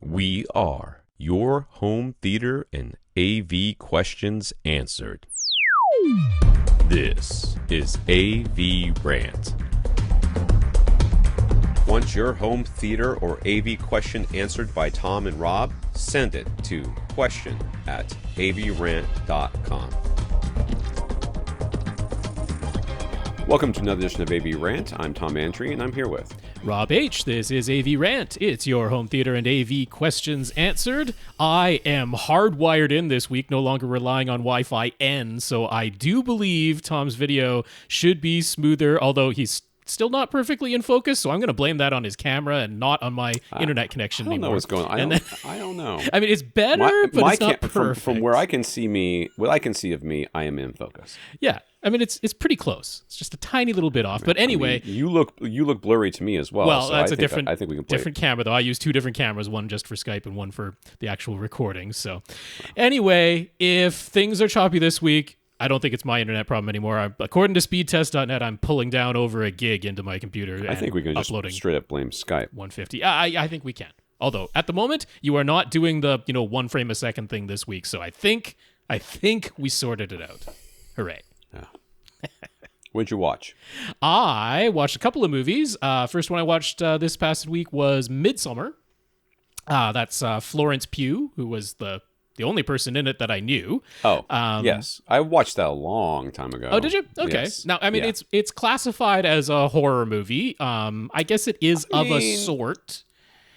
We are your home theater and AV questions answered. This is AVRant. Want your home theater or AV question answered by Tom and Rob? Send it to question@avrant.com. Welcome to another edition of AVRant. I'm Tom Antry, and I'm here with Rob H. This is AVRant. It's your home theater and AV questions answered. I am hardwired in this week, no longer relying on Wi-Fi N, so I do believe Tom's video should be smoother, although he's still not perfectly in focus, so I'm going to blame that on his camera and not on my internet connection anymore. I don't know what's going on. I don't know. I mean, it's better, but it's not perfect. From where I can see me, what I can see of me, I am in focus. Yeah. I mean, it's pretty close. It's just a tiny little bit off. But anyway, I mean, you look blurry to me as well. Well, so that's I think we can play different camera, though. I use two different cameras, one just for Skype and one for the actual recording. So anyway, if things are choppy this week, I don't think it's my internet problem anymore. According to speedtest.net, I'm pulling down over a gig into my computer. I think we can just straight up blame Skype. 150. I think we can. Although at the moment, you are not doing the 1 frame a second thing this week. So I think we sorted it out. Hooray. Yeah. What'd you watch? I watched a couple of movies. First one I watched this past week was Midsommar. That's Florence Pugh, who was the only person in it that I knew. Oh, yes. I watched that a long time ago. Oh, did you? Okay. Yes. Now, I mean, it's classified as a horror movie. I guess it is of a sort.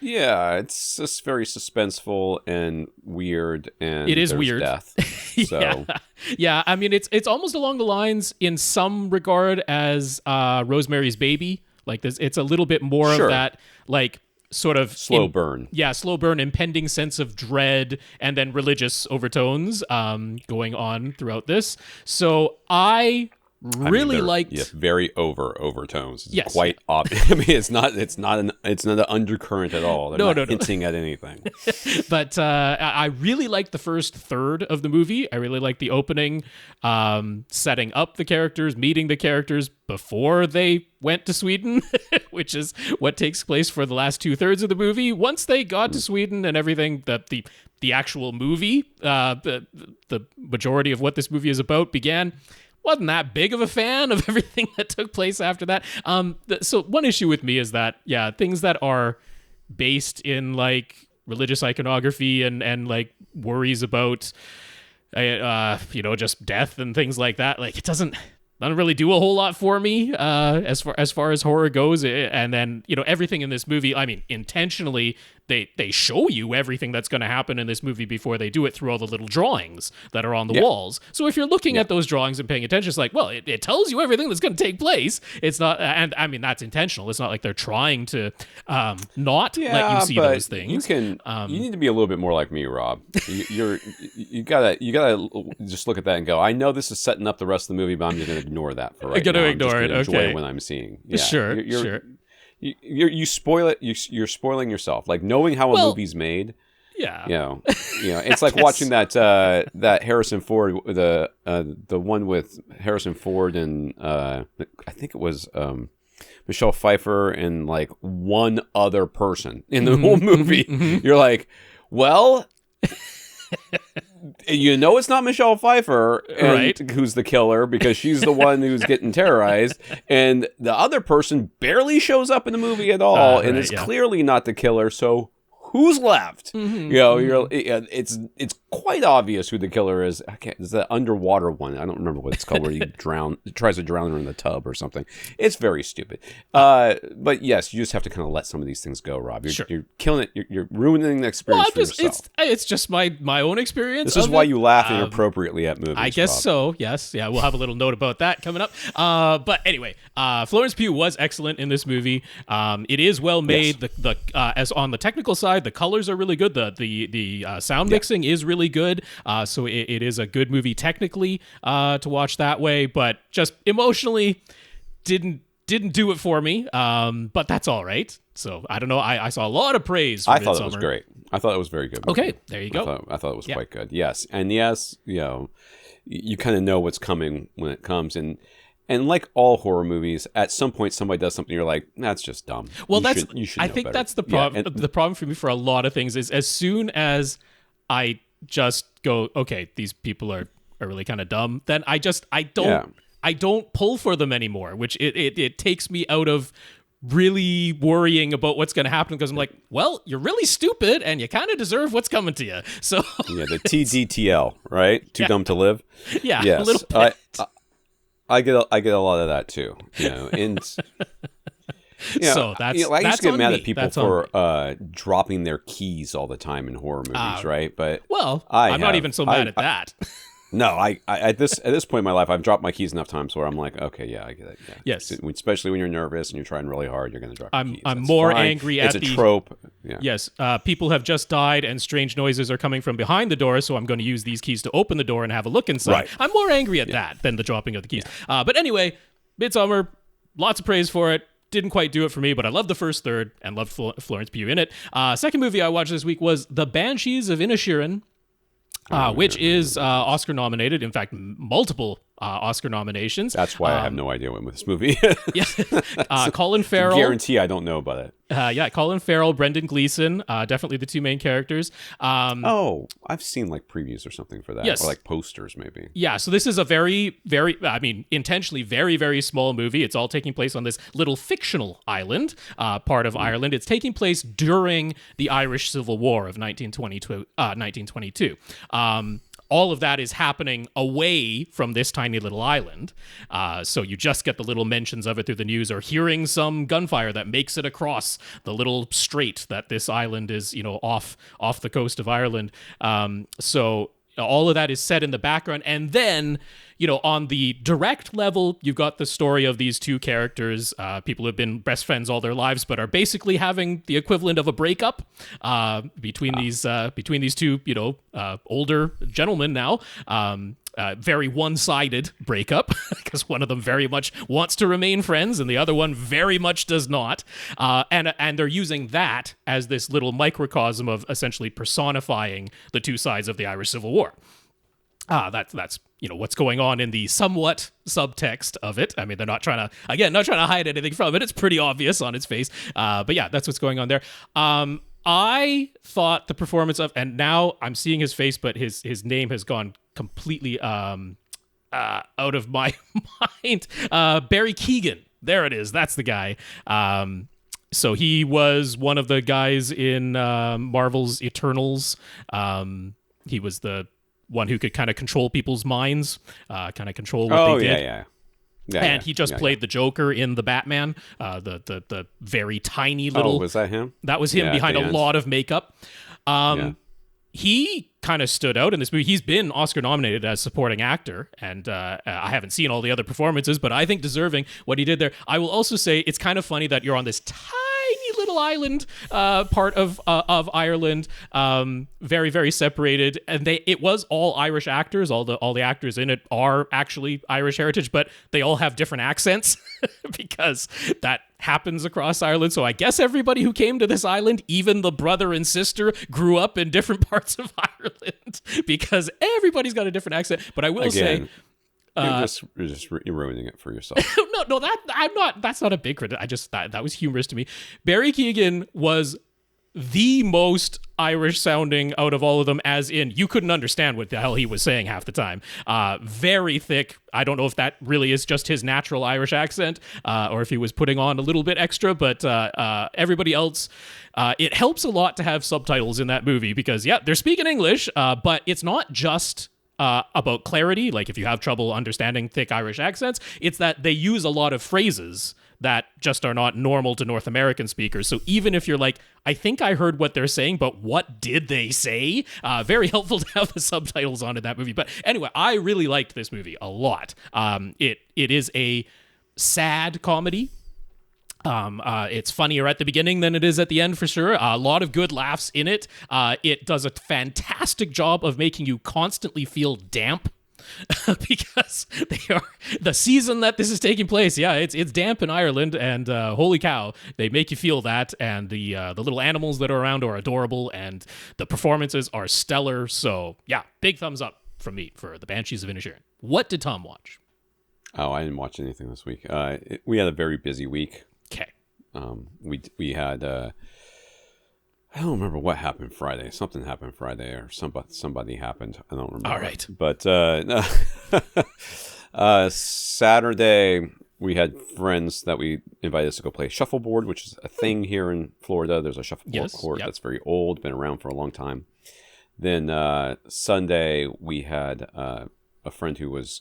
Yeah, it's just very suspenseful and weird, and it is weird. Death. So. Yeah. I mean, it's almost along the lines, in some regard, as Rosemary's Baby. Like, it's a little bit more of that, like, sort of slow burn. Yeah, slow burn, impending sense of dread, and then religious overtones going on throughout this. So I really liked. Yes, very overtones. It's yes, quite obvious. I mean, it's not an undercurrent at all. They're not hinting at anything. But I really liked the first third of the movie. I really liked the opening, setting up the characters, meeting the characters before they went to Sweden, which is what takes place for the last 2/3 of the movie. Once they got to Sweden and everything, the actual movie, the majority of what this movie is about began. Wasn't that big of a fan of everything that took place after that. So one issue with me is that, things that are based in like religious iconography and like worries about, just death and things like that. Like, it doesn't really do a whole lot for me as far as horror goes. And then, everything in this movie, I mean, intentionally, they show you everything that's going to happen in this movie before they do it through all the little drawings that are on the walls. So if you're looking at those drawings and paying attention, it's like, well, it tells you everything that's going to take place. It's not, and I mean, that's intentional. It's not like they're trying to not let you see those things. You need to be a little bit more like me, Rob. You gotta just look at that and go, I know this is setting up the rest of the movie, but I'm just going to ignore that for right now. I'm just gonna enjoy what I'm seeing. Yeah, sure. You spoil it. You're spoiling yourself. Like, knowing how a movie's made. Yeah. It's like watching that Harrison Ford, the one with Harrison Ford and I think it was Michelle Pfeiffer and like one other person in the whole movie. You're like, well. It's not Michelle Pfeiffer, who's the killer, because she's the one who's getting terrorized, and the other person barely shows up in the movie at all, and is clearly not the killer. So who's left? It's quite obvious who the killer is. It's the underwater one. I don't remember what it's called, where he tries to drown her in the tub or something. It's very stupid. But yes, you just have to kind of let some of these things go, Rob. You're killing it. You're ruining the experience for yourself. It's just my own experience. This is why you laugh inappropriately at movies, I guess Rob. So, yes. Yeah, we'll have a little note about that coming up. But anyway, Florence Pugh was excellent in this movie. It is well made. Yes. As on the technical side, the colors are really good. The sound mixing is really good. So it is a good movie technically to watch that way, but just emotionally didn't do it for me. But that's all right. So I don't know. I saw a lot of praise for I thought Midsommar. it was great. I thought it was very good movie. Okay, there you go. I thought it was quite good. Yes. And yes, you kind of know what's coming when it comes. And And like all horror movies, at some point somebody does something, you're like, that's just dumb. Well, you should I know think better. that's the problem. Yeah, the problem for me for a lot of things is as soon as I just go, okay, these people are really kind of dumb, then I don't pull for them anymore, which it takes me out of really worrying about what's going to happen, because I'm like, well, you're really stupid and you kind of deserve what's coming to you. So yeah, the TDTL, right? Too dumb to live. Yeah, yes. A little bit. I get a lot of that too, and so that's I used to get mad me. at people for dropping their keys all the time in horror movies, right? But I'm not even so mad at that. No, I at this point in my life, I've dropped my keys enough times where I'm like, okay, yeah, I get it. Yeah. Yes, especially when you're nervous and you're trying really hard, you're going to drop your keys. I'm more angry at it's a trope. Yeah. Yes, people have just died and strange noises are coming from behind the door, so I'm going to use these keys to open the door and have a look inside. Right. I'm more angry at that than the dropping of the keys. Yeah. But anyway, Midsommar, lots of praise for it. Didn't quite do it for me, but I loved the first third and loved Florence Pugh in it. Second movie I watched this week was The Banshees of Inisherin, which is Oscar nominated. In fact, multiple Oscar nominations. That's why I have no idea what this movie is. Colin Farrell. Guarantee I don't know about it. Colin Farrell, Brendan Gleeson, definitely the two main characters. I've seen like previews or something for that. Yes. Or like posters maybe. Yeah, so this is a very, very, intentionally very, very small movie. It's all taking place on this little fictional island, part of Ireland. It's taking place during the Irish Civil War of 1922. All of that is happening away from this tiny little island. So you just get the little mentions of it through the news, or hearing some gunfire that makes it across the little strait that this island is, off the coast of Ireland. So all of that is set in the background. And then, on the direct level, you've got the story of these two characters, people who have been best friends all their lives, but are basically having the equivalent of a breakup between these two, older gentlemen now. Very one-sided breakup, because one of them very much wants to remain friends and the other one very much does not. And they're using that as this little microcosm of essentially personifying the two sides of the Irish Civil War. That's what's going on in the somewhat subtext of it. I mean, they're not trying to hide anything from it. It's pretty obvious on its face. But yeah, that's what's going on there. I thought the performance of, and now I'm seeing his face, but his name has gone completely out of my mind. Barry Keoghan. There it is. That's the guy. So he was one of the guys in Marvel's Eternals. He was the one who could kind of control people's minds, kind of control what they did. And he just played the Joker in the Batman, the very tiny little... Oh, was that him? That was him behind a lot of makeup. He kind of stood out in this movie. He's been Oscar nominated as supporting actor, and I haven't seen all the other performances, but I think deserving what he did there. I will also say it's kind of funny that you're on this tiny little island part of Ireland, very, very separated, and it was all Irish actors. All the actors in it are actually Irish heritage, but they all have different accents because that happens across Ireland. So I guess everybody who came to this island, even the brother and sister, grew up in different parts of Ireland, because everybody's got a different accent. But I will say, you're just ruining it for yourself. No, I'm not. That's not a big critic. I just that was humorous to me. Barry Keoghan was the most Irish sounding out of all of them, as in you couldn't understand what the hell he was saying half the time. Very thick. I don't know if that really is just his natural Irish accent, or if he was putting on a little bit extra, but everybody else, it helps a lot to have subtitles in that movie, because they're speaking English, but it's not just about clarity. Like if you have trouble understanding thick Irish accents, it's that they use a lot of phrases that just are not normal to North American speakers. So even if you're like, I think I heard what they're saying, but what did they say? Very helpful to have the subtitles on in that movie. But anyway, I really liked this movie a lot. It is a sad comedy. It's funnier at the beginning than it is at the end, for sure. A lot of good laughs in it. It does a fantastic job of making you constantly feel damp. Because they are the season that this is taking place. Yeah, it's damp in Ireland, and holy cow, they make you feel that. And the little animals that are around are adorable, and the performances are stellar. So yeah, big thumbs up from me for the Banshees of Inisherin. What did Tom watch? Oh, I didn't watch anything this week. We had a very busy week. Okay. We had I don't remember what happened Friday. Something happened Friday, or somebody happened. I don't remember. All right. But Saturday we had friends that we invited us to go play shuffleboard, which is a thing here in Florida. There's a shuffleboard court that's very old, been around for a long time. Then Sunday we had a friend who was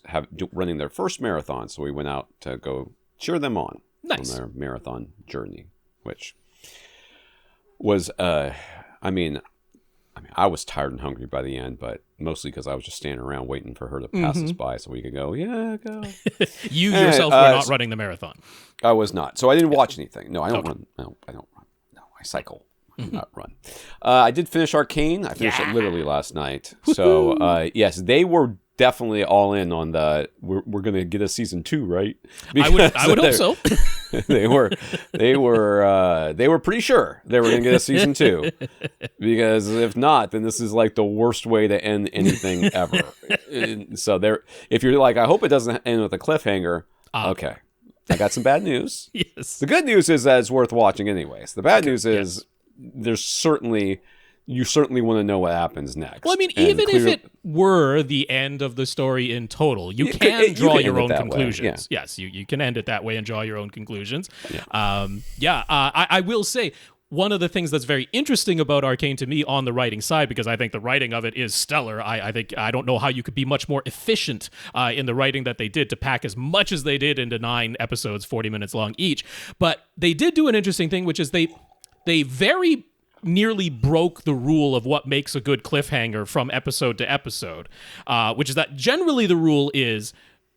running their first marathon, so we went out to go cheer them on their marathon journey, which was I was tired and hungry by the end, but mostly because I was just standing around waiting for her to pass us by so we could go. Go. You yourself were not running the marathon. I was not, so I didn't watch anything. No, I don't run. No, I don't run. No, I cycle. Not run. I did finish Arcane. I finished it literally last night. So yes, they were definitely all in on the we're going to get a season 2, right? Because I would hope so. they were pretty sure they were going to get a season 2, because if not, then this is like the worst way to end anything ever. So if you're like, I hope it doesn't end with a cliffhanger. Okay, I got some bad news. Yes. The good news is that it's worth watching anyways. The bad news is you certainly want to know what happens next. Well, I mean, even if it were the end of the story in total, you can draw your own conclusions. Yeah. Yes, you can end it that way and draw your own conclusions. Yeah. I will say, one of the things that's very interesting about Arcane to me on the writing side, because I think the writing of it is stellar. I don't know how you could be much more efficient in the writing that they did to pack as much as they did into 9 episodes, 40 minutes long each. But they did do an interesting thing, which is they very nearly broke the rule of what makes a good cliffhanger from episode to episode, which is that generally the rule is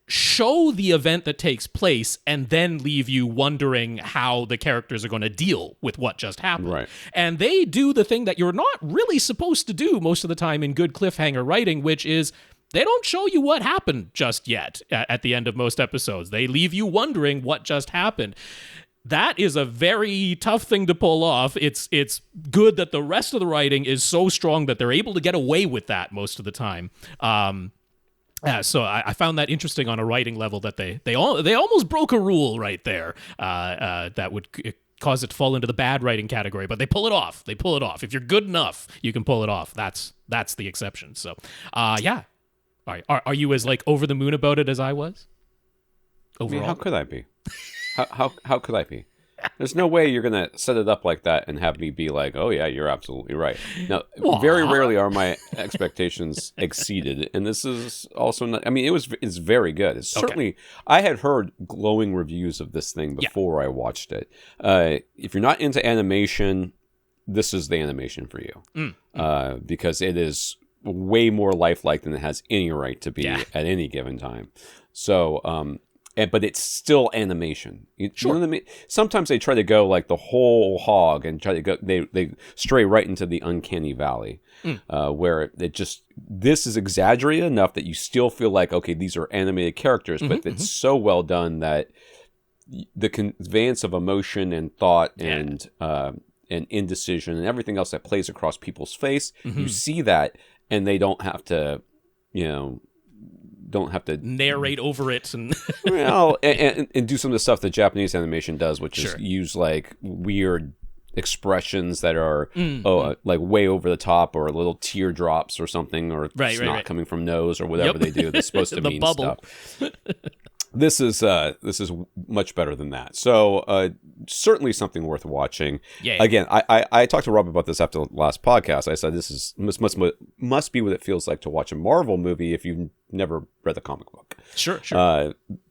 show the event that takes place and then leave you wondering how the characters are going to deal with what just happened. Right. And they do the thing that you're not really supposed to do most of the time in good cliffhanger writing, which is they don't show you what happened just yet at the end of most episodes. They leave you wondering what just happened. That is a very tough thing to pull off. It's good that the rest of the writing is so strong that they're able to get away with that most of the time. So I found that interesting on a writing level, that they almost broke a rule right there that would cause it to fall into the bad writing category, but they pull it off. If you're good enough, you can pull it off. That's the exception. So yeah. All right. Are you as like over the moon about it as I was? Overall? I mean, how could I be? How could I be? There's no way you're going to set it up like that and have me be like, oh, yeah, you're absolutely right. Now, very rarely are my expectations exceeded. And this is also not, I mean, it's very good. It's certainly, I had heard glowing reviews of this thing before I watched it. If you're not into animation, this is the animation for you. Because it is way more lifelike than it has any right to be at any given time. So, but it's still animation. You know what I mean? Sometimes they try to go like the whole hog and try to go. They stray right into the uncanny valley, where this is exaggerated enough that you still feel like, okay, these are animated characters, but it's so well done that the conveyance of emotion and thought and indecision and everything else that plays across people's face, you see that, and they don't have to, narrate over it and and do some of the stuff that Japanese animation does, which is use like weird expressions that are like way over the top, or little teardrops or something, or snot coming from nose, or whatever they do that's supposed to mean bubble stuff. This is much better than that. So certainly something worth watching. Again, I talked to Rob about this after the last podcast. I said this must be what it feels like to watch a Marvel movie if you've never read the comic book. Sure.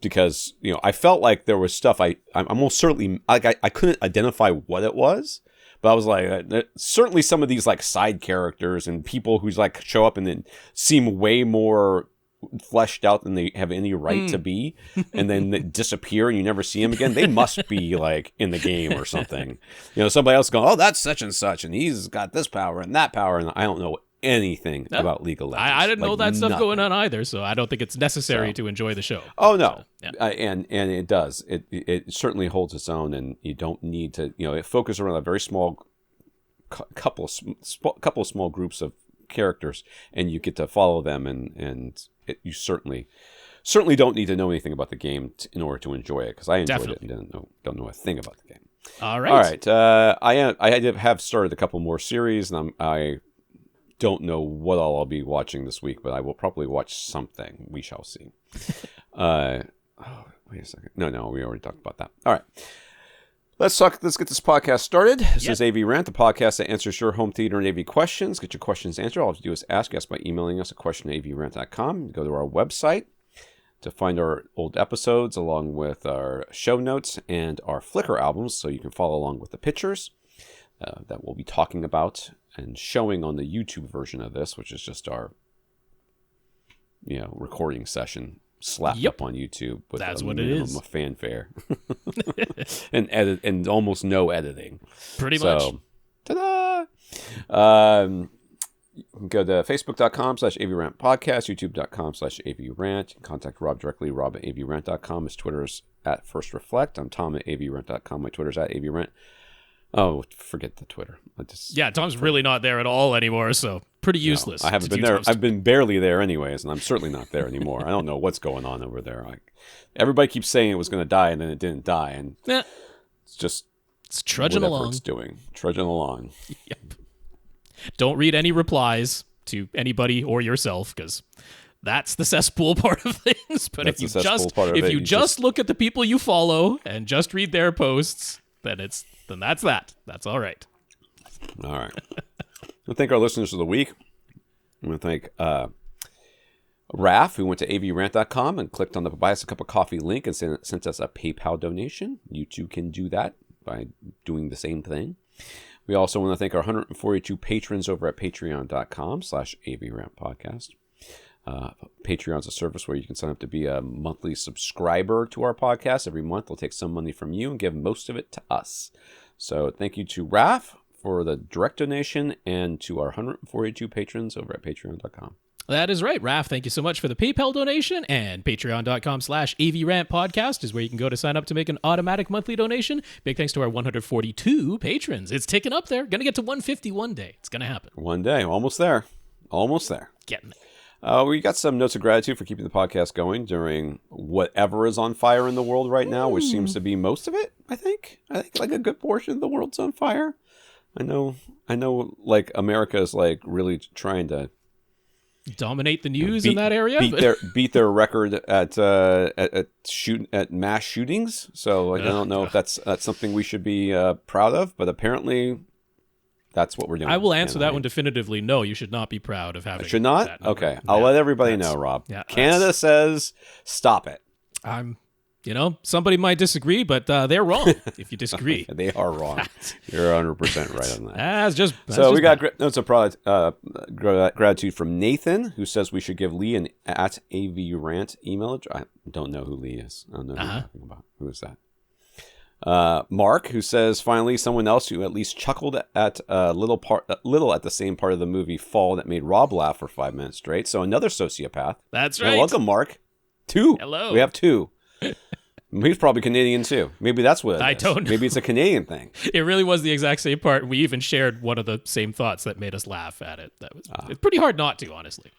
Because I felt like there was stuff I'm almost certainly I couldn't identify what it was. But I was like, certainly some of these like side characters and people who's like show up and then seem way more fleshed out than they have any right to be, and then they disappear and you never see them again. They must be like in the game or something. Somebody else going, oh, that's such and such, and he's got this power and that power, and I don't know anything about League of Legends. I didn't know that stuff going on either, so I don't think it's necessary to enjoy the show. Oh no, and it does. It certainly holds its own, and you don't need to. It focuses around a very small couple of small groups of characters, and you get to follow them, and you certainly certainly don't need to know anything about the game in order to enjoy it, because I enjoyed it and don't know a thing about the game. All right. All right. I have started a couple more series, and I don't know what all I'll be watching this week, but I will probably watch something. We shall see. Wait a second. No, we already talked about that. All right. Let's get this podcast started. This is AVRant, the podcast that answers your home theater and AV questions. Get your questions answered. All you have to do is ask us by emailing us at question@avrant.com. Go to our website to find our old episodes along with our show notes and our Flickr albums, so you can follow along with the pictures that we'll be talking about and showing on the YouTube version of this, which is just our recording session slapped up on YouTube with That's a what it is. A fanfare and almost no editing. Pretty much. Ta-da! You can go to facebook.com/AVRant podcast, youtube.com/AVRant. You can contact Rob directly, rob@avrant.com. His Twitter's @FirstReflect. I'm Tom at avrant.com. My Twitter's @avrant. Oh, forget the Twitter. Tom's really not there at all anymore, so pretty useless. I haven't been there. I've been barely there anyways, and I'm certainly not there anymore. I don't know what's going on over there. Everybody keeps saying it was going to die, and then it didn't die, and it's trudging along. It's doing. Trudging along. Yep. Don't read any replies to anybody or yourself, because that's the cesspool part of things. But if you just look at the people you follow and just read their posts, then that's that. That's all right. All right. I thank our listeners of the week. I want to thank Raph, who went to avrant.com and clicked on the Buy Us a Cup of Coffee link and sent us a PayPal donation. You too can do that by doing the same thing. We also want to thank our 142 patrons over at patreon.com/AVRantPodcast. Patreon's a service where you can sign up to be a monthly subscriber to our podcast. Every month we'll take some money from you and give most of it to us. So thank you to Raph for the direct donation and to our 142 patrons over at patreon.com. That is right, Raph. Thank you so much for the PayPal donation, and patreon.com/AVRantPodcast is where you can go to sign up to make an automatic monthly donation. Big thanks to our 142 patrons. It's ticking up there. Going to get to 150 one day. It's going to happen. One day. Almost there. Getting there. We got some notes of gratitude for keeping the podcast going during whatever is on fire in the world right now, which seems to be most of it, I think like a good portion of the world's on fire. I know like America is like really trying to dominate the news in that area. Beat their record at mass shootings. So I don't know if that's something we should be proud of, but apparently that's what we're doing. I will answer that one definitively. No, you should not be proud of having. I should not? That okay. I'll let everybody know, Rob. Yeah, Canada says stop it. Somebody might disagree, but they're wrong if you disagree. They are wrong. You're 100% right on that. We got notes of gratitude from Nathan, who says we should give Lee an @AVRant email address. I don't know who Lee is. I don't know who you're talking about. Who is that? Marc, who says finally someone else who at least chuckled at little at the same part of the movie Fall that made Rob laugh for 5 minutes straight. So another sociopath. That's right. Welcome, Marc. 2. Hello. We have 2. He's probably Canadian too. Maybe that's what it is. I don't know. Maybe it's a Canadian thing. It really was the exact same part. We even shared one of the same thoughts that made us laugh at it. It's pretty hard not to, honestly.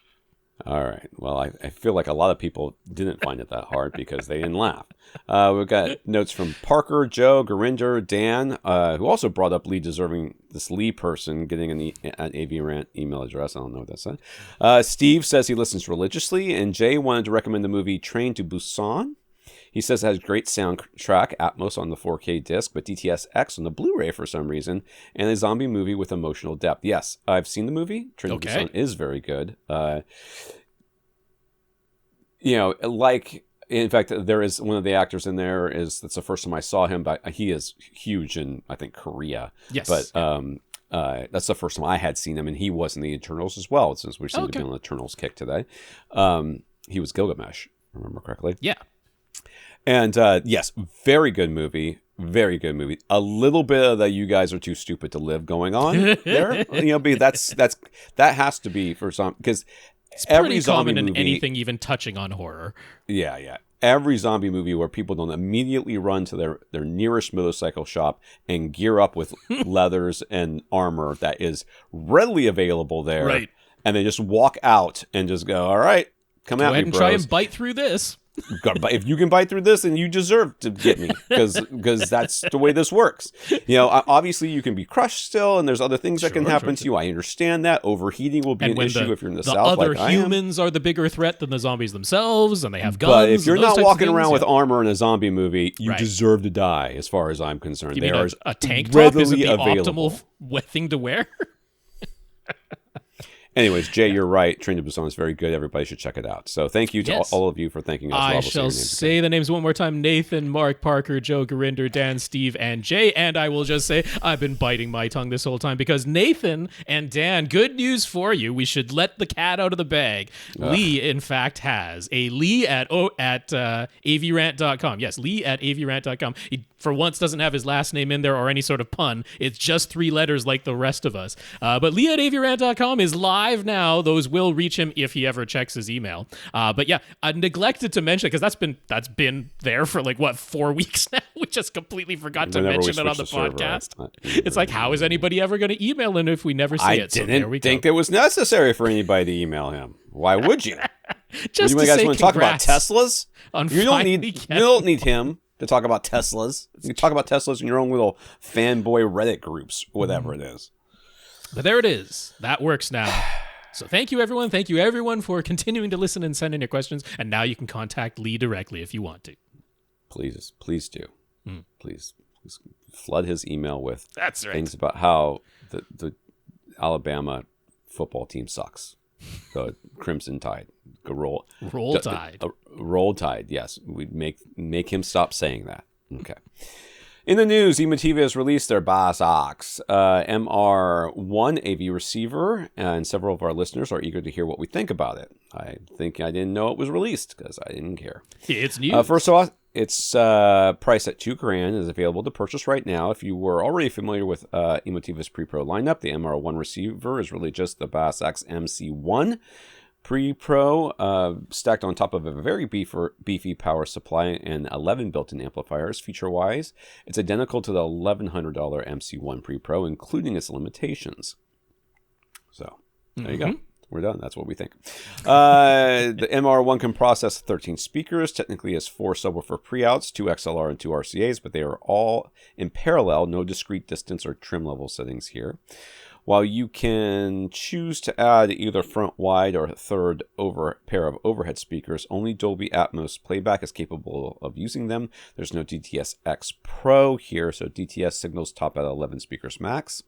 All right. Well, I feel like a lot of people didn't find it that hard because they didn't laugh. We've got notes from Parker, Joe, Gurinder, Dan, who also brought up this Lee person getting an AVRant email address. I don't know what that said. Steve says he listens religiously, and Jay wanted to recommend the movie Train to Busan. He says it has great soundtrack, Atmos on the 4K disc, but DTS X on the Blu-ray for some reason, and a zombie movie with emotional depth. Yes, I've seen the movie. Train to Busan is very good. In fact, there is one of the actors in there that's the first time I saw him, but he is huge in, I think, Korea. Yes. But that's the first time I had seen him, and he was in the Eternals as well, since we seem to be on the Eternals kick today. He was Gilgamesh, if I remember correctly. Yeah. And yes, very good movie. Very good movie. A little bit of the "you guys are too stupid to live" going on there. But that has to be for some, because it's every zombie movie, in anything even touching on horror. Yeah. Every zombie movie where people don't immediately run to their nearest motorcycle shop and gear up with leathers and armor that is readily available there, right? And they just walk out and just go, "All right, Come Go at ahead me, and bros. try and bite through this. If you can bite through this, then you deserve to get me, because that's the way this works. Obviously you can be crushed still, and there's other things that can happen to you. I understand that overheating will be an issue if you're in the south, like I am. The other humans are the bigger threat than the zombies themselves, and they have guns. But if you're not walking around with yeah. armor in a zombie movie, you deserve to die, as far as I'm concerned. You mean a tank top isn't the optimal thing to wear? Anyways, Jay, you're right. Train to Busan is very good. Everybody should check it out. So thank you to all of you for thanking us. I shall say the names one more time. Nathan, Marc, Parker, Joe, Gurinder, Dan, Steve, and Jay. And I will just say I've been biting my tongue this whole time because Nathan and Dan, good news for you. We should let the cat out of the bag. Lee, in fact, has a Lee at AVRant.com. Yes, Lee at AVRant.com. He, for once, doesn't have his last name in there or any sort of pun. It's just 3 letters like the rest of us. But Lee at AVRant.com is live now. Those will reach him if he ever checks his email. But yeah, I neglected to mention, because that's been there for 4 weeks now. We just completely forgot to mention it on the podcast. It's like, how is anybody ever going to email him if we never see it? I didn't think it was necessary for anybody to email him. Why would you? Just you guys want to talk about Teslas? You don't need him to talk about Teslas. You can talk about Teslas in your own little fanboy Reddit groups, whatever it is. But there it is. That works now. So thank you, everyone. Thank you, everyone, for continuing to listen and send in your questions. And now you can contact Lee directly if you want to. Please do. Please flood his email with things about how the Alabama football team sucks. The Crimson Tide. Roll Tide. Roll Tide, yes. We make him stop saying that. Okay. In the news, Emotiva has released their BasX MR1 AV Receiver, and several of our listeners are eager to hear what we think about it. I didn't know it was released because I didn't care. It's news. First of all, it's priced at $2,000. Is available to purchase right now. If you were already familiar with Emotiva's pre-pro lineup, the MR1 receiver is really just the BasX MC1 Pre-Pro, stacked on top of a very beefy power supply and 11 built-in amplifiers. Feature-wise, it's identical to the $1,100 MC1 Pre-Pro, including its limitations. So, there you go. We're done. That's what we think. The MR1 can process 13 speakers. Technically, has 4 subwoofer pre-outs, 2 XLR and 2 RCAs, but they are all in parallel. No discrete distance or trim level settings here. While you can choose to add either front wide or a third pair of overhead speakers, only Dolby Atmos playback is capable of using them. There's no DTS X Pro here, so DTS signals top at 11 speakers max.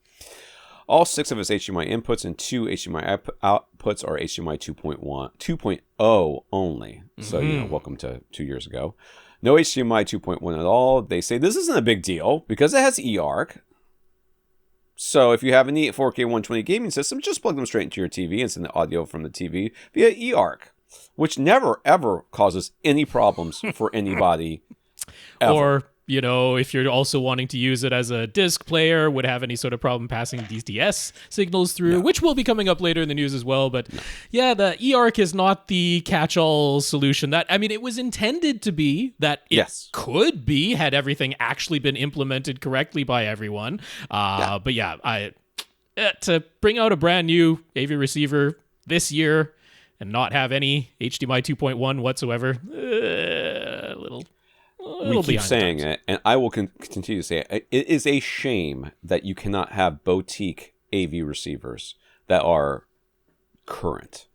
All 6 of its HDMI inputs and 2 HDMI outputs are HDMI 2.0 only. So, welcome to 2 years ago. No HDMI 2.1 at all. They say this isn't a big deal because it has eARC. So if you have an 4K 120 gaming system, just plug them straight into your TV and send the audio from the TV via eARC, which never, ever causes any problems for anybody ever. Or, if you're also wanting to use it as a disc player, would have any sort of problem passing DTS signals through, which will be coming up later in the news as well. But yeah, the eARC is not the catch-all solution. It was intended to be that it could be had everything actually been implemented correctly by everyone. But yeah, to bring out a brand new AV receiver this year and not have any HDMI 2.1 whatsoever, a little... We keep saying it, and I will continue to say it. It is a shame that you cannot have boutique AV receivers that are current.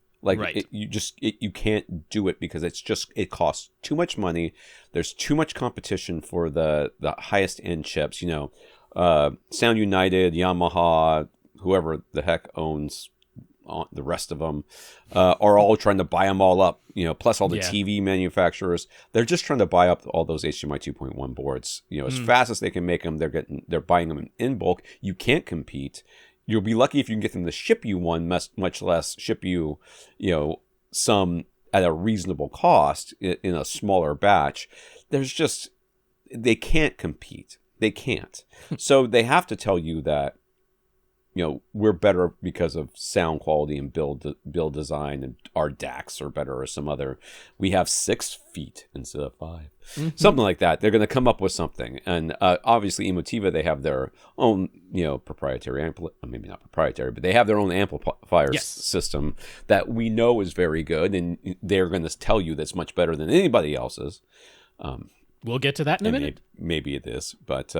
You can't do it because it costs too much money. There's too much competition for the highest end chips. Sound United, Yamaha, whoever the heck owns the rest of them are all trying to buy them all up, plus all the TV manufacturers. They're just trying to buy up all those HDMI 2.1 boards, as fast as they can make them. They're buying them in bulk. You can't compete. You'll be lucky if you can get them to ship you one, much less ship you, some at a reasonable cost in a smaller batch. They can't compete. They can't. So they have to tell you that, we're better because of sound quality and build design, and our DACs are better, or some other. We have 6 feet instead of 5, something like that. They're going to come up with something, and obviously Emotiva, they have their own proprietary maybe not proprietary, but they have their own amplifier system that we know is very good, and they're going to tell you that's much better than anybody else's. We'll get to that in a minute. Maybe it is, but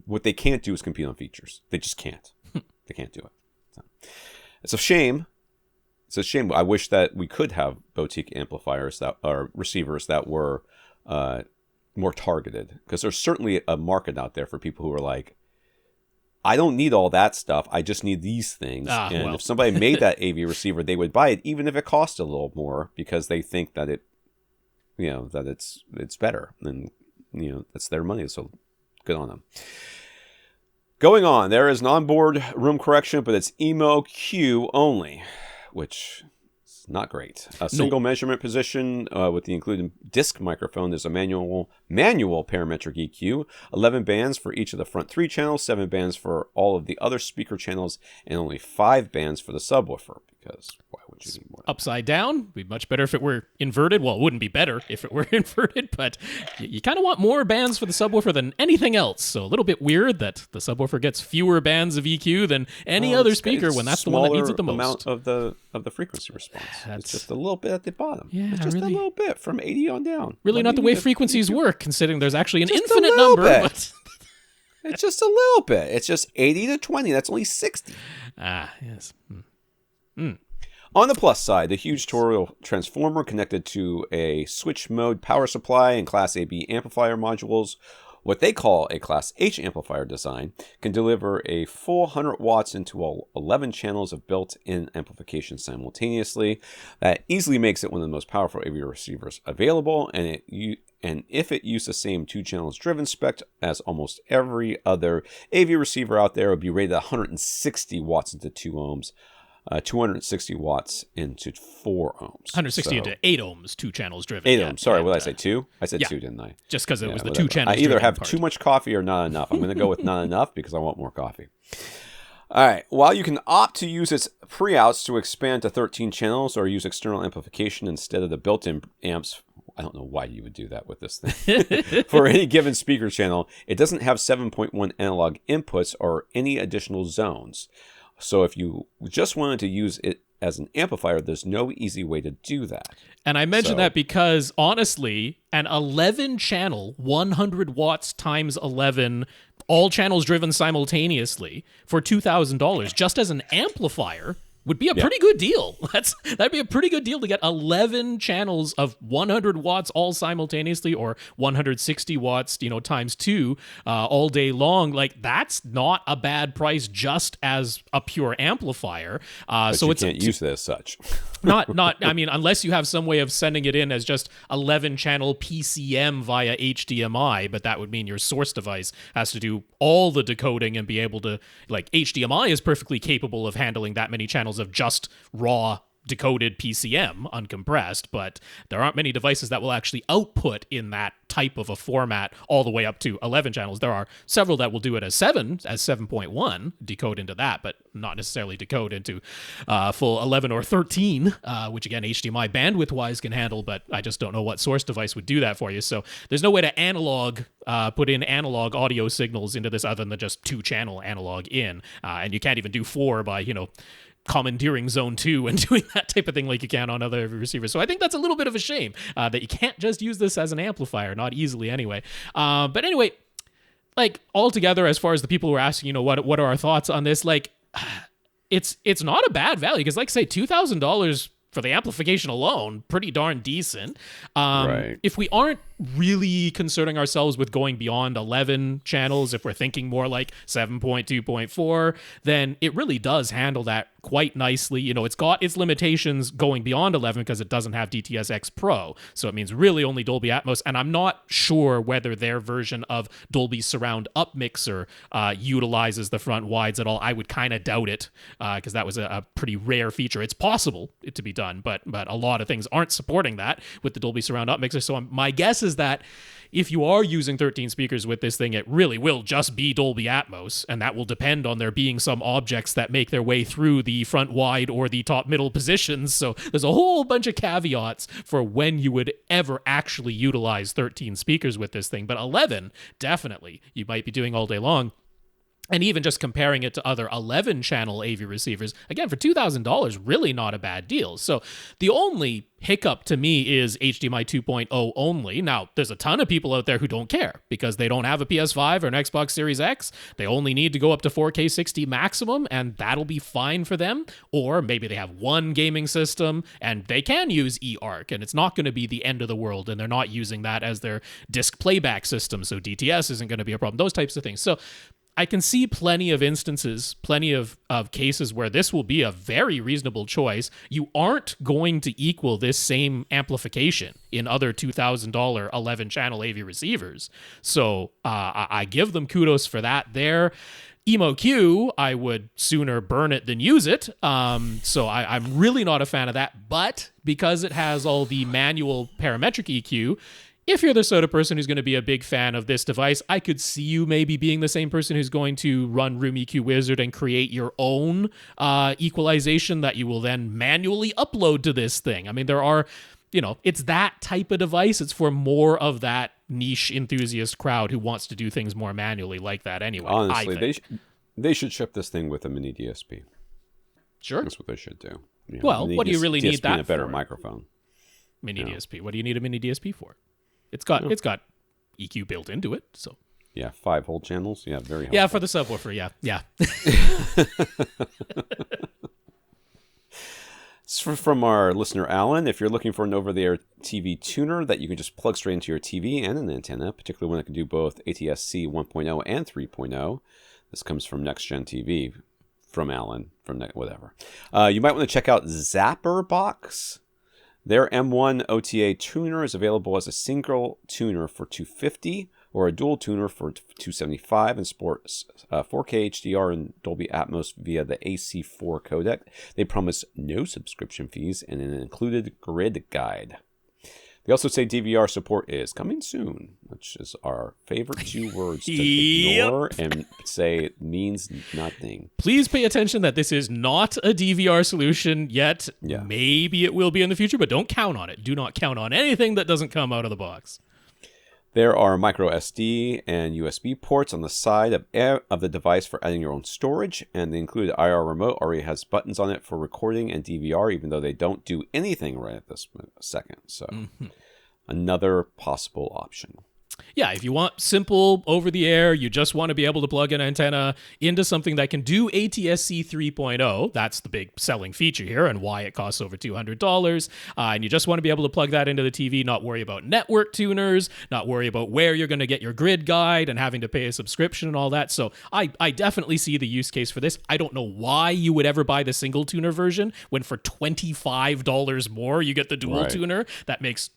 what they can't do is compete on features. They just can't. They can't do it. So, it's a shame. It's a shame. I wish that we could have boutique amplifiers or receivers that were more targeted, because there's certainly a market out there for people who are like, I don't need all that stuff. I just need these things. If somebody made that AV receiver, they would buy it, even if it cost a little more, because they think that it's better, and that's their money. So good on them. Going on, there is an onboard room correction, but it's EMO-Q only, which is not great. A single measurement position with the included disc microphone. There's a manual parametric EQ, 11 bands for each of the front 3 channels, 7 bands for all of the other speaker channels, and only 5 bands for the subwoofer, because why would you need more? Upside down would be much better if it were inverted. Well, it wouldn't be better if it were inverted, but you kind of want more bands for the subwoofer than anything else. So a little bit weird that the subwoofer gets fewer bands of EQ than any other speaker when that's the one that needs it the most. Amount of the frequency response. It's just a little bit at the bottom. Yeah, it's just really, a little bit from 80 on down. Really not the way frequencies work, considering there's actually an infinite number. But it's just a little bit. It's just 80 to 20. That's only 60. Yes. On the plus side, the huge toroidal transformer connected to a switch mode power supply and Class AB amplifier modules, what they call a Class H amplifier design, can deliver a full 100 watts into all 11 channels of built-in amplification simultaneously. That easily makes it one of the most powerful AV receivers available, and if it used the same 2 channels driven spec as almost every other AV receiver out there, it would be rated at 160 watts into 2 ohms. 260 watts into 4 ohms. 160 into 8 ohms, 2 channels driven. 8 ohms. Sorry, what did I say? 2? I said 2, didn't I? Just because it was the whatever. 2 channels I either driven have part. too much coffee or not enough. I'm going to go with not enough because I want more coffee. All right. While you can opt to use its pre-outs to expand to 13 channels or use external amplification instead of the built-in amps, I don't know why you would do that with this thing. For any given speaker channel, it doesn't have 7.1 analog inputs or any additional zones. So if you just wanted to use it as an amplifier, there's no easy way to do that. And I mention that because, honestly, an 11 channel, 100 watts times 11, all channels driven simultaneously for $2,000 just as an amplifier would be a pretty good deal. That'd be a pretty good deal to get 11 channels of 100 watts all simultaneously, or 160 watts, times 2 all day long. Like, that's not a bad price just as a pure amplifier. So you can't use it as such. I mean, unless you have some way of sending it in as just 11 channel PCM via HDMI, but that would mean your source device has to do all the decoding and be able to, like, HDMI is perfectly capable of handling that many channels of just raw decoded PCM, uncompressed, but there aren't many devices that will actually output in that type of a format all the way up to 11 channels. There are several that will do it as 7.1, decode into that, but not necessarily decode into full 11 or 13, which again, HDMI bandwidth-wise can handle, but I just don't know what source device would do that for you. So there's no way to put in analog audio signals into this other than just 2-channel analog in, and you can't even do 4 by, commandeering zone 2 and doing that type of thing like you can on other receivers. So I think that's a little bit of a shame that you can't just use this as an amplifier, not easily anyway. But anyway, like, altogether, as far as the people who are asking, what are our thoughts on this? Like, it's not a bad value, because, like I say, $2,000 for the amplification alone, pretty darn decent. Right. If we aren't really concerning ourselves with going beyond 11 channels, if we're thinking more like 7.2.4, then it really does handle that quite nicely. It's got its limitations going beyond 11 because it doesn't have DTS X Pro, so it means really only Dolby Atmos, and I'm not sure whether their version of Dolby Surround Up Mixer utilizes the front wides at all. I would kind of doubt it, because that was a pretty rare feature. It's possible it to be done, but a lot of things aren't supporting that with the Dolby Surround Up Mixer, so my guess is that if you are using 13 speakers with this thing, it really will just be Dolby Atmos, and that will depend on there being some objects that make their way through the front wide or the top middle positions. So there's a whole bunch of caveats for when you would ever actually utilize 13 speakers with this thing. But 11, definitely, you might be doing all day long. And even just comparing it to other 11-channel AV receivers, again, for $2,000, really not a bad deal. So the only hiccup to me is HDMI 2.0 only. Now, there's a ton of people out there who don't care because they don't have a PS5 or an Xbox Series X. They only need to go up to 4K 60 maximum, and that'll be fine for them. Or maybe they have one gaming system, and they can use eARC, and it's not going to be the end of the world, and they're not using that as their disc playback system, so DTS isn't going to be a problem, those types of things. So I can see plenty of instances, plenty of cases where this will be a very reasonable choice. You aren't going to equal this same amplification in other $2,000 11-channel AV receivers. So I give them kudos for that there. EmoQ, I would sooner burn it than use it. So I'm really not a fan of that. But because it has all the manual parametric EQ, if you're the sort of person who's going to be a big fan of this device, I could see you maybe being the same person who's going to run Room EQ Wizard and create your own equalization that you will then manually upload to this thing. I mean, there are, it's that type of device. It's for more of that niche enthusiast crowd who wants to do things more manually like that anyway. Honestly, they should ship this thing with a mini DSP. Sure. That's what they should do. Well, what do you really need that and a better for? Microphone. Mini DSP. What do you need a mini DSP for? It's got EQ built into it, so. Yeah, 5 whole channels. Yeah, very helpful. Yeah, for the subwoofer, yeah. It's from our listener, Alan. If you're looking for an over-the-air TV tuner that you can just plug straight into your TV and an antenna, particularly one that can do both ATSC 1.0 and 3.0, this comes from NextGen TV, from Alan, from whatever. You might want to check out ZapperBox. Their M1 OTA tuner is available as a single tuner for $250 or a dual tuner for $275 and supports 4K HDR and Dolby Atmos via the AC4 codec. They promise no subscription fees and an included grid guide. They also say DVR support is coming soon, which is our favorite 2 words to ignore and say it means nothing. Please pay attention that this is not a DVR solution yet. Yeah. Maybe it will be in the future, but don't count on it. Do not count on anything that doesn't come out of the box. There are micro SD and USB ports on the side of the device for adding your own storage, and the included IR remote already has buttons on it for recording and DVR, even though they don't do anything right at this second. So another possible option. Yeah, if you want simple over-the-air, you just want to be able to plug an antenna into something that can do ATSC 3.0, that's the big selling feature here and why it costs over $200, and you just want to be able to plug that into the TV, not worry about network tuners, not worry about where you're going to get your grid guide and having to pay a subscription and all that. So I definitely see the use case for this. I don't know why you would ever buy the single tuner version when for $25 more you get the dual tuner. That makes...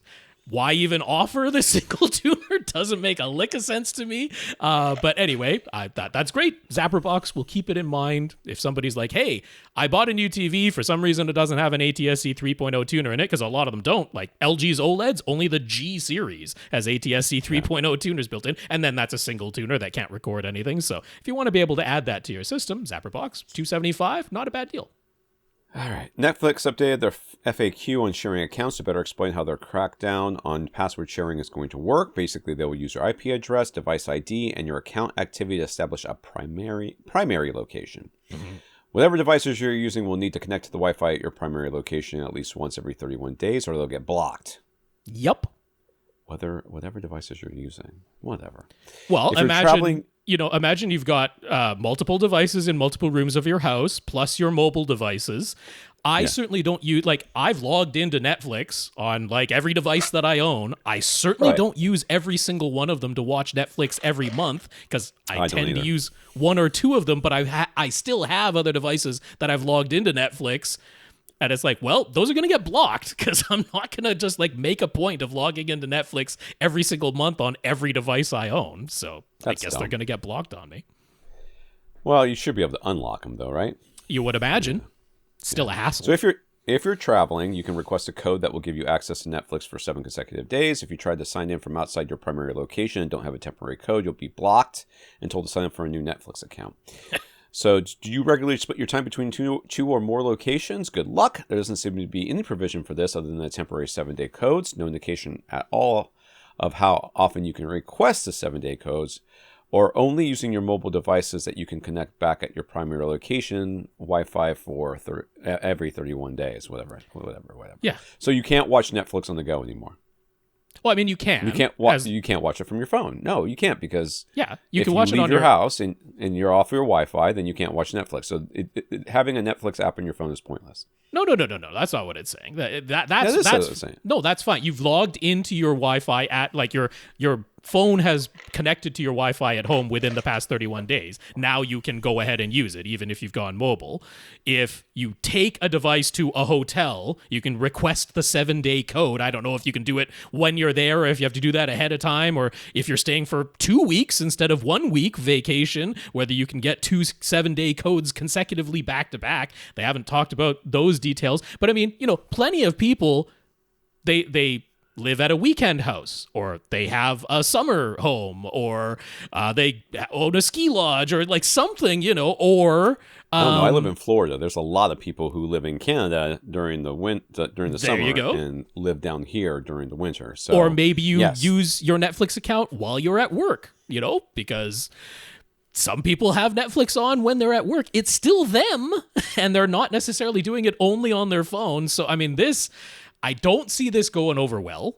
Why even offer the single tuner? Doesn't make a lick of sense to me. But anyway, that's great. ZapperBox will keep it in mind. If somebody's like, hey, I bought a new TV. For some reason, it doesn't have an ATSC 3.0 tuner in it, because a lot of them don't. Like LG's OLEDs, only the G series has ATSC 3.0 tuners built in. And then that's a single tuner that can't record anything. So if you want to be able to add that to your system, ZapperBox, $275, not a bad deal. All right. Netflix updated their FAQ on sharing accounts to better explain how their crackdown on password sharing is going to work. Basically, they will use your IP address, device ID, and your account activity to establish a primary location. Mm-hmm. Whatever devices you're using will need to connect to the Wi-Fi at your primary location at least once every 31 days, or they'll get blocked. Yep. Whatever devices you're using. Whatever. Well, imagine you've got multiple devices in multiple rooms of your house, plus your mobile devices. I certainly don't use, I've logged into Netflix on, every device that I own. I certainly don't use every single one of them to watch Netflix every month, because I tend to use 1 or 2 of them, but I still have other devices that I've logged into Netflix. And it's those are going to get blocked, because I'm not going to just make a point of logging into Netflix every single month on every device I own. So I guess they're going to get blocked on me. Well, you should be able to unlock them though, right? You would imagine. Still a hassle. So If you're traveling, you can request a code that will give you access to Netflix for 7 consecutive days. If you tried to sign in from outside your primary location and don't have a temporary code, you'll be blocked and told to sign up for a new Netflix account. So do you regularly split your time between two or more locations? Good luck. There doesn't seem to be any provision for this other than the temporary 7-day codes. No indication at all of how often you can request the 7-day codes, or only using your mobile devices that you can connect back at your primary location, Wi-Fi for every 31 days, whatever. Yeah. So you can't watch Netflix on the go anymore. Well, I mean, you can. You can't watch. You can't watch it from your phone. No, you can't, because you can watch it on your house and you're off your Wi-Fi, then you can't watch Netflix. So having a Netflix app on your phone is pointless. No. That's not what it's saying. That's what it's saying. No, that's fine. You've logged into your Wi-Fi at, like, your phone has connected to your Wi-Fi at home within the past 31 days. Now you can go ahead and use it, even if you've gone mobile. If you take a device to a hotel, you can request the 7-day code. I don't know if you can do it when you're there, or if you have to do that ahead of time, or if you're staying for 2 weeks instead of 1 week vacation, whether you can get 2 7-day codes consecutively back to back. They haven't talked about those details. But I mean, plenty of people, they live at a weekend house, or they have a summer home, or they own a ski lodge, or like something, or I live in Florida. There's a lot of people who live in Canada during the summer, you go. and live down here during the winter. So, or maybe you use your Netflix account while you're at work, because some people have Netflix on when they're at work. It's still them, and they're not necessarily doing it only on their phone. So, I mean, I don't see this going over well.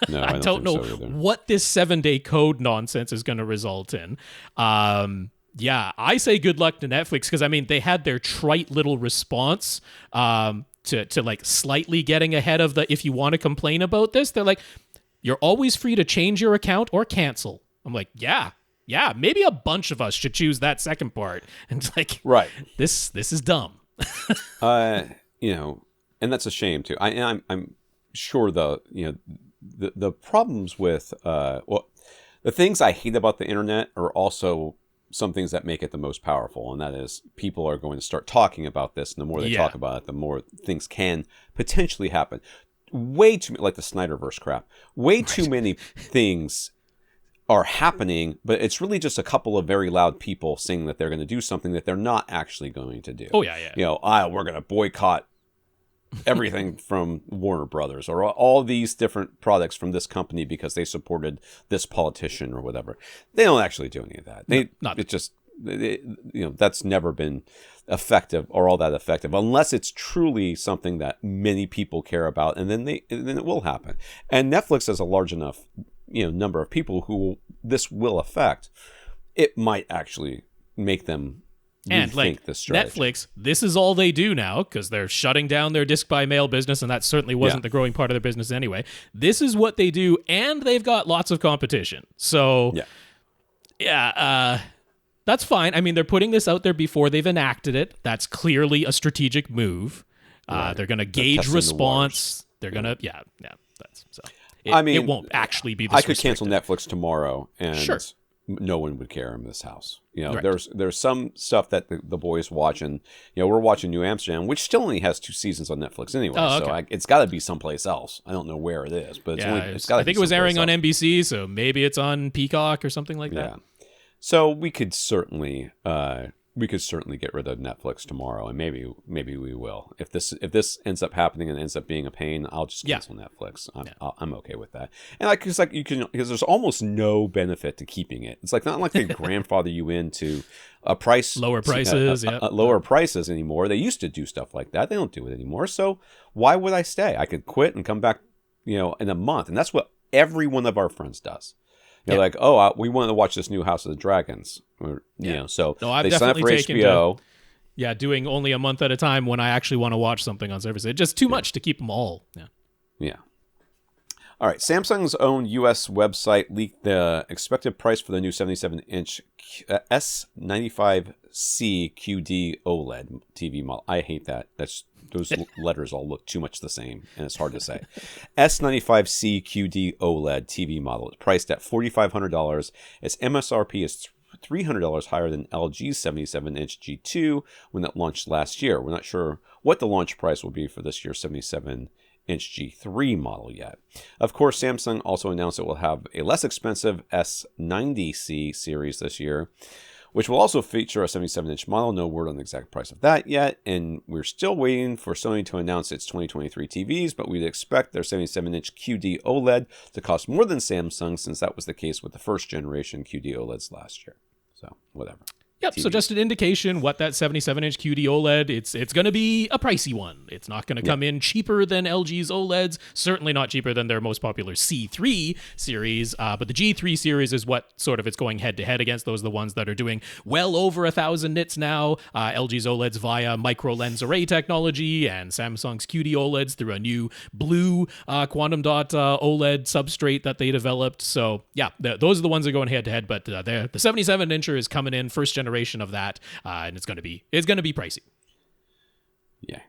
No, I don't know what this 7-day code nonsense is going to result in. I say good luck to Netflix, because, I mean, they had their trite little response to like slightly getting ahead of the, if you want to complain about this, they're like, you're always free to change your account or cancel. I'm like, yeah, maybe a bunch of us should choose that second part. And it's like, right, this is dumb. And that's a shame too. I'm sure the problems with the things I hate about the internet are also some things that make it the most powerful, and that is people are going to start talking about this, and the more they talk about it, the more things can potentially happen. Way too, like the Snyderverse crap. Way too many things are happening, but it's really just a couple of very loud people saying that they're going to do something that they're not actually going to do. Oh yeah. We're going to boycott everything from Warner Brothers, or all these different products from this company because they supported this politician or whatever. They don't actually do any of that. That's never been effective or all that effective, unless it's truly something that many people care about, and then it will happen. And Netflix has a large enough number of people who this will affect. It might actually make them and like this strategy. Netflix, this is all they do now, because they're shutting down their disc by mail business, and that certainly wasn't the growing part of their business anyway. This is what they do, and they've got lots of competition. So that's fine. I mean, they're putting this out there before they've enacted it. That's clearly a strategic move. Right. They're going to gauge response. They're going to that's so. It won't actually be this I could cancel Netflix tomorrow, and no one would care in this house. There's some stuff that the boys watch, and we're watching New Amsterdam, which still only has 2 seasons on Netflix anyway. So it's got to be someplace else. I don't know where it is, but it's got to be. I think it was airing on NBC, so maybe it's on Peacock or something like that. So we could certainly get rid of Netflix tomorrow, and maybe we will. If this ends up happening and ends up being a pain, I'll just cancel Netflix. I'm okay with that. And because there's almost no benefit to keeping it. It's not like they grandfather you into a price lower prices, lower prices anymore. They used to do stuff like that. They don't do it anymore. So why would I stay? I could quit and come back, in a month, and that's what every one of our friends does. Like, we want to watch this new House of the Dragons. So they sign up for HBO. Doing only a month at a time when I actually want to watch something on service. It's just too much to keep them all. Yeah. All right. Samsung's own U.S. website leaked the expected price for the new 77-inch S95C QD-OLED TV model. I hate that. Those letters all look too much the same, and it's hard to say. S95C QD-OLED TV model is priced at $4,500. Its MSRP is $300 higher than LG's 77-inch G2 when it launched last year. We're not sure what the launch price will be for this year's 77-inch G3 model yet. Of course, Samsung also announced it will have a less expensive S90C series this year, which will also feature a 77-inch model. No word on the exact price of that yet, and we're still waiting for Sony to announce its 2023 TVs, but we'd expect their 77-inch QD-OLED to cost more than Samsung, since that was the case with the first generation QD-OLEDs last year. So, whatever. Yep, TV. So just an indication what that 77-inch QD OLED, it's going to be a pricey one. It's not going to come in cheaper than LG's OLEDs, certainly not cheaper than their most popular C3 series, but the G3 series is what sort of it's going head-to-head against. Those are the ones that are doing well over 1,000 nits now. LG's OLEDs via micro-lens array technology, and Samsung's QD OLEDs through a new blue quantum dot OLED substrate that they developed. So yeah, those are the ones that are going head-to-head, but the 77-incher is coming in first generation of that, and it's going to be pricey. Yeah.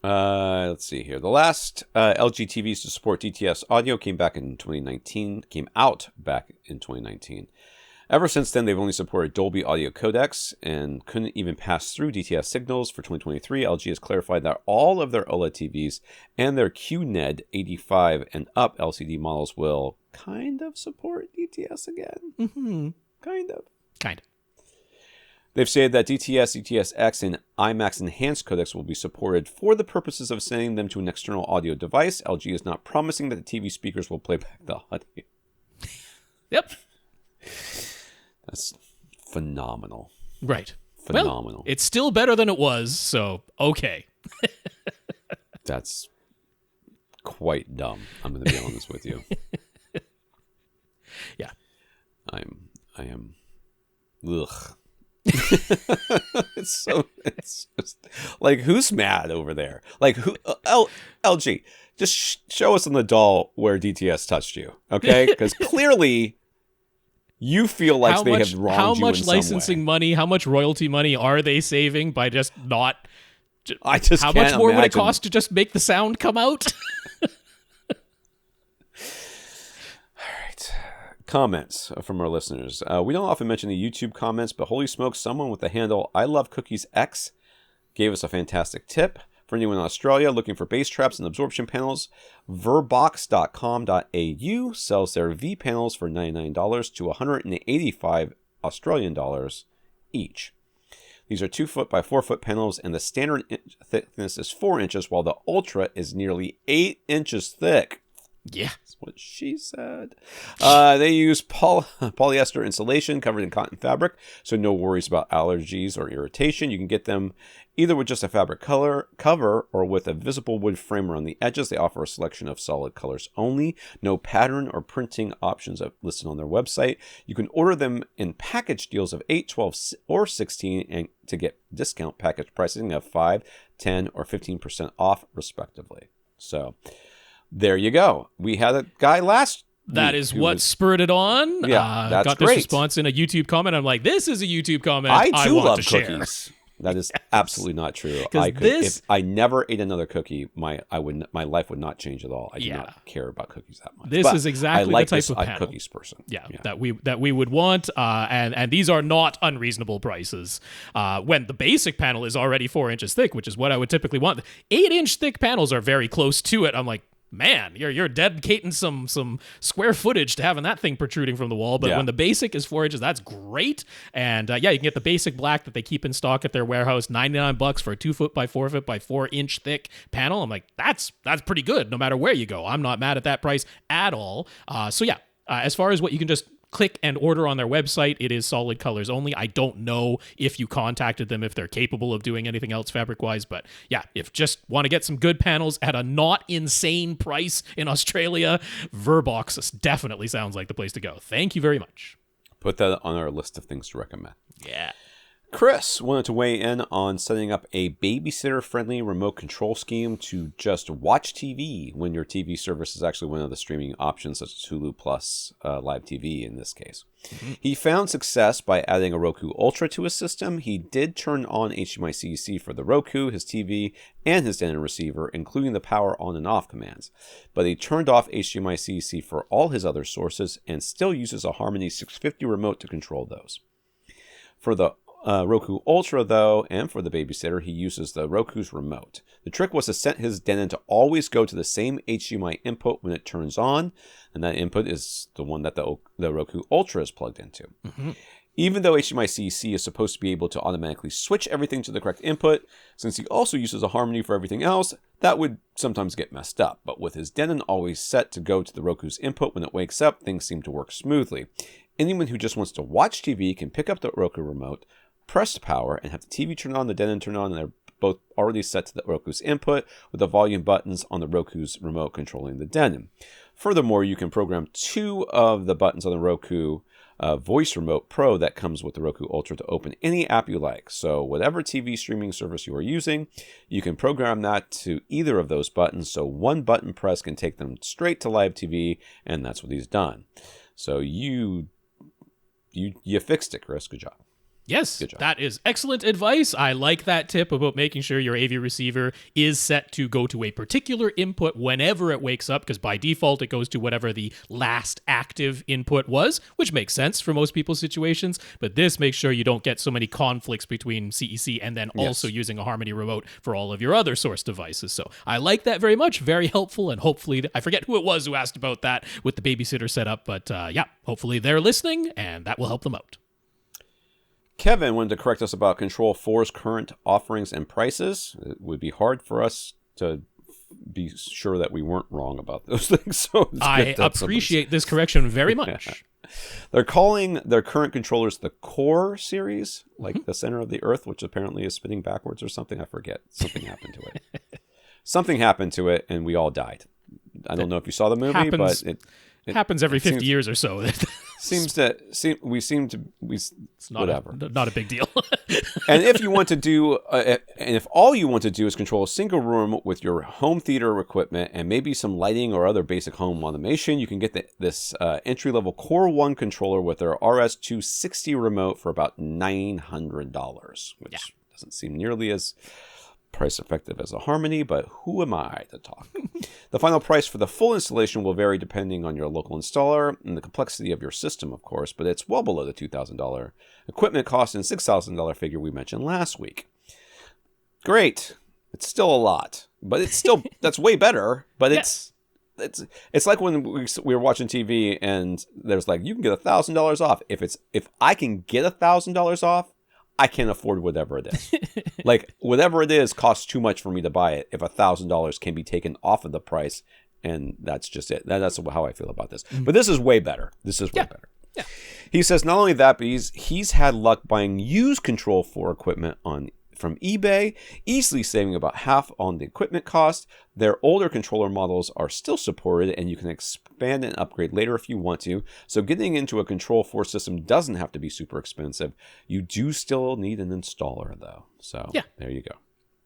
Let's see here. The last LG TVs to support DTS audio came out back in 2019. Ever since then, they've only supported Dolby audio codecs and couldn't even pass through DTS signals. For 2023, LG has clarified that all of their OLED TVs and their QNED 85 and up LCD models will kind of support DTS again. Mm-hmm. Kind of. They've said that DTS, DTS-X, and IMAX enhanced codecs will be supported for the purposes of sending them to an external audio device. LG is not promising that the TV speakers will play back the audio. Yep. That's phenomenal. Right. Phenomenal. Well, it's still better than it was, so okay. That's quite dumb. I'm going to be honest with you. Yeah. I am. Ugh. It's just like, who's mad over there? Like, who? LG, just show us on the doll where DTS touched you, okay? Because clearly you feel like they have wronged you in some way. How much licensing money, how much royalty money are they saving by just not? I just how can't much more imagine. would it cost to just make the sound come out? Comments from our listeners. We don't often mention the YouTube comments, but holy smokes, someone with the handle I Love Cookies X gave us a fantastic tip. For anyone in Australia looking for bass traps and absorption panels, verbox.com.au sells their V panels for $99 to 185 Australian dollars each. These are 2 foot by 4 foot panels, and the standard thickness is 4 inches, while the Ultra is nearly 8 inches thick. Yeah. That's what she said. They use polyester insulation covered in cotton fabric, so no worries about allergies or irritation. You can get them either with just a fabric cover or with a visible wood frame around the edges. They offer a selection of solid colors only. No pattern or printing options listed on their website. You can order them in package deals of 8, 12, or 16 and to get discount package pricing of 5, 10, or 15% off, respectively. So there you go. We had a guy last That is what spurred it on. Yeah, that's got great. this response in a YouTube comment. I'm like, this is a YouTube comment I too want love to share. cookies. That is absolutely not true. This- If I never ate another cookie, my life would not change at all. I do not care about cookies that much. This But is exactly I like the type this of panel. cookies person. Yeah, that we would want, and these are not unreasonable prices. When the basic panel is already 4 inches thick, which is what I would typically want. 8-inch thick panels are very close to it. I'm like, man, you're dedicating some square footage to having that thing protruding from the wall. But when the basic is 4 inches, that's great. And you can get the basic black that they keep in stock at their warehouse, $99 for a 2 foot by 4 foot by 4 inch thick panel. I'm like, that's pretty good no matter where you go. I'm not mad at that price at all. As far as what you can just click and order on their website, it is solid colors only. I don't know if you contacted them, if they're capable of doing anything else fabric-wise, but yeah, if just want to get some good panels at a not insane price in Australia, Verbox definitely sounds like the place to go. Thank you very much. Put that on our list of things to recommend. Yeah. Chris wanted to weigh in on setting up a babysitter-friendly remote control scheme to just watch TV when your TV service is actually one of the streaming options, such as Hulu Plus Live TV in this case. Mm-hmm. He found success by adding a Roku Ultra to his system. He did turn on HDMI CEC for the Roku, his TV, and his standard receiver, including the power on and off commands. But he turned off HDMI CEC for all his other sources and still uses a Harmony 650 remote to control those. For the Roku Ultra, though, and for the Babysitter, he uses the Roku's remote. The trick was to set his Denon to always go to the same HDMI input when it turns on, and that input is the one that the Roku Ultra is plugged into. Mm-hmm. Even though HDMI CC is supposed to be able to automatically switch everything to the correct input, since he also uses a Harmony for everything else, that would sometimes get messed up. But with his Denon always set to go to the Roku's input when it wakes up, things seem to work smoothly. Anyone who just wants to watch TV can pick up the Roku remote, press power, and have the TV turn on, the Denon turn on, and they're both already set to the Roku's input with the volume buttons on the Roku's remote controlling the Denon. Furthermore, you can program 2 of the buttons on the Roku Voice Remote Pro that comes with the Roku Ultra to open any app you like. So whatever TV streaming service you are using, you can program that to either of those buttons. So one button press can take them straight to live TV, and that's what he's done. So you fixed it, Chris. Good job. Yes, that is excellent advice. I like that tip about making sure your AV receiver is set to go to a particular input whenever it wakes up, because by default it goes to whatever the last active input was, which makes sense for most people's situations. But this makes sure you don't get so many conflicts between CEC and then also using a Harmony remote for all of your other source devices. So I like that very much. Very helpful. And hopefully, I forget who it was who asked about that with the Babysitter setup, but hopefully they're listening and that will help them out. Kevin wanted to correct us about Control 4's current offerings and prices. It would be hard for us to be sure that we weren't wrong about those things. So I appreciate this correction very much. They're calling their current controllers the Core series, like the center of the Earth, which apparently is spinning backwards or something. I forget. Something happened to it. Something happened to it, and we all died. I don't know if you saw the movie, but it happens every 50 years or so. It's whatever. Not a big deal. And if you want to do, and if all you want to do is control a single room with your home theater equipment and maybe some lighting or other basic home automation, you can get this entry-level Core 1 controller with their RS260 remote for about $900, which doesn't seem nearly as price effective as a Harmony, but who am I to talk? The final price for the full installation will vary depending on your local installer and the complexity of your system, of course, but it's well below the $2,000 equipment cost and $6,000 figure we mentioned last week. Great. It's still a lot, but it's still, that's way better, but it's like when we were watching TV and there's like, you can get $1,000 off. If I can get $1,000 off, I can't afford whatever it is. Like, whatever it is costs too much for me to buy it if $1,000 can be taken off of the price, and that's just it. That's how I feel about this. But this is way better. This is way better. Yeah. He says not only that, but he's had luck buying used Control 4 equipment from eBay, easily saving about half on the equipment cost. Their older controller models are still supported, and you can expand and upgrade later if you want to. So getting into a Control 4 system doesn't have to be super expensive. You do still need an installer, though. So there you go.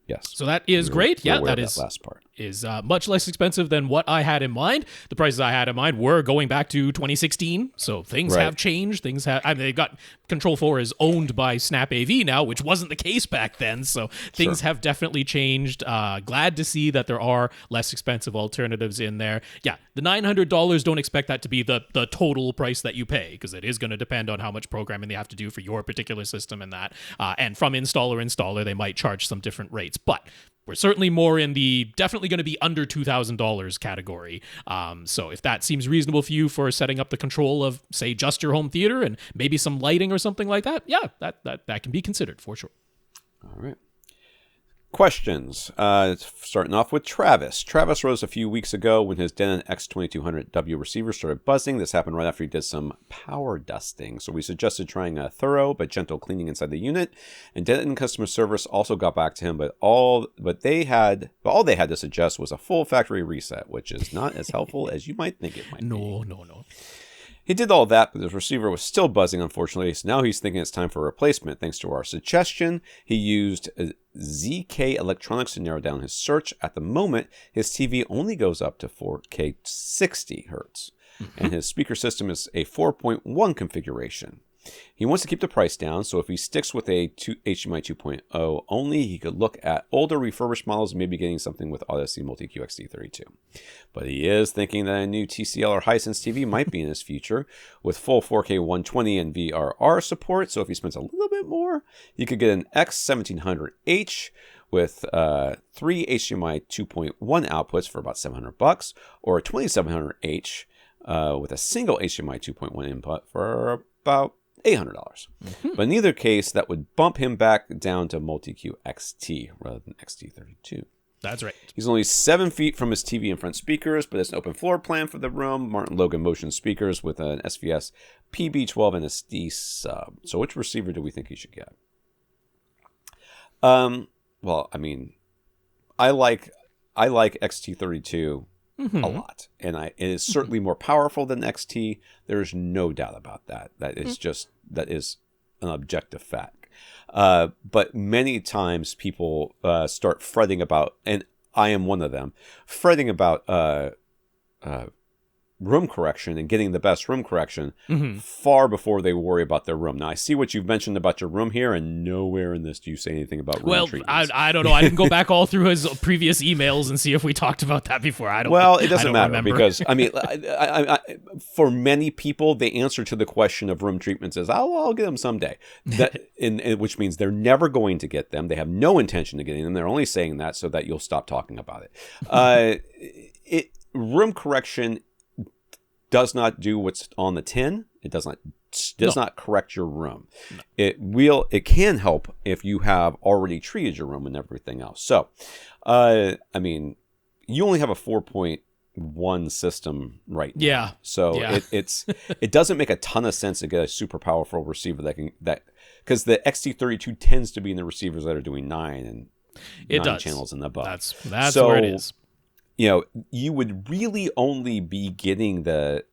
Yes. So that is great. Yeah, that is last part. Is much less expensive than what I had in mind. The prices I had in mind were going back to 2016, so things have changed. They've got Control 4 is owned by Snap AV now, which wasn't the case back then. So things have definitely changed. Glad to see that there are less expensive alternatives in there. Yeah, the $900, don't expect that to be the total price that you pay, because it is going to depend on how much programming they have to do for your particular system and that. And from installer, they might charge some different rates, but we're certainly more in the definitely going to be under $2,000 category. So if that seems reasonable for you for setting up the control of, say, just your home theater and maybe some lighting or something like that, that can be considered for sure. All right. Questions. Starting off with Travis. Travis rose a few weeks ago when his Denon X2200W receiver started buzzing. This happened right after he did some power dusting. So we suggested trying a thorough but gentle cleaning inside the unit. And Denon customer service also got back to him, but all they had to suggest was a full factory reset, which is not as helpful as you might think it might be. No. He did all that, but his receiver was still buzzing, unfortunately, so now he's thinking it's time for a replacement. Thanks to our suggestion, he used ZK Electronics to narrow down his search. At the moment, his TV only goes up to 4K 60 Hz, and his speaker system is a 4.1 configuration. He wants to keep the price down, so if he sticks with a HDMI 2.0 only, he could look at older refurbished models and maybe getting something with ATSC MultEQ XT32. But he is thinking that a new TCL or Hisense TV might be in his future with full 4K 120 and VRR support, so if he spends a little bit more, he could get an X1700H with 3 HDMI 2.1 outputs for about $700, or a 2700H with a single HDMI 2.1 input for about $800. But in either case, that would bump him back down to MultEQ XT rather than XT32. That's right. He's only 7 feet from his TV and front speakers, but it's an open floor plan for the room. Martin Logan motion speakers with an SVS PB12 and a SD sub. So which receiver do we think he should get? Well, I mean, I like XT32 a lot, and it is certainly more powerful than XT. There's no doubt about that. That is an objective fact. But many times people start fretting about, and I am one of them, fretting about room correction and getting the best room correction far before they worry about their room. Now, I see what you've mentioned about your room here, and nowhere in this do you say anything about room treatments. I don't know. I didn't go back all through his previous emails and see if we talked about that before. It doesn't matter because, I mean, I, for many people, the answer to the question of room treatments is, I'll get them someday. Which means they're never going to get them. They have no intention of getting them. They're only saying that so that you'll stop talking about it. Room correction does not do what's on the tin. It does not correct your room. No. It can help if you have already treated your room and everything else. So, I mean, you only have a 4.1 system right now. Yeah. So yeah. It doesn't make a ton of sense to get a super powerful receiver because the XT32 tends to be in the receivers that are doing 9 channels and above. That's where it is. You know, you would really only be getting the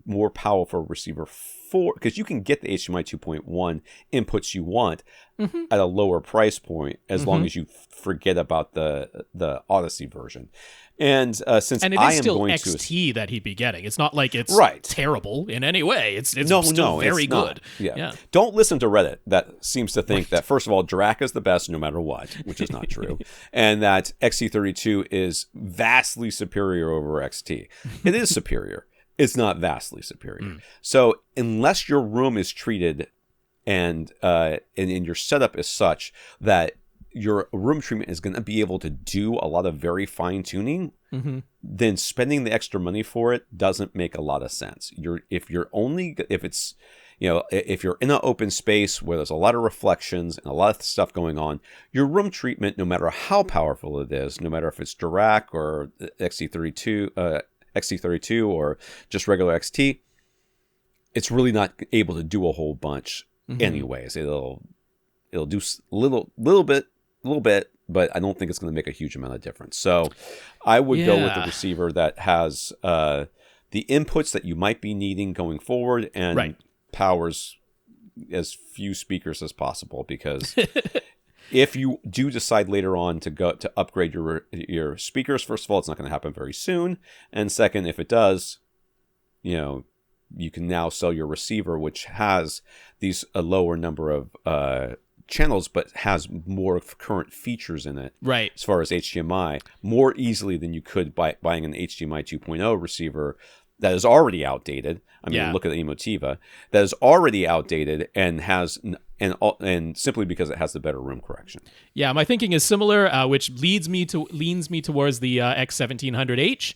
more powerful receiver because you can get the HDMI 2.1 inputs you want at a lower price point as long as you forget about the Odyssey version. And since it is still XT that he'd be getting, it's not like it's terrible in any way. It's still very good. Yeah. Don't listen to Reddit that seems to think that, first of all, Drac is the best no matter what, which is not true, and that XT32 is vastly superior over XT. It is superior. It's not vastly superior. So unless your room is treated and your setup is such that your room treatment is going to be able to do a lot of very fine tuning, then spending the extra money for it doesn't make a lot of sense. If you're in an open space where there's a lot of reflections and a lot of stuff going on, your room treatment, no matter how powerful it is, no matter if it's Dirac or XT32 or just regular XT, it's really not able to do a whole bunch anyways. It'll do a little bit, but I don't think it's going to make a huge amount of difference. So I would go with the receiver that has the inputs that you might be needing going forward and powers as few speakers as possible, because if you do decide later on to upgrade your speakers, first of all, it's not going to happen very soon. And second, if it does, you can now sell your receiver, which has a lower number of channels, but has more current features in it, as far as HDMI, more easily than you could by buying an HDMI 2.0 receiver that is already outdated. I mean, look at the Emotiva that is already outdated and has and simply because it has the better room correction. Yeah, my thinking is similar, which leans me towards the X1700H,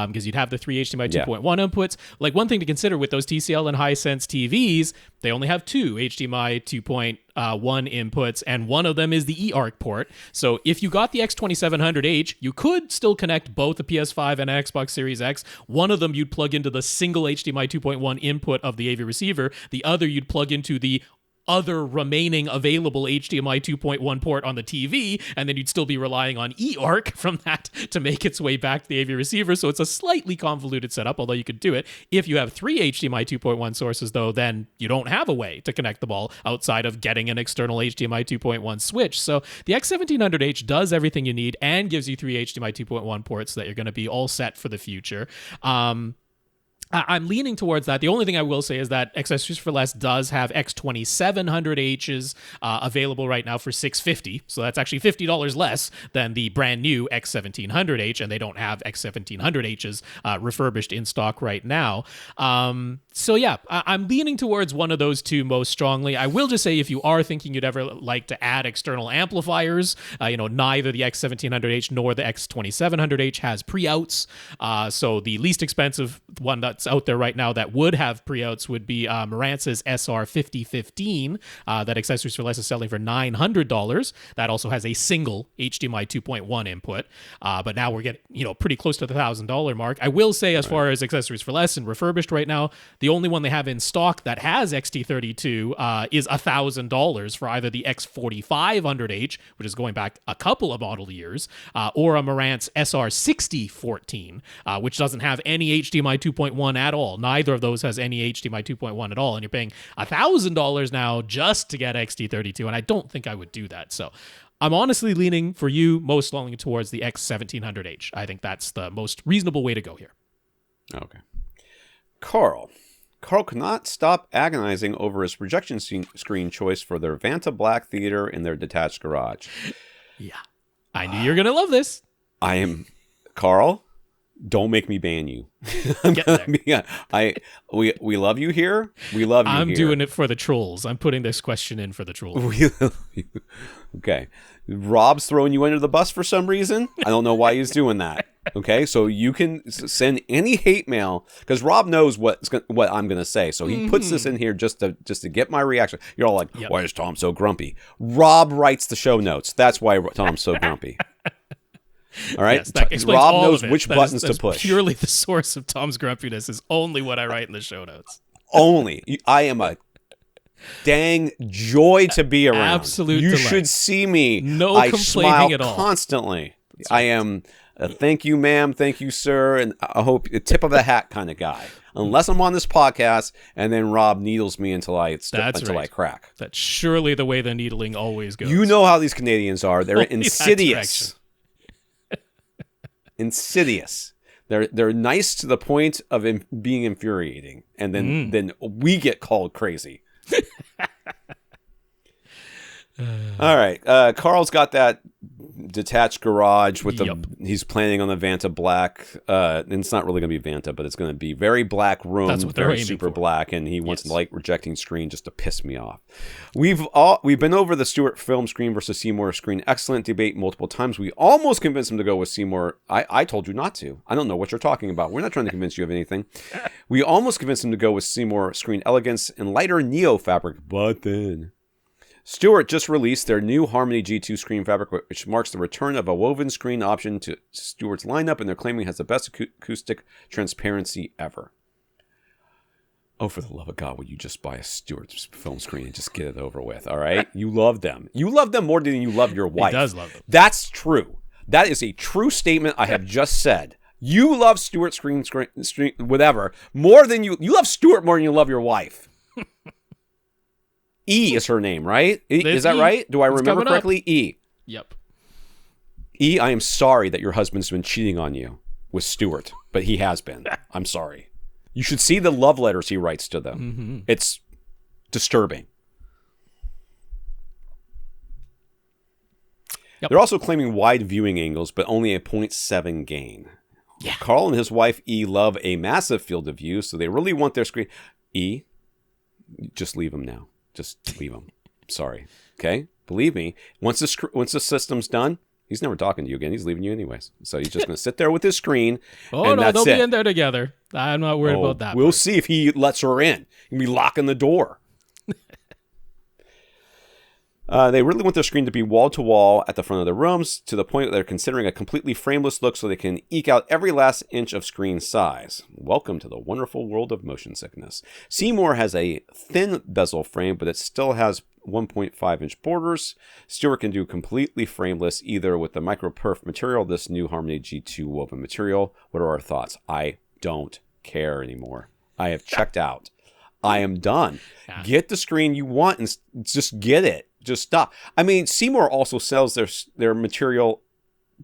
because you'd have the 3 HDMI 2.1 inputs. Like, one thing to consider with those TCL and Hisense TVs, they only have 2 HDMI 2.1 inputs, and one of them is the eARC port. So if you got the X2700H, you could still connect both the PS5 and Xbox Series X. One of them you'd plug into the single HDMI 2.1 input of the AV receiver. The other you'd plug into the other remaining available HDMI 2.1 port on the TV, and then you'd still be relying on eARC from that to make its way back to the AV receiver. So it's a slightly convoluted setup, although you could do it. If you have 3 HDMI 2.1 sources, though, then you don't have a way to connect them all outside of getting an external HDMI 2.1 switch. So the X1700H does everything you need and gives you 3 HDMI 2.1 ports so that you're going to be all set for the future. I'm leaning towards that. The only thing I will say is that Accessories for Less does have X2700Hs available right now for $650. So that's actually $50 less than the brand new X1700H, and they don't have X1700Hs refurbished in stock right now. So yeah, I'm leaning towards one of those two most strongly. I will just say, if you are thinking you'd ever like to add external amplifiers, neither the X1700H nor the X2700H has pre-outs. So the least expensive one that's out there right now that would have pre-outs would be Marantz SR5015 that Accessories for Less is selling for $900. That also has a single HDMI 2.1 input. But now we're getting pretty close to the $1,000 mark. I will say, as far as Accessories for Less and refurbished right now, the only one they have in stock that has XT32 is $1,000 for either the X4500H, which is going back a couple of model years, or a Marantz SR6014, which doesn't have any HDMI 2.1 at all. Neither of those has any HDMI 2.1 at all, and you're paying $1,000 now just to get XT32, and I don't think I would do that. So I'm honestly leaning for you most strongly towards the X1700H. I think that's the most reasonable way to go here. Okay. Karl cannot stop agonizing over his projection screen choice for their Vanta Black Theater in their detached garage. Yeah. I knew you were going to love this. Karl, don't make me ban you. Get there. We love you here. We love you here. I'm doing it for the trolls. I'm putting this question in for the trolls. Okay. Rob's throwing you under the bus for some reason. I don't know why he's doing that. Okay, so you can send any hate mail, because Rob knows what I'm going to say. So he puts this in here just to get my reaction. You're all like, Why is Tom so grumpy? Rob writes the show notes. That's why Tom's so grumpy. All right, yes, Rob knows which buttons to push. Purely the source of Tom's grumpiness is only what I write in the show notes. Only. I am a dang joy to be around. Absolute You delight. should see me. No I complaining smile at all. Constantly. That's right. I am a thank you, ma'am, thank you, sir, and I hope a tip of the hat kind of guy. Unless I'm on this podcast, and then Rob needles me until I crack. That's surely the way the needling always goes. You know how these Canadians are. They're insidious. Insidious. They're nice to the point of being infuriating, and then we get called crazy. All right, Karl's got that detached garage with he's planning on the Vanta Black. And it's not really going to be Vanta, but it's going to be very black room. That's what they're very aiming super for. black, and he wants light rejecting screen just to piss me off. We've been over the Stewart film screen versus Seymour screen. Excellent debate multiple times. We almost convinced him to go with Seymour. I told you not to. I don't know what you're talking about. We're not trying to convince you of anything. We almost convinced him to go with Seymour screen elegance and lighter neo fabric, but then Stewart just released their new Harmony G2 screen fabric, which marks the return of a woven screen option to Stewart's lineup, and they're claiming it has the best acoustic transparency ever. Oh, for the love of God, will you just buy a Stewart film screen and just get it over with, all right? You love them. You love them more than you love your wife. He does love them. That's true. That is a true statement I have just said. You love Stewart screen whatever, more than you love Stewart more than you love your wife. E is her name, right? Is that right? Do I remember correctly? E. Yep. E, I am sorry that your husband's been cheating on you with Stewart, but he has been. I'm sorry. You should see the love letters he writes to them. Mm-hmm. It's disturbing. Yep. They're also claiming wide viewing angles, but only a 0.7 gain. Yeah. Karl and his wife E love a massive field of view, so they really want their screen. E, just leave him now. Just leave him. Sorry. Okay? Believe me. Once the system's done, he's never talking to you again. He's leaving you anyways. So he's just going to sit there with his screen. Oh, no, they'll be in there together. I'm not worried about that. We'll see if he lets her in. He'll be locking the door. They really want their screen to be wall-to-wall at the front of the rooms, to the point that they're considering a completely frameless look so they can eke out every last inch of screen size. Welcome to the wonderful world of motion sickness. Seymour has a thin bezel frame, but it still has 1.5-inch borders. Stewart can do completely frameless, either with the micro-perf material, this new Harmony G2 woven material. What are our thoughts? I don't care anymore. I have checked out. I am done. Yeah. Get the screen you want and just get it. Just stop. I mean, Seymour also sells their material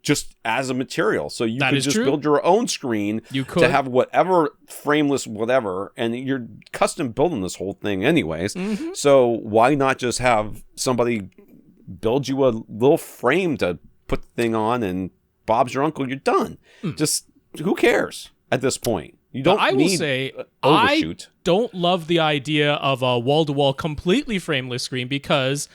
just as a material. So you That could is just true. build your own screen to have whatever frameless whatever, and you're custom building this whole thing anyways. So why not just have somebody build you a little frame to put the thing on, and Bob's your uncle, you're done. Just who cares at this point? You don't I will need say, overshoot. I don't love the idea of a wall-to-wall completely frameless screen, because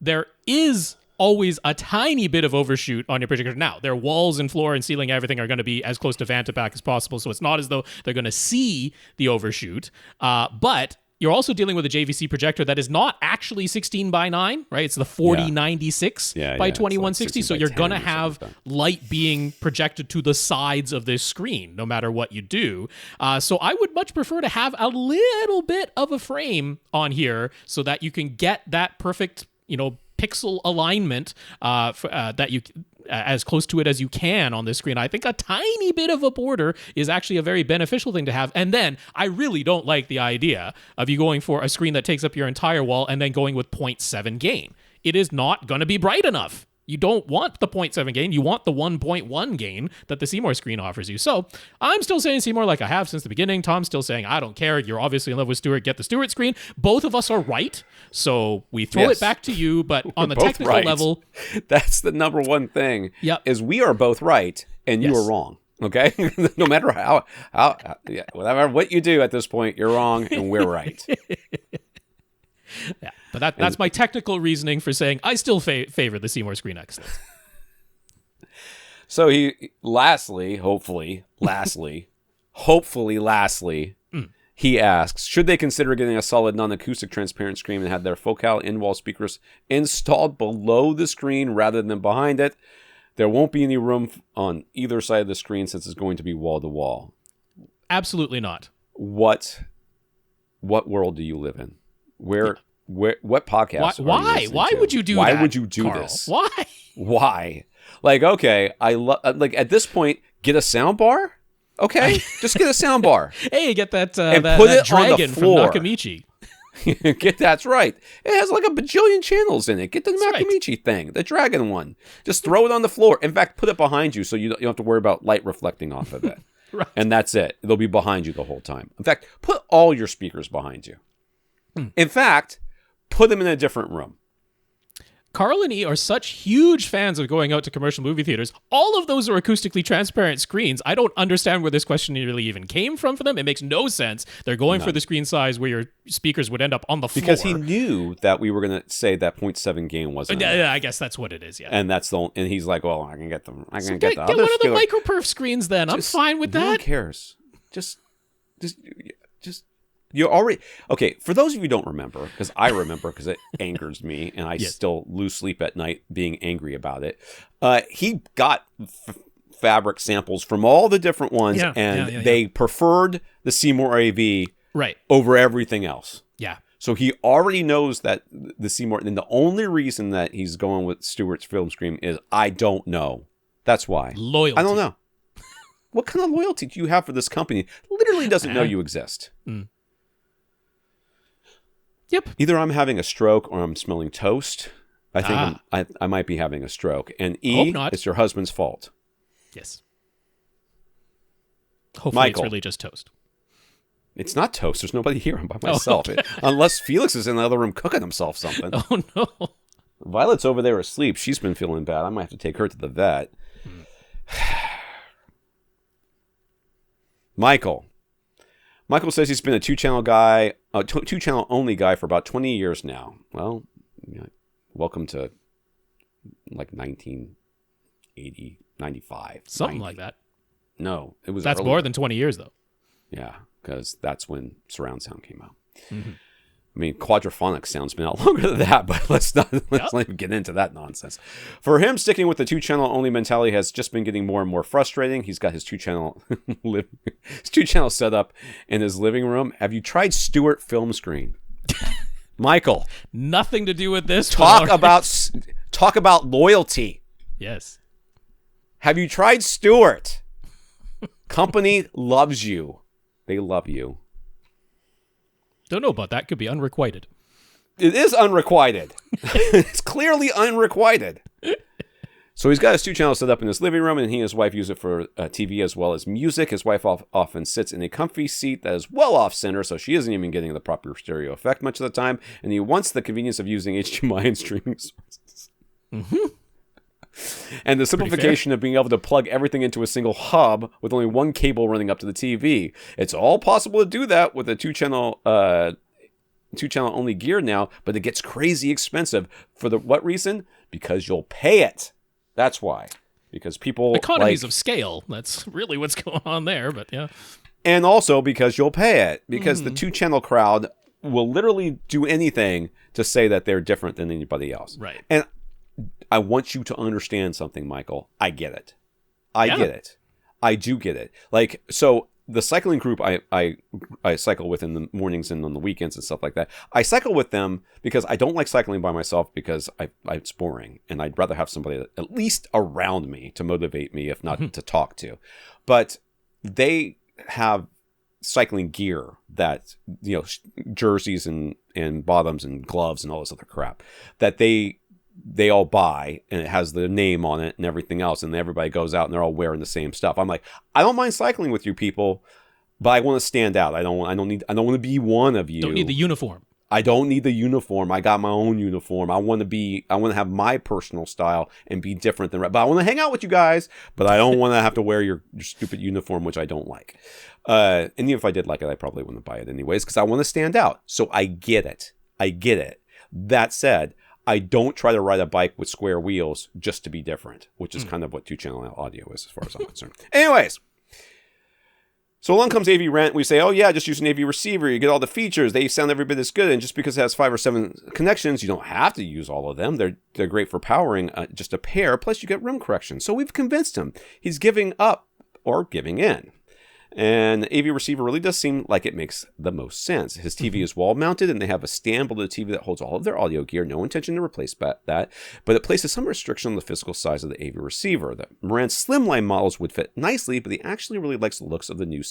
there is always a tiny bit of overshoot on your projector. Now, their walls and floor and ceiling, everything are going to be as close to Vantaback as possible, so it's not as though they're going to see the overshoot. But you're also dealing with a JVC projector that is not actually 16 by 9, right? It's the 4096 by 2160. So you're going to have light being projected to the sides of this screen, no matter what you do. So I would much prefer to have a little bit of a frame on here so that you can get that perfect, pixel alignment that you as close to it as you can on this screen. I think a tiny bit of a border is actually a very beneficial thing to have. And then I really don't like the idea of you going for a screen that takes up your entire wall and then going with 0.7 gain. It is not going to be bright enough. You don't want the 0.7 gain. You want the 1.1 gain that the Seymour screen offers you. So I'm still saying Seymour like I have since the beginning. Tom's still saying, I don't care. You're obviously in love with Stewart. Get the Stewart screen. Both of us are right. So we throw it back to you. But on the technical level. That's the number one thing. Yep. Is we are both right and you are wrong. Okay? No matter how whatever what you do at this point, you're wrong and we're right. Yeah, but that's my technical reasoning for saying I still favor the Seymour Screen Excellence. So hopefully, he asks, should they consider getting a solid non-acoustic transparent screen and have their focal in-wall speakers installed below the screen rather than behind it? There won't be any room on either side of the screen since it's going to be wall-to-wall. Absolutely not. What world do you live in? What podcast? Why would you do that? Why would you do Karl? this? Why? Like, okay, like at this point, get a sound bar. Okay, just get a sound bar. Hey, get that and that, put that it dragon on the floor. from Nakamichi. That's right. It has like a bajillion channels in it. Get the Nakamichi thing, the dragon one. Just throw it on the floor. In fact, put it behind you so you don't have to worry about light reflecting off of it. Right. And that's it. They'll be behind you the whole time. In fact, put all your speakers behind you. In fact, put them in a different room. Karl and E are such huge fans of going out to commercial movie theaters. All of those are acoustically transparent screens. I don't understand where this question really even came from for them. It makes no sense. They're going for the screen size where your speakers would end up on the floor. Because he knew that we were going to say that 0.7 gain wasn't. Yeah, I guess that's what it is. Yeah, and and he's like, well, I can get them. I can get the get other one of the microperf screens. Then I'm fine with that. Who cares? Just. You're already okay. For those of you who don't remember, because I remember, because it angers me, and I still lose sleep at night being angry about it. He got fabric samples from all the different ones, and they preferred the Seymour AV over everything else. Yeah. So he already knows that the Seymour, and the only reason that he's going with Stewart's film screen is I don't know. That's why. Loyalty. I don't know. What kind of loyalty do you have for this company? Literally doesn't know you exist. Yep. Either I'm having a stroke or I'm smelling toast. I think I might be having a stroke. And Hope not. It's your husband's fault. Yes. Hopefully Michael. It's really just toast. It's not toast. There's nobody here. I'm by myself. Unless Felix is in the other room cooking himself something. Oh, no. Violet's over there asleep. She's been feeling bad. I might have to take her to the vet. Michael says he's been a two-channel only guy for about 20 years now. Well, welcome to like 1980, 95. Something 90. like that. No, it was That's earlier. more than 20 years, though. Yeah, because that's when surround sound came out. Mm-hmm. I mean, quadraphonic sound's been out longer than that, but let's not even get into that nonsense. For him, sticking with the two-channel only mentality has just been getting more and more frustrating. He's got his two-channel set up in his living room. Have you tried Stewart film screen? Michael, nothing to do with this. Talk about loyalty. Yes. Have you tried Stewart? Company loves you. They love you. Don't know about that. Could be unrequited. It is unrequited. It's clearly unrequited. So he's got his 2 channels set up in his living room, and he and his wife use it for TV as well as music. His wife often sits in a comfy seat that is well off center, so she isn't even getting the proper stereo effect much of the time. And he wants the convenience of using HDMI and streaming sources. And the simplification of being able to plug everything into a single hub with only one cable running up to the TV. It's all possible to do that with a 2-channel only gear now, but it gets crazy expensive. For what reason? Because you'll pay it. That's why. Because people economies of scale. That's really what's going on there, but yeah. And also because you'll pay it. Because the 2-channel crowd will literally do anything to say that they're different than anybody else. Right. And I want you to understand something, Michael. I get it. I get it. I do get it. Like, so the cycling group I cycle with in the mornings and on the weekends and stuff like that. I cycle with them because I don't like cycling by myself because it's boring. And I'd rather have somebody at least around me to motivate me, if not to talk to. But they have cycling gear that, jerseys and bottoms and gloves and all this other crap that they all buy, and it has the name on it and everything else, and everybody goes out and they're all wearing the same stuff. I'm like, I don't mind cycling with you people, but I want to stand out. I don't want to be one of you. Don't need the uniform. I don't need the uniform. I got my own uniform. I want to have my personal style and be different than, but I want to hang out with you guys, but I don't want to have to wear your stupid uniform, which I don't like. And even if I did like it, I probably wouldn't buy it anyways, because I want to stand out. So I get it. That said, I don't try to ride a bike with square wheels just to be different, which is kind of what 2-channel audio is as far as I'm concerned. Anyways, so along comes AVRant. We say, oh yeah, just use an AV receiver. You get all the features. They sound every bit as good. And just because it has 5 or 7 connections, you don't have to use all of them. They're great for powering just a pair. Plus you get room correction. So we've convinced him. He's giving up or giving in. And the AV receiver really does seem like it makes the most sense. His TV is wall mounted, and they have a stand below the TV that holds all of their audio gear. No intention to replace that, but it places some restriction on the physical size of the AV receiver. The Marant's slimline models would fit nicely, but he actually really likes the looks of the new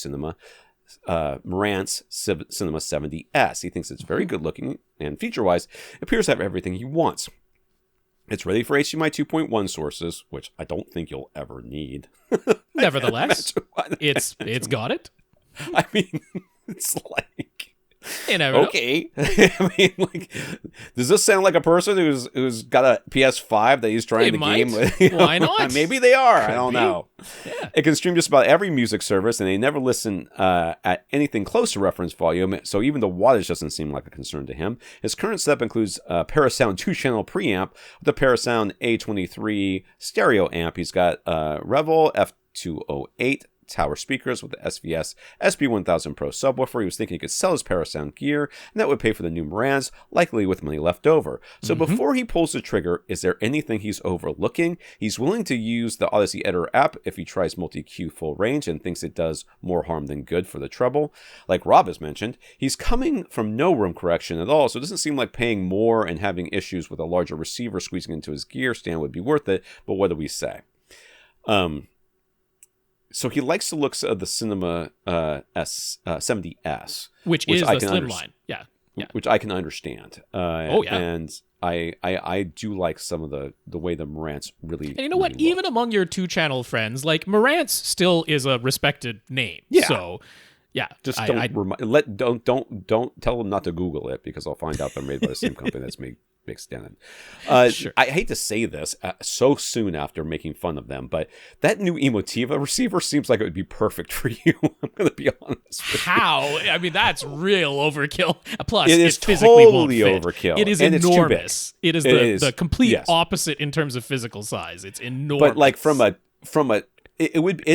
Marant's Cinema 70S. He thinks it's very good looking, and feature-wise, it appears to have everything he wants. It's ready for HDMI 2.1 sources, which I don't think you'll ever need. Nevertheless, it's got it. I mean, it's like, okay. I mean, like, does this sound like a person who's got a PS5 that he's trying to game with? Why not? Maybe they are. I don't be. know. Yeah. It can stream just about every music service, and they never listen at anything close to reference volume, so even the wattage doesn't seem like a concern to him. His current setup includes a Parasound 2-channel preamp with a Parasound A23 stereo amp. He's got Revel F208 tower speakers with the SVS SB1000 Pro subwoofer. He was thinking he could sell his Parasound gear, and that would pay for the new Marantz, likely with money left over. So before he pulls the trigger, is there anything he's overlooking? He's willing to use the Odyssey Editor app if he tries MultEQ full range and thinks it does more harm than good for the treble. Like Rob has mentioned, he's coming from no room correction at all, so it doesn't seem like paying more and having issues with a larger receiver squeezing into his gear stand would be worth it, but what do we say? So he likes the looks of the Cinema 70S, which is the slimline. Yeah. Which I can understand. And I do like some of the way the Marantz really. And you know what? Really even among your 2-channel friends, like Marantz still is a respected name. Yeah. So yeah, just don't tell them not to Google it, because I'll find out they're made by the same company that's made Big Stand. Sure. I hate to say this so soon after making fun of them, but that new Emotiva receiver seems like it would be perfect for you. I'm going to be honest. How? I mean, that's real overkill. Plus, it is physically totally won't fit. overkill. It is and enormous. It is the complete yes. opposite in terms of physical size. It's enormous. But like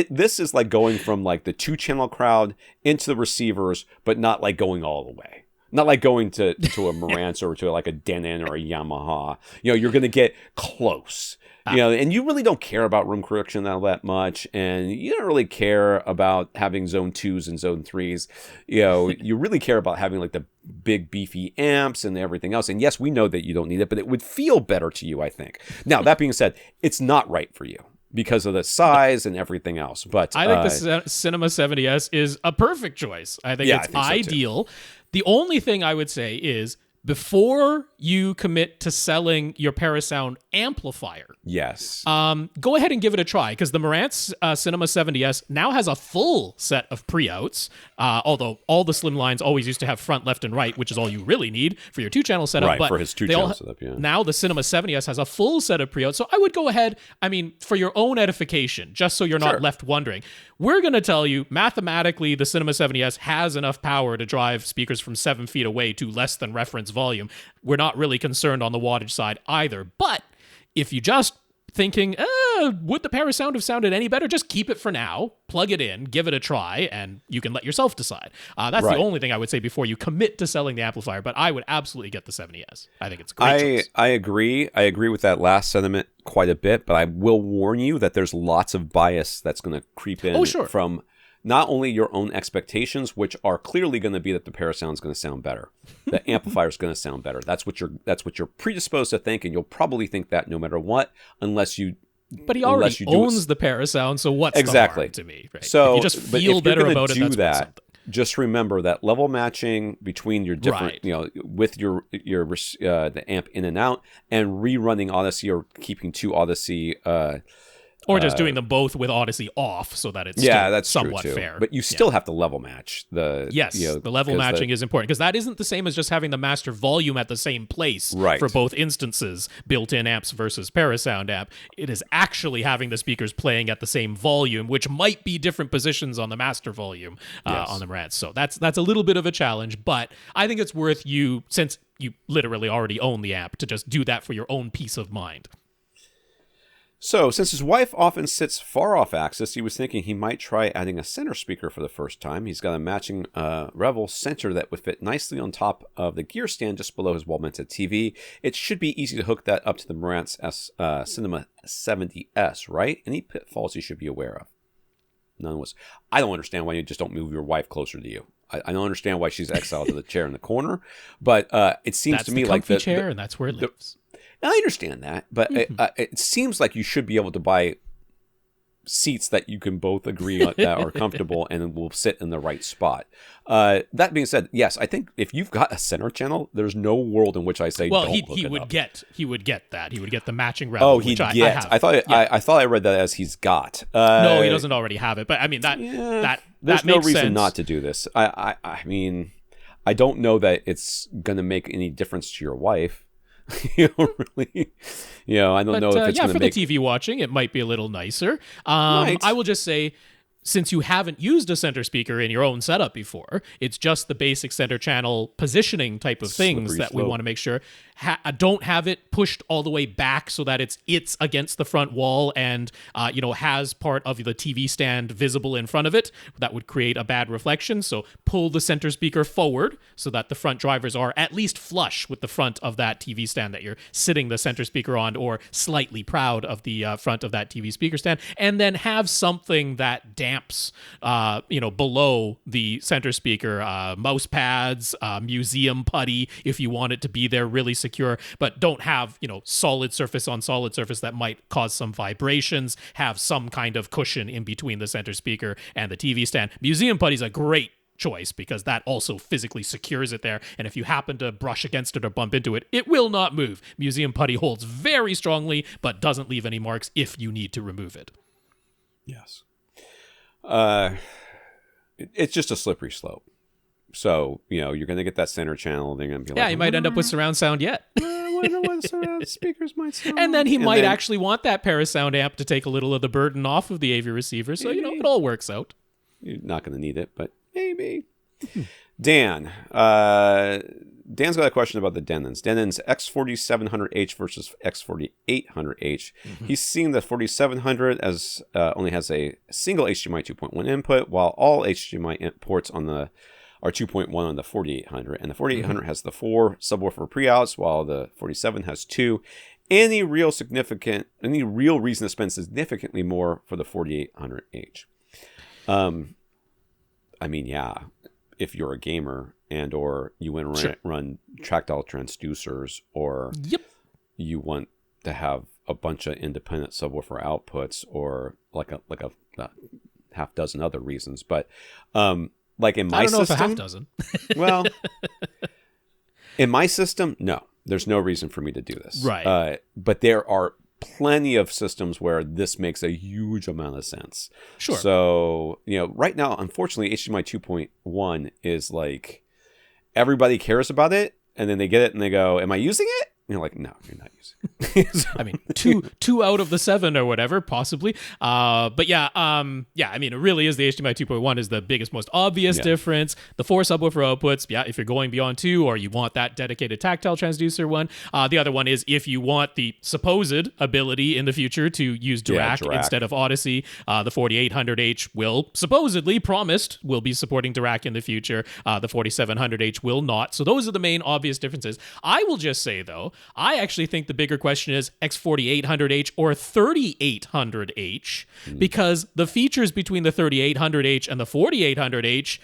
this is like going from like the 2-channel crowd into the receivers, but not like going all the way. Not like going to a Marantz or to like a Denon or a Yamaha. You're going to get close. And you really don't care about room correction all that much, and you don't really care about having zone 2s and zone 3s. You really care about having like the big beefy amps and everything else. And yes, we know that you don't need it, but it would feel better to you, I think. Now, that being said, it's not right for you because of the size and everything else. But I think the Cinema 70S is a perfect choice. I think it's ideal. The only thing I would say is before you commit to selling your Parasound amplifier, yes, go ahead and give it a try, because the Marantz Cinema 70S now has a full set of pre-outs, although all the slim lines always used to have front, left, and right, which is all you really need for your 2-channel setup. Right, but for his 2-channel setup, yeah. Now the Cinema 70S has a full set of pre-outs, so I would go ahead, I mean, for your own edification, just so you're not left wondering. We're going to tell you, mathematically, the Cinema 70S has enough power to drive speakers from 7 feet away to less than reference volume. We're not really concerned on the wattage side either. But if you just thinking, would the Parasound have sounded any better? Just keep it for now, plug it in, give it a try, and you can let yourself decide. That's the only thing I would say before you commit to selling the amplifier, but I would absolutely get the 70S. I think it's a great choice. I agree. I agree with that last sentiment quite a bit, but I will warn you that there's lots of bias that's going to creep in from not only your own expectations, which are clearly going to be that the Parasound is going to sound better, the amplifier is going to sound better. That's what you're predisposed to think, and you'll probably think that no matter what, unless you. But he already owns the Parasound, so what's the harm to me? Right? So if you just feel better about it, that's something. Just remember that level matching between your different, with your the amp in and out, and rerunning Odyssey or keeping 2 Odyssey. Or just doing them both with Odyssey off so that it's that's somewhat true too. fair. But you still have to level match the. Yes, the level matching is important, because that isn't the same as just having the master volume at the same place for both instances, built-in amps versus Parasound amp. It is actually having the speakers playing at the same volume, which might be different positions on the master volume on the Marantz. So that's a little bit of a challenge, but I think it's worth you, since you literally already own the amp, to just do that for your own peace of mind. So, since his wife often sits far off axis, he was thinking he might try adding a center speaker for the first time. He's got a matching Revel center that would fit nicely on top of the gear stand just below his wall-mounted TV. It should be easy to hook that up to the Marantz Cinema 70S, right? Any pitfalls you should be aware of? None was. I don't understand why you just don't move your wife closer to you. I don't understand why she's exiled to the chair in the corner, but it seems to me like the chair, and that's where it lives. I understand that, but it seems like you should be able to buy seats that you can both agree on that are comfortable and will sit in the right spot. That being said, yes, I think if you've got a center channel, there's no world in which I say don't hook he it would up. he would get that. He would get the matching Revel. Oh, he'd get. I thought I read that as he's got. No, he doesn't already have it. But I mean that there's no reason sense. not to do this. I mean, I don't know that it's going to make any difference to your wife. Really, I don't know if it's going to for make... the TV watching, it might be a little nicer. Right. I will just say, since you haven't used a center speaker in your own setup before, it's just the basic center channel positioning type of things that we want to make sure don't have it pushed all the way back so that it's against the front wall and has part of the TV stand visible in front of it. That would create a bad reflection. So pull the center speaker forward so that the front drivers are at least flush with the front of that TV stand that you're sitting the center speaker on, or slightly proud of the front of that TV speaker stand, and then have something that damps below the center speaker, mouse pads, museum putty if you want it to be there really secure, but don't have solid surface on solid surface that might cause some vibrations. Have some kind of cushion in between the center speaker and the TV stand. Museum putty is a great choice because that also physically secures it there, and if you happen to brush against it or bump into it, it will not move. Museum putty holds very strongly but doesn't leave any marks if you need to remove it. Yes. It's just a slippery slope. So, you're going to get that center channel. They're going to be you might end up with surround sound yet. I wonder what surround speakers might sound And then he might actually want that Parasound amp to take a little of the burden off of the AV receiver. So, it all works out. You're not going to need it, but maybe. Dan. Dan's got a question about the Denons. Denon's X4700H versus X4800H. Mm-hmm. He's seeing the 4700 as only has a single HDMI 2.1 input, while all HDMI ports are 2.1 on the 4800. And the 4800 has the 4 subwoofer pre-outs, while the 47 has 2. Any real reason to spend significantly more for the 4800H? I mean, if you're a gamer and or you want to run tactile transducers, or you want to have a bunch of independent subwoofer outputs, or like a half dozen other reasons, but like in my system, I don't know if a half dozen. Well, In my system, no. There's no reason for me to do this. Right. But there are plenty of systems where this makes a huge amount of sense. Sure. So, right now, unfortunately, HDMI 2.1 is like everybody cares about it, and then they get it and they go, am I using it? And you're like, no, you're not using it. So, I mean, two out of the 7 or whatever, possibly. But yeah, I mean, it really is the HDMI 2.1 is the biggest, most obvious difference. The 4 subwoofer outputs, if you're going beyond 2 or you want that dedicated tactile transducer one. The other one is if you want the supposed ability in the future to use Dirac instead of Odyssey, the 4800H will supposedly will be supporting Dirac in the future. The 4700H will not. So those are the main obvious differences. I will just say, though, I actually think the bigger question is X4800H or 3800H, because the features between the 3800H and the 4800H,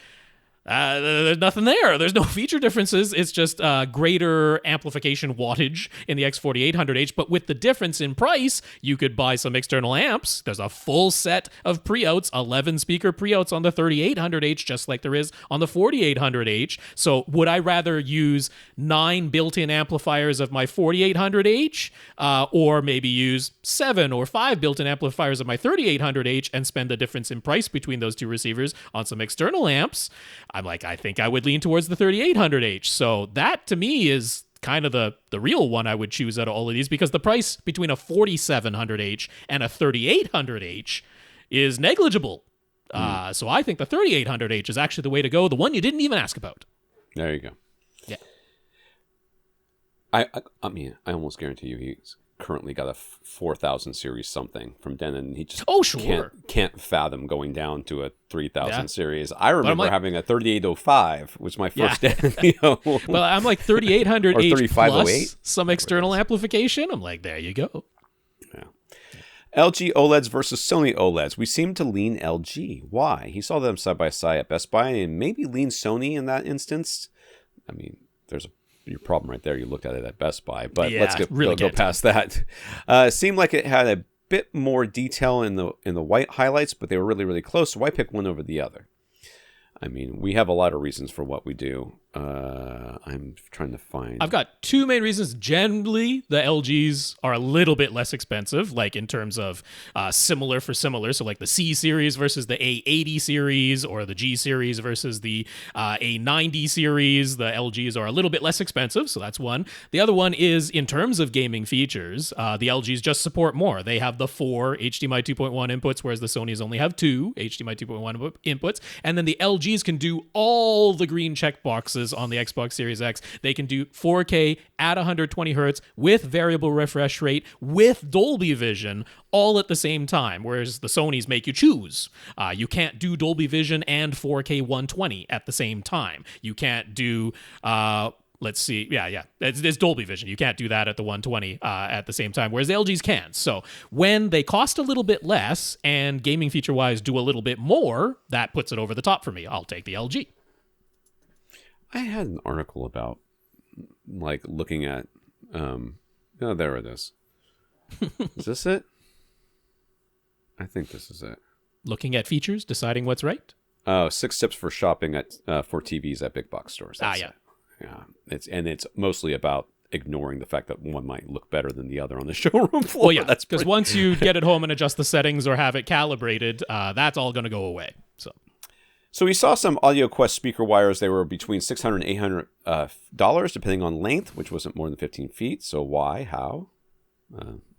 there's nothing there. There's no feature differences. It's just greater amplification wattage in the X4800H. But with the difference in price, you could buy some external amps. There's a full set of pre-outs, 11 speaker pre-outs on the 3800H, just like there is on the 4800H. So would I rather use 9 built-in amplifiers of my 4800H or maybe use 7 or 5 built-in amplifiers of my 3800H and spend the difference in price between those two receivers on some external amps? I'm like, I think I would lean towards the 3800H. So that to me is kind of the real one I would choose out of all of these, because the price between a 4700H and a 3800H is negligible. So I think the 3800H is actually the way to go, the one you didn't even ask about. There you go. Yeah. I mean, I almost guarantee you he's currently got a 4000 series something from Denon. He just can't fathom going down to a 3000 series. I remember having a 3805, which was my first Denon. Well, I'm like 3800H 3508 plus some external amplification. I'm like, there you go. Yeah. LG OLEDs versus Sony OLEDs. We seem to lean LG. Why? He saw them side by side at Best Buy and maybe lean Sony in that instance. I mean, there's your problem right there. You looked at it at Best Buy, but let's go past that. Seemed like it had a bit more detail in the white highlights, but they were really, really close. So why pick one over the other? I mean, we have a lot of reasons for what we do. I'm trying to find... I've got 2 main reasons. Generally, the LGs are a little bit less expensive, like in terms of similar for similar. So like the C series versus the A80 series, or the G series versus the A90 series. The LGs are a little bit less expensive, so that's one. The other one is in terms of gaming features, the LGs just support more. They have the 4 HDMI 2.1 inputs, whereas the Sonys only have 2 HDMI 2.1 inputs. And then the LGs can do all the green check boxes on the Xbox Series X. They can do 4K at 120 hertz with variable refresh rate, with Dolby Vision, all at the same time, whereas the Sonys make you choose. You can't do Dolby Vision and 4K 120 at the same time. You can't do... let's see. Yeah. It's Dolby Vision. You can't do that at the 120 at the same time, whereas the LGs can. So when they cost a little bit less and gaming feature-wise do a little bit more, that puts it over the top for me. I'll take the LG. I had an article about, like, looking at... oh, there it is. Is this it? I think this is it. Looking at features, deciding what's right? Oh, 6 tips for shopping for TVs at big box stores. That's yeah. Yeah, it's mostly about ignoring the fact that one might look better than the other on the showroom floor. Well, yeah, because once you get it home and adjust the settings or have it calibrated, that's all going to go away. So we saw some AudioQuest speaker wires. They were between $600 and $800, depending on length, which wasn't more than 15 feet. So why? How?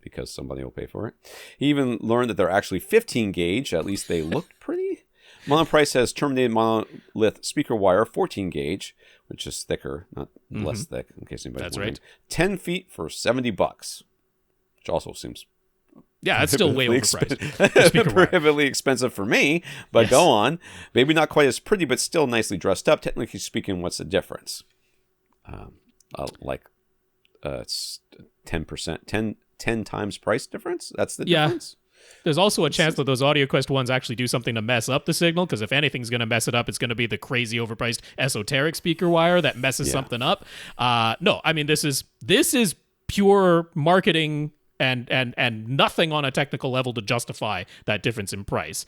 Because somebody will pay for it. He even learned that they're actually 15 gauge. At least they looked pretty. Monoprice has terminated monolith speaker wire, 14 gauge, which is thicker, not less thick, in case anybody's wondering. Right. 10 feet for $70, which also seems... Yeah, it's still way overpriced. Prohibitively expensive for me, but yes. Go on. Maybe not quite as pretty, but still nicely dressed up. Technically speaking, what's the difference? It's 10%, 10 times price difference? That's the difference? There's also a chance that those AudioQuest ones actually do something to mess up the signal, because if anything's going to mess it up, it's going to be the crazy overpriced esoteric speaker wire that messes something up. No, I mean, this is pure marketing and nothing on a technical level to justify that difference in price.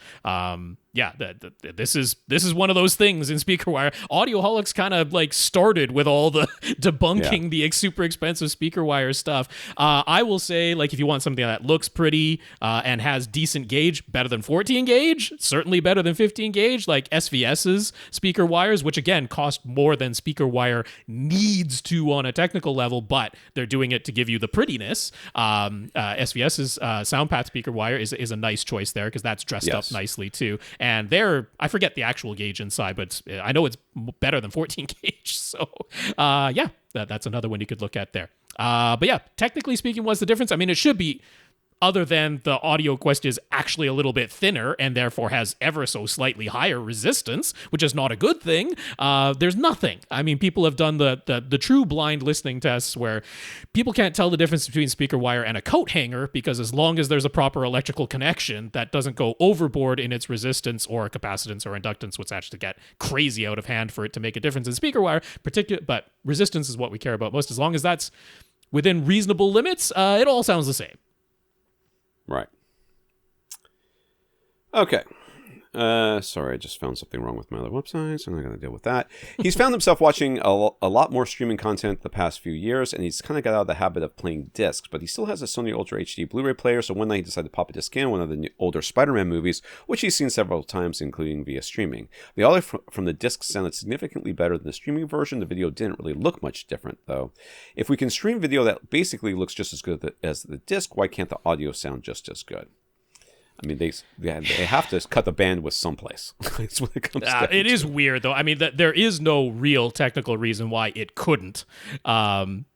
yeah, this is one of those things in SpeakerWire. Audioholics kind of like started with all the debunking the super expensive SpeakerWire stuff. I will say, like, if you want something that looks pretty and has decent gauge, better than 14 gauge, certainly better than 15 gauge, like SVS's speaker wires, which again cost more than SpeakerWire needs to on a technical level, but they're doing it to give you the prettiness. SVS's SoundPath speaker wire is a nice choice there because that's dressed up nicely too. And I forget the actual gauge inside, but I know it's better than 14 gauge. So, that's another one you could look at there. But yeah, technically speaking, what's the difference? I mean, it should be, other than the Audio Quest is actually a little bit thinner and therefore has ever so slightly higher resistance, which is not a good thing. There's nothing. I mean, people have done the true blind listening tests where people can't tell the difference between speaker wire and a coat hanger, because as long as there's a proper electrical connection that doesn't go overboard in its resistance or capacitance or inductance, which actually get crazy out of hand for it to make a difference in speaker wire, but resistance is what we care about most. As long as that's within reasonable limits, it all sounds the same. Right. Okay. Sorry, I just found something wrong with my other website, so I'm not going to deal with that. He's found himself watching a lot more streaming content the past few years, and he's kind of got out of the habit of playing discs, but he still has a Sony Ultra HD Blu-ray player, so one night he decided to pop a disc in one of the older Spider-Man movies, which he's seen several times, including via streaming. The audio from the disc sounded significantly better than the streaming version. The video didn't really look much different, though. If we can stream video that basically looks just as good as the disc, why can't the audio sound just as good? I mean, they have to cut the bandwidth someplace. That's what it comes down to. It is weird, though. I mean, there is no real technical reason why it couldn't.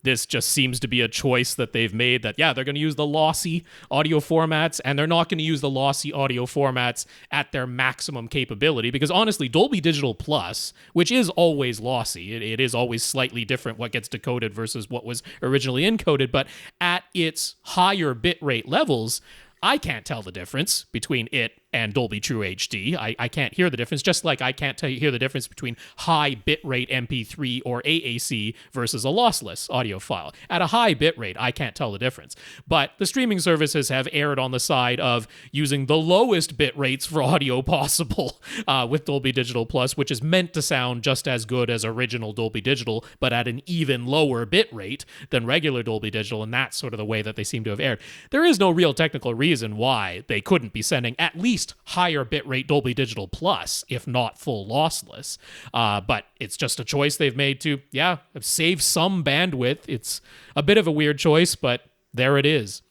This just seems to be a choice that they've made that, they're going to use the lossy audio formats, and they're not going to use the lossy audio formats at their maximum capability, because honestly, Dolby Digital Plus, which is always lossy, it is always slightly different what gets decoded versus what was originally encoded, but at its higher bitrate levels, I can't tell the difference between it and Dolby True HD. I can't hear the difference, just like I can't hear the difference between high bitrate MP3 or AAC versus a lossless audio file. At a high bitrate, I can't tell the difference. But the streaming services have erred on the side of using the lowest bit rates for audio possible with Dolby Digital Plus, which is meant to sound just as good as original Dolby Digital, but at an even lower bit rate than regular Dolby Digital, and that's sort of the way that they seem to have erred. There is no real technical reason why they couldn't be sending at least higher bitrate Dolby Digital Plus, if not full lossless. But it's just a choice they've made to, save some bandwidth. It's a bit of a weird choice, but there it is.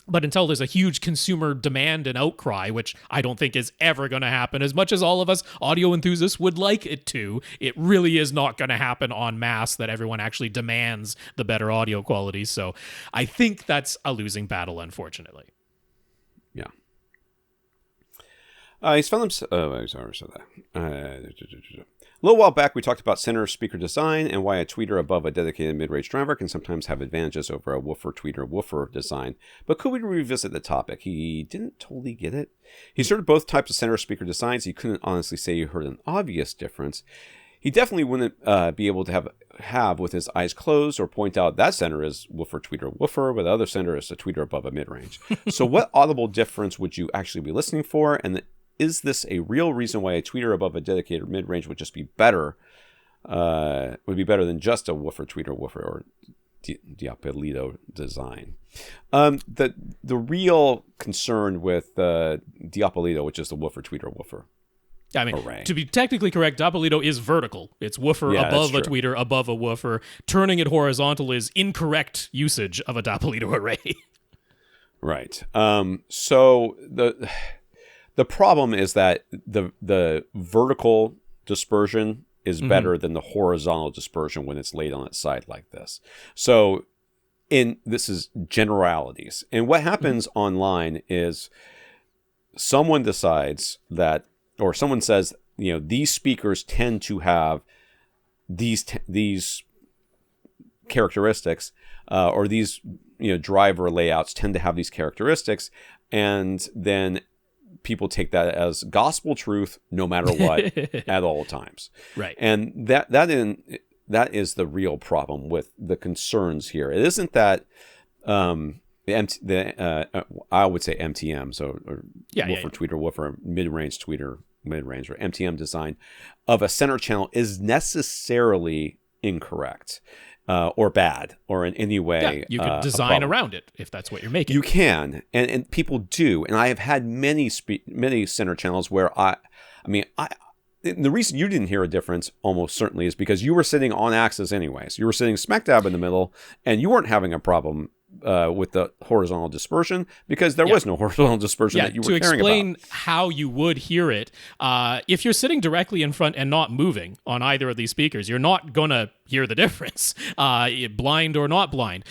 But until there's a huge consumer demand and outcry, which I don't think is ever going to happen, as much as all of us audio enthusiasts would like it to, it really is not going to happen en masse that everyone actually demands the better audio quality. So I think that's a losing battle, unfortunately. Yeah. He's found himself... Oh, I already said that. A little while back, we talked about center speaker design and why a tweeter above a dedicated mid-range driver can sometimes have advantages over a woofer-tweeter-woofer design. But could we revisit the topic? He didn't totally get it. He's heard both types of center speaker designs. He couldn't honestly say he heard an obvious difference. He definitely wouldn't be able to have with his eyes closed or point out that center is woofer-tweeter-woofer, but the other center is a tweeter above a mid-range. So what audible difference would you actually be listening for? And is this a real reason why a tweeter above a dedicated mid-range would just be better, than just a woofer-tweeter-woofer or Diapolito design? The real concern with Diapolito, which is the woofer-tweeter-woofer, I mean, array. To be technically correct, Diapolito is vertical. It's woofer above a tweeter, above a woofer. Turning it horizontal is incorrect usage of a Diapolito array. Right. So the problem is that the vertical dispersion is better than the horizontal dispersion when it's laid on its side like this. So this is generalities. And what happens online is someone decides that, or someone says, these speakers tend to have these characteristics, or these driver layouts tend to have these characteristics, and then people take that as gospel truth no matter what at all times. Right. And that is the real problem with the concerns here. It isn't that I would say MTMs or woofer tweeter, woofer mid-range tweeter mid-range or MTM design of a center channel is necessarily incorrect or bad or in any way. Yeah, you could design around it if that's what you're making. You can, and people do. And I have had many center channels where the reason you didn't hear a difference almost certainly is because you were sitting on axis anyways. You were sitting smack dab in the middle, and you weren't having a problem with the horizontal dispersion because there was no horizontal dispersion that you were caring about. To explain how you would hear it, if you're sitting directly in front and not moving on either of these speakers, you're not going to hear the difference, blind or not blind.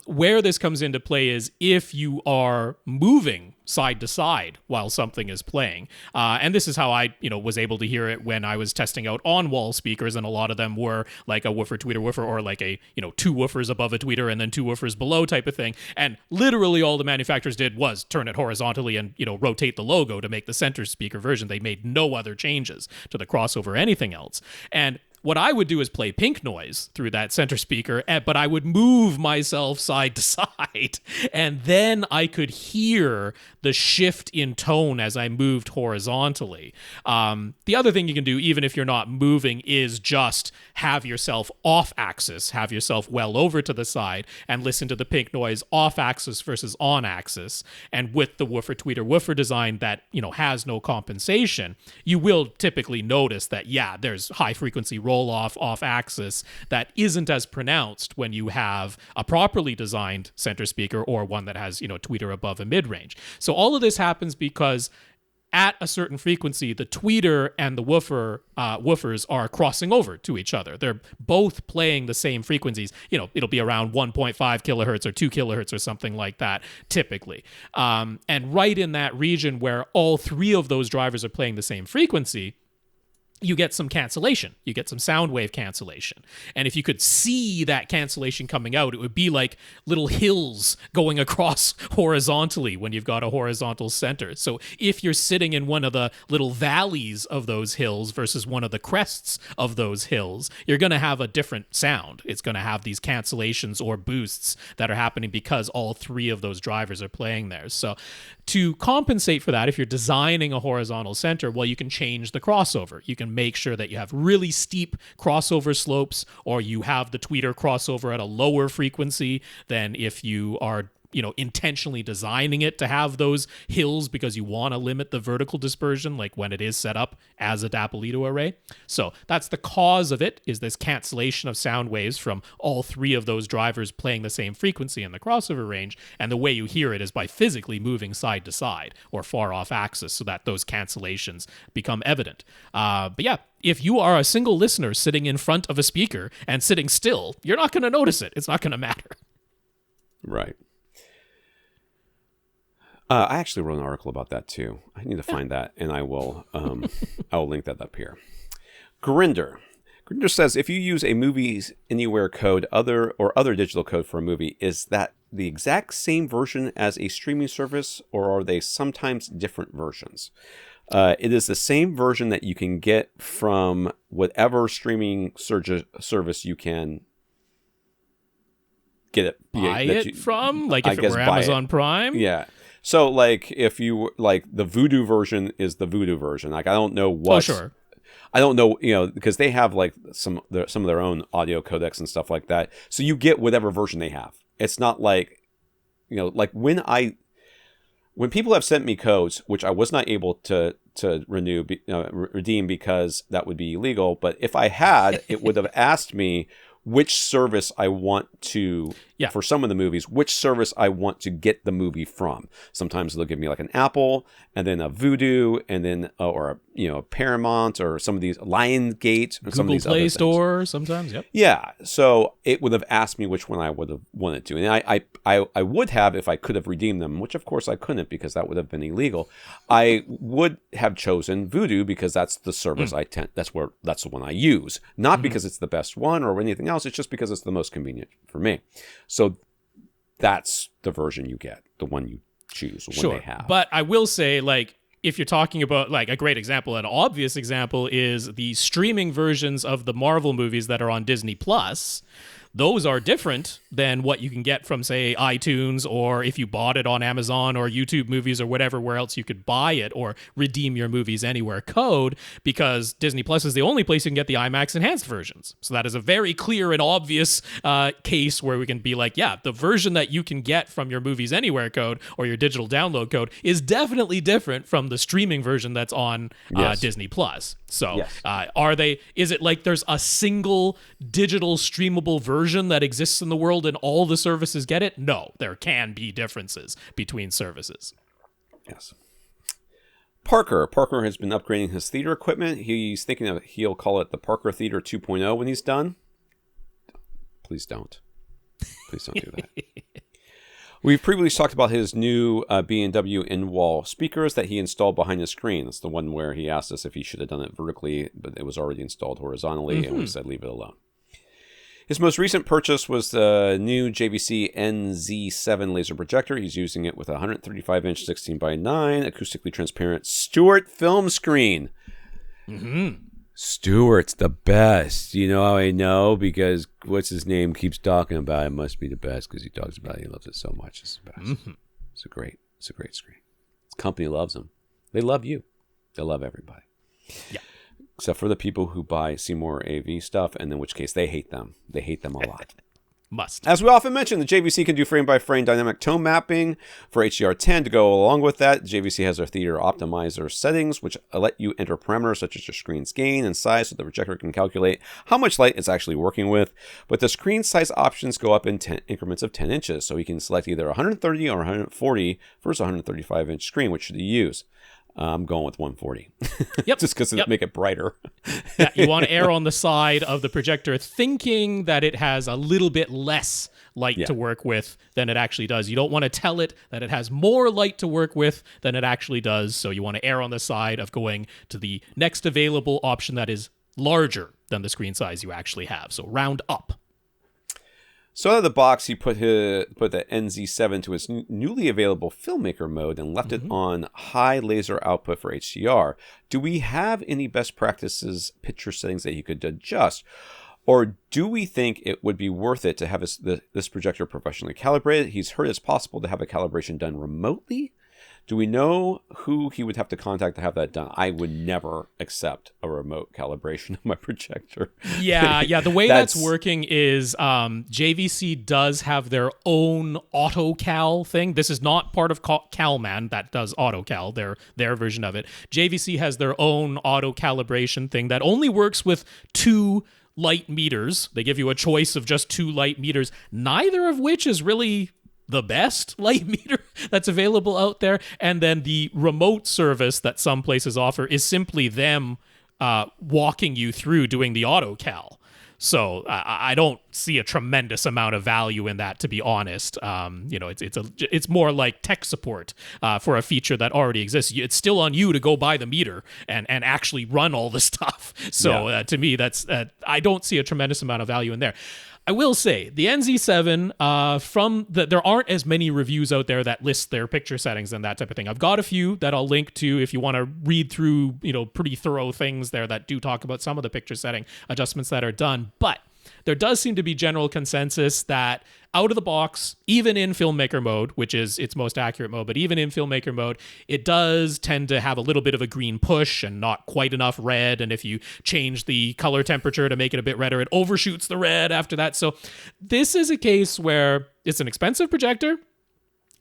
Where this comes into play is if you are moving side to side while something is playing. And this is how I, was able to hear it when I was testing out on-wall speakers, and a lot of them were like a woofer, tweeter, woofer, or like a, 2 woofers above a tweeter and then 2 woofers below type of thing. And literally all the manufacturers did was turn it horizontally and, rotate the logo to make the center speaker version. They made no other changes to the crossover or anything else. And what I would do is play pink noise through that center speaker, but I would move myself side to side, and then I could hear the shift in tone as I moved horizontally. The other thing you can do, even if you're not moving, is just have yourself off axis, have yourself well over to the side, and listen to the pink noise off axis versus on axis. And with the woofer, tweeter, woofer design that, has no compensation, you will typically notice that, there's high frequency roll-off off axis that isn't as pronounced when you have a properly designed center speaker or one that has, tweeter above a mid-range. So all of this happens because at a certain frequency, the tweeter and the woofers are crossing over to each other. They're both playing the same frequencies. It'll be around 1.5 kilohertz or 2 kilohertz or something like that, typically. And right in that region where all 3 of those drivers are playing the same frequency, you get some cancellation. You get some sound wave cancellation. And if you could see that cancellation coming out, it would be like little hills going across horizontally when you've got a horizontal center. So if you're sitting in one of the little valleys of those hills versus one of the crests of those hills, you're going to have a different sound. It's going to have these cancellations or boosts that are happening because all 3 of those drivers are playing there. So to compensate for that, if you're designing a horizontal center, well, you can change the crossover. You can make sure that you have really steep crossover slopes, or you have the tweeter crossover at a lower frequency than if you are intentionally designing it to have those hills because you want to limit the vertical dispersion, like when it is set up as a Dappolito array. So that's the cause of it, is this cancellation of sound waves from all 3 of those drivers playing the same frequency in the crossover range. And the way you hear it is by physically moving side to side or far off axis so that those cancellations become evident. But if you are a single listener sitting in front of a speaker and sitting still, you're not going to notice it. It's not going to matter. Right. I actually wrote an article about that too. I need to find that, and I will link that up here. Gurinder says, if you use a Movies Anywhere code other digital code for a movie, is that the exact same version as a streaming service, or are they sometimes different versions? It is the same version that you can get from whatever streaming service you can get it. Buy it from? Like if it were Amazon Prime? Yeah. So, like, if you, like, the Voodoo version is the Voodoo version. Like, I don't know what... Oh, sure. I don't know, because they have, like, some of their own audio codecs and stuff like that. So you get whatever version they have. It's not like, like, when people have sent me codes, which I was not able to redeem because that would be illegal. But if I had, it would have asked me which service I want to, for some of the movies, which service I want to get the movie from. Sometimes they'll give me like an Apple, and then a Vudu, and then or a Paramount, or some of these Lionsgate, or some of these Google Play other Store things. Sometimes. Yep. Yeah, so it would have asked me which one I would have wanted to, and I would have if I could have redeemed them, which of course I couldn't because that would have been illegal. I would have chosen Vudu because that's the service that's the one I use, not because it's the best one or anything else. It's just because it's the most convenient for me. So that's the version you get, the one you choose, the one they have. But I will say, like, if you're talking about, like, a great example, an obvious example is the streaming versions of the Marvel movies that are on Disney Plus. those are different than what you can get from, say, iTunes, or if you bought it on Amazon or YouTube Movies or whatever, where else you could buy it or redeem your Movies Anywhere code, because Disney Plus is the only place you can get the IMAX enhanced versions. So that is a very clear and obvious case where we can be like, yeah, the version that you can get from your Movies Anywhere code or your digital download code is definitely different from the streaming version that's on Disney Plus. So is it like there's a single digital streamable version that exists in the world and all the services get it? No, there can be differences between services. Yes. Parker has been upgrading his theater equipment. He's thinking he'll call it the Parker Theater 2.0 when he's done. Please don't do that. We've previously talked about his new B&W in-wall speakers that he installed behind his screen. That's the one where he asked us if he should have done it vertically, but it was already installed horizontally, and we said leave it alone. His most recent purchase was the new JVC NZ7 laser projector. He's using it with a 135-inch 16:9 acoustically transparent Stewart film screen. Stewart's the best. You know how I know? Because what's his name keeps talking about it must be the best because he talks about it. He loves it so much. It's the best. It's a great screen. His company loves him. They love you. They love everybody. Yeah. Except for the people who buy Seymour AV stuff, and in which case they hate them. They hate them a lot. Must. As we often mention, the JVC can do frame-by-frame dynamic tone mapping for HDR10 to go along with that. The JVC has their theater optimizer settings, which let you enter parameters such as your screen's gain and size so the projector can calculate how much light it's actually working with. But the screen size options go up in increments of 10 inches, so you can select either 130 or 140 versus 135-inch screen. Which should you use? I'm going with 140. Yep. Just because it'll make it brighter. Yeah, you want to err on the side of the projector thinking that it has a little bit less light to work with than it actually does. You don't want to tell it that it has more light to work with than it actually does. So you want to err on the side of going to the next available option that is larger than the screen size you actually have. So round up. So out of the box, he put the NZ7 to its newly available filmmaker mode and left it on high laser output for HDR. Do we have any best practices picture settings that he could adjust? Or do we think it would be worth it to have this projector professionally calibrated? He's heard it's possible to have a calibration done remotely. Do we know who he would have to contact to have that done? I would never accept a remote calibration of my projector. Yeah. The way that's working is JVC does have their own AutoCal thing. This is not part of CalMan that does AutoCal, their version of it. JVC has their own auto calibration thing that only works with 2 light meters. They give you a choice of just 2 light meters, neither of which is really the best light meter that's available out there. And then the remote service that some places offer is simply them walking you through doing the auto cal. So I don't see a tremendous amount of value in that, to be honest. It's more like tech support for a feature that already exists. It's still on you to go buy the meter and actually run all the stuff. So to me, that's I don't see a tremendous amount of value in there. I will say, the NZ7, there aren't as many reviews out there that list their picture settings and that type of thing. I've got a few that I'll link to if you want to read through, pretty thorough things there that do talk about some of the picture setting adjustments that are done. But there does seem to be general consensus that out of the box, even in filmmaker mode, which is its most accurate mode, but even in filmmaker mode, it does tend to have a little bit of a green push and not quite enough red. And if you change the color temperature to make it a bit redder, it overshoots the red after that. So this is a case where it's an expensive projector.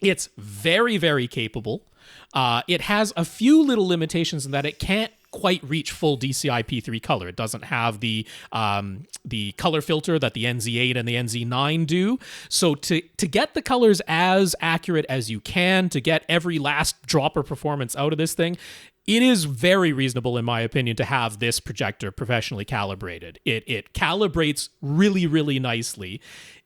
It's very, very capable. It has a few little limitations in that it can't quite reach full DCI P3 color. It doesn't have the color filter that the NZ8 and the NZ9 do. So to get the colors as accurate as you can, to get every last drop of performance out of this thing, it is very reasonable, in my opinion, to have this projector professionally calibrated. It calibrates really, really nicely.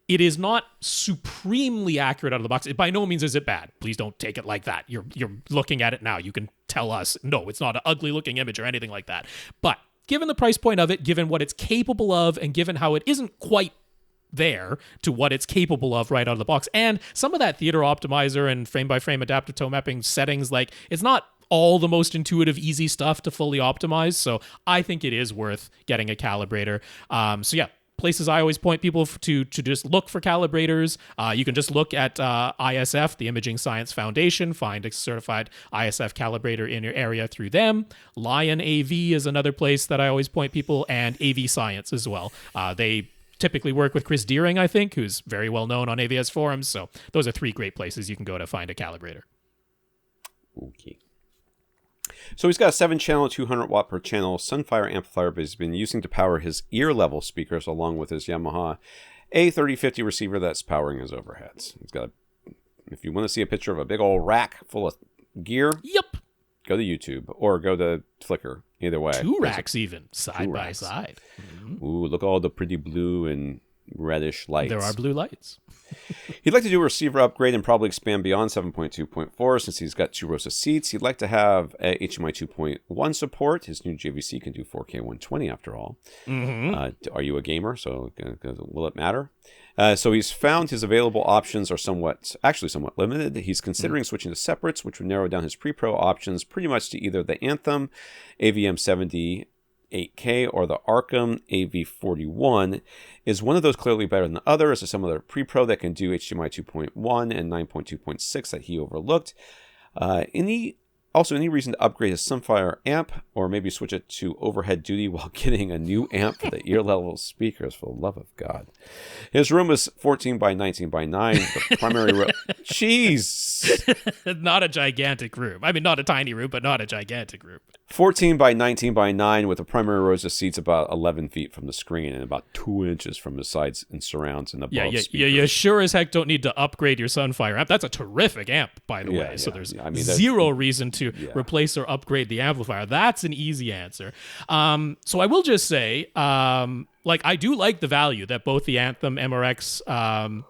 It is not supremely accurate out of the box. By no means is it bad. Please don't take it like that. You're looking at it now. You can tell us, no, it's not an ugly looking image or anything like that. But given the price point of it, given what it's capable of, and given how it isn't quite there to what it's capable of right out of the box, and some of that theater optimizer and frame-by-frame adaptive tone mapping settings, like, it's not all the most intuitive, easy stuff to fully optimize. So I think it is worth getting a calibrator. So yeah, places I always point people to just look for calibrators. You can just look at ISF, the Imaging Science Foundation, find a certified ISF calibrator in your area through them. Lion AV is another place that I always point people, and AV Science as well. They typically work with Chris Deering, I think, who's very well known on AVS forums. So those are 3 great places you can go to find a calibrator. Okay. So he's got a 7-channel, 200 watt per channel Sunfire amplifier, but he's been using to power his ear level speakers along with his Yamaha A3050 receiver that's powering his overheads. He's got if you want to see a picture of a big old rack full of gear, yep, go to YouTube or go to Flickr. Either way. 2 racks even, side by side. Mm-hmm. Ooh, look at all the pretty blue and reddish lights. There are blue lights. He'd like to do a receiver upgrade and probably expand beyond 7.2.4 since he's got 2 rows of seats. He'd like to have a HDMI 2.1 support. His new JVC can do 4K 120 after all. Mm-hmm. Are you a gamer? So will it matter? So he's found his available options are somewhat limited. He's considering switching to separates, which would narrow down his pre-pro options pretty much to either the Anthem AVM70 8K or the Arcane AV41. Is one of those clearly better than the other? Is there some other pre-pro that can do HDMI 2.1 and 9.2.6 that he overlooked? Any reason to upgrade his Sunfire amp or maybe switch it to overhead duty while getting a new amp for the ear level speakers, for the love of God. His room is 14 by 19 by 9. The primary room. Jeez. Not a gigantic room. I mean, not a tiny room, but not a gigantic room. 14 by 19 by 9 with the primary rows of seats about 11 feet from the screen and about 2 inches from the sides and surrounds and above speakers. You sure as heck don't need to upgrade your Sunfire amp. That's a terrific amp, by the way. So there's zero reason to replace or upgrade the amplifier. That's an easy answer. So I will just say, I do like the value that both the Anthem MRX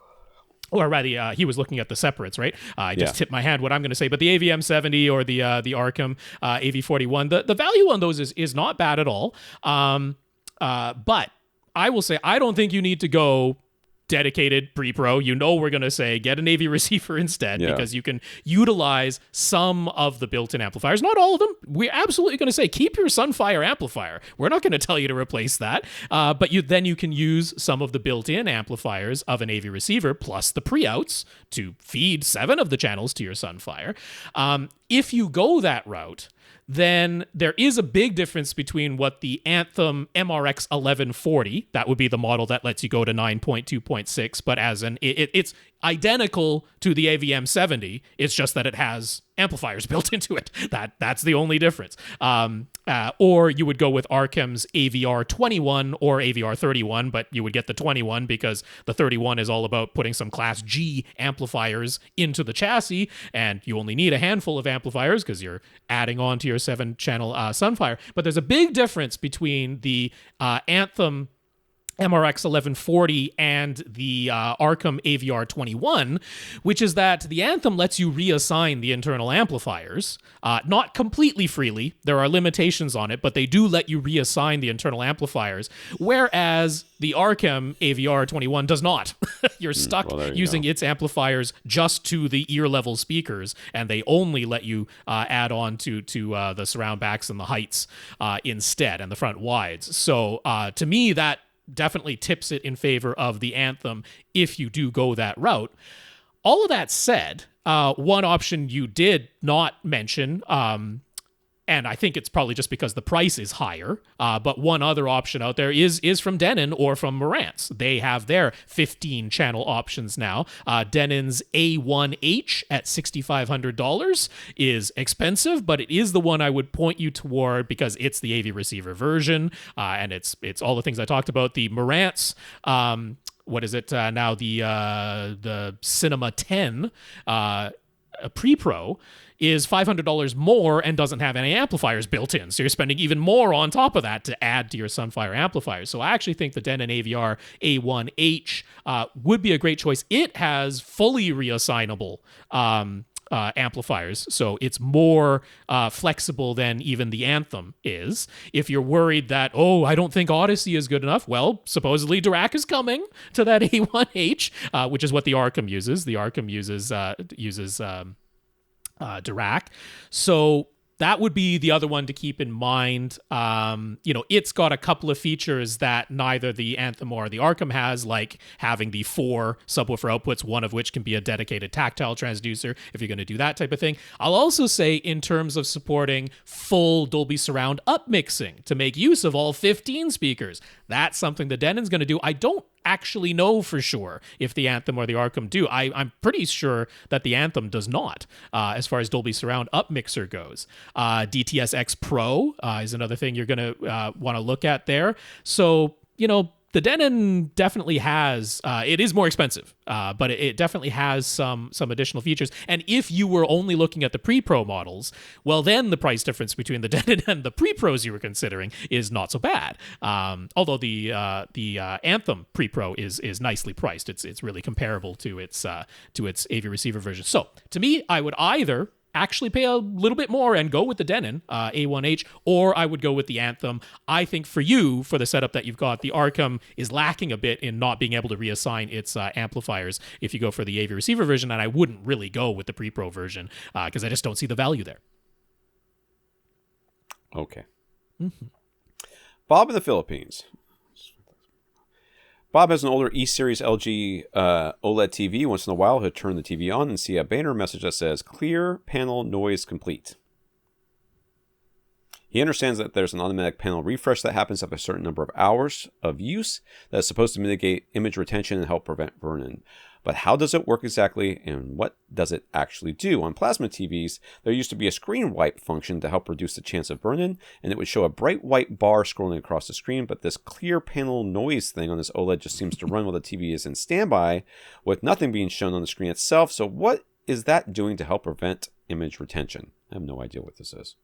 or rather, he was looking at the separates, right? I just tipped my hand what I'm going to say. But the AVM70 or the Arcane AV41, the value on those is not bad at all. But I will say, I don't think you need to go dedicated pre-pro. We're going to say get an AV receiver instead because you can utilize some of the built-in amplifiers. Not all of them. We're absolutely going to say keep your Sunfire amplifier. We're not going to tell you to replace that. But you can use some of the built-in amplifiers of an AV receiver plus the pre-outs to feed 7 of the channels to your Sunfire. If you go that route, then there is a big difference between what the Anthem MRX 1140, that would be the model that lets you go to 9.2.6, but it's identical to the AVM70. It's just that it has amplifiers built into it. That's the only difference. Or you would go with Arcane's AVR 21 or AVR 31, but you would get the 21 because the 31 is all about putting some Class G amplifiers into the chassis, and you only need a handful of amplifiers because you're adding on to your 7-channel Sunfire. But there's a big difference between the Anthem MRX 1140 and the Arcane AVR 21, which is that the Anthem lets you reassign the internal amplifiers, not completely freely. There are limitations on it, but they do let you reassign the internal amplifiers, whereas the Arcane AVR 21 does not. You're stuck using its amplifiers just to the ear level speakers, and they only let you add on to the surround backs and the heights instead, and the front wides. So to me, that definitely tips it in favor of the Anthem if you do go that route. All of that said, one option you did not mention, and I think it's probably just because the price is higher, but one other option out there is from Denon or from Marantz. They have their 15-channel options now. Denon's A1H at $6,500 is expensive, but it is the one I would point you toward because it's the AV receiver version, and it's all the things I talked about. The Marantz, what is it now? The Cinema 10 Pre-Pro is $500 more and doesn't have any amplifiers built in. So you're spending even more on top of that to add to your Sunfire amplifiers. So I actually think the Denon AVR A1H would be a great choice. It has fully reassignable amplifiers, so it's more flexible than even the Anthem is. If you're worried that, I don't think Odyssey is good enough, well, supposedly Dirac is coming to that A1H, which is what the Arcane uses. The Arcane uses Dirac. So that would be the other one to keep in mind. It's got a couple of features that neither the Anthem or the Arkham has, like having the 4 subwoofer outputs, one of which can be a dedicated tactile transducer if you're going to do that type of thing. I'll also say in terms of supporting full Dolby Surround upmixing to make use of all 15 speakers, that's something the Denon's going to do. I don't actually know for sure if the Anthem or the Arkham do. I'm pretty sure that the Anthem does not, as far as Dolby Surround upmixer goes. DTS X Pro is another thing you're going to want to look at there. So, the Denon definitely has, it is more expensive, but it definitely has some additional features. And if you were only looking at the pre-pro models, well, then the price difference between the Denon and the pre-pros you were considering is not so bad. Although the Anthem pre-pro is nicely priced. It's really comparable to its AV receiver version. So to me, I would either actually pay a little bit more and go with the Denon A1H, or I would go with the Anthem. I think for you, for the setup that you've got, the Arkham is lacking a bit in not being able to reassign its amplifiers if you go for the AV receiver version, and I wouldn't really go with the pre-pro version because I just don't see the value there. Okay. Mm-hmm. Bob in the Philippines. Bob has an older E-Series LG OLED TV. Once in a while, he'll turn the TV on and see a banner message that says, "Clear panel noise complete." He understands that there's an automatic panel refresh that happens after a certain number of hours of use that is supposed to mitigate image retention and help prevent burn-in. But how does it work exactly, and what does it actually do? On plasma TVs, there used to be a screen wipe function to help reduce the chance of burn-in, and it would show a bright white bar scrolling across the screen, but this clear panel noise thing on this OLED just seems to run while the TV is in standby, with nothing being shown on the screen itself. So what is that doing to help prevent image retention? I have no idea what this is.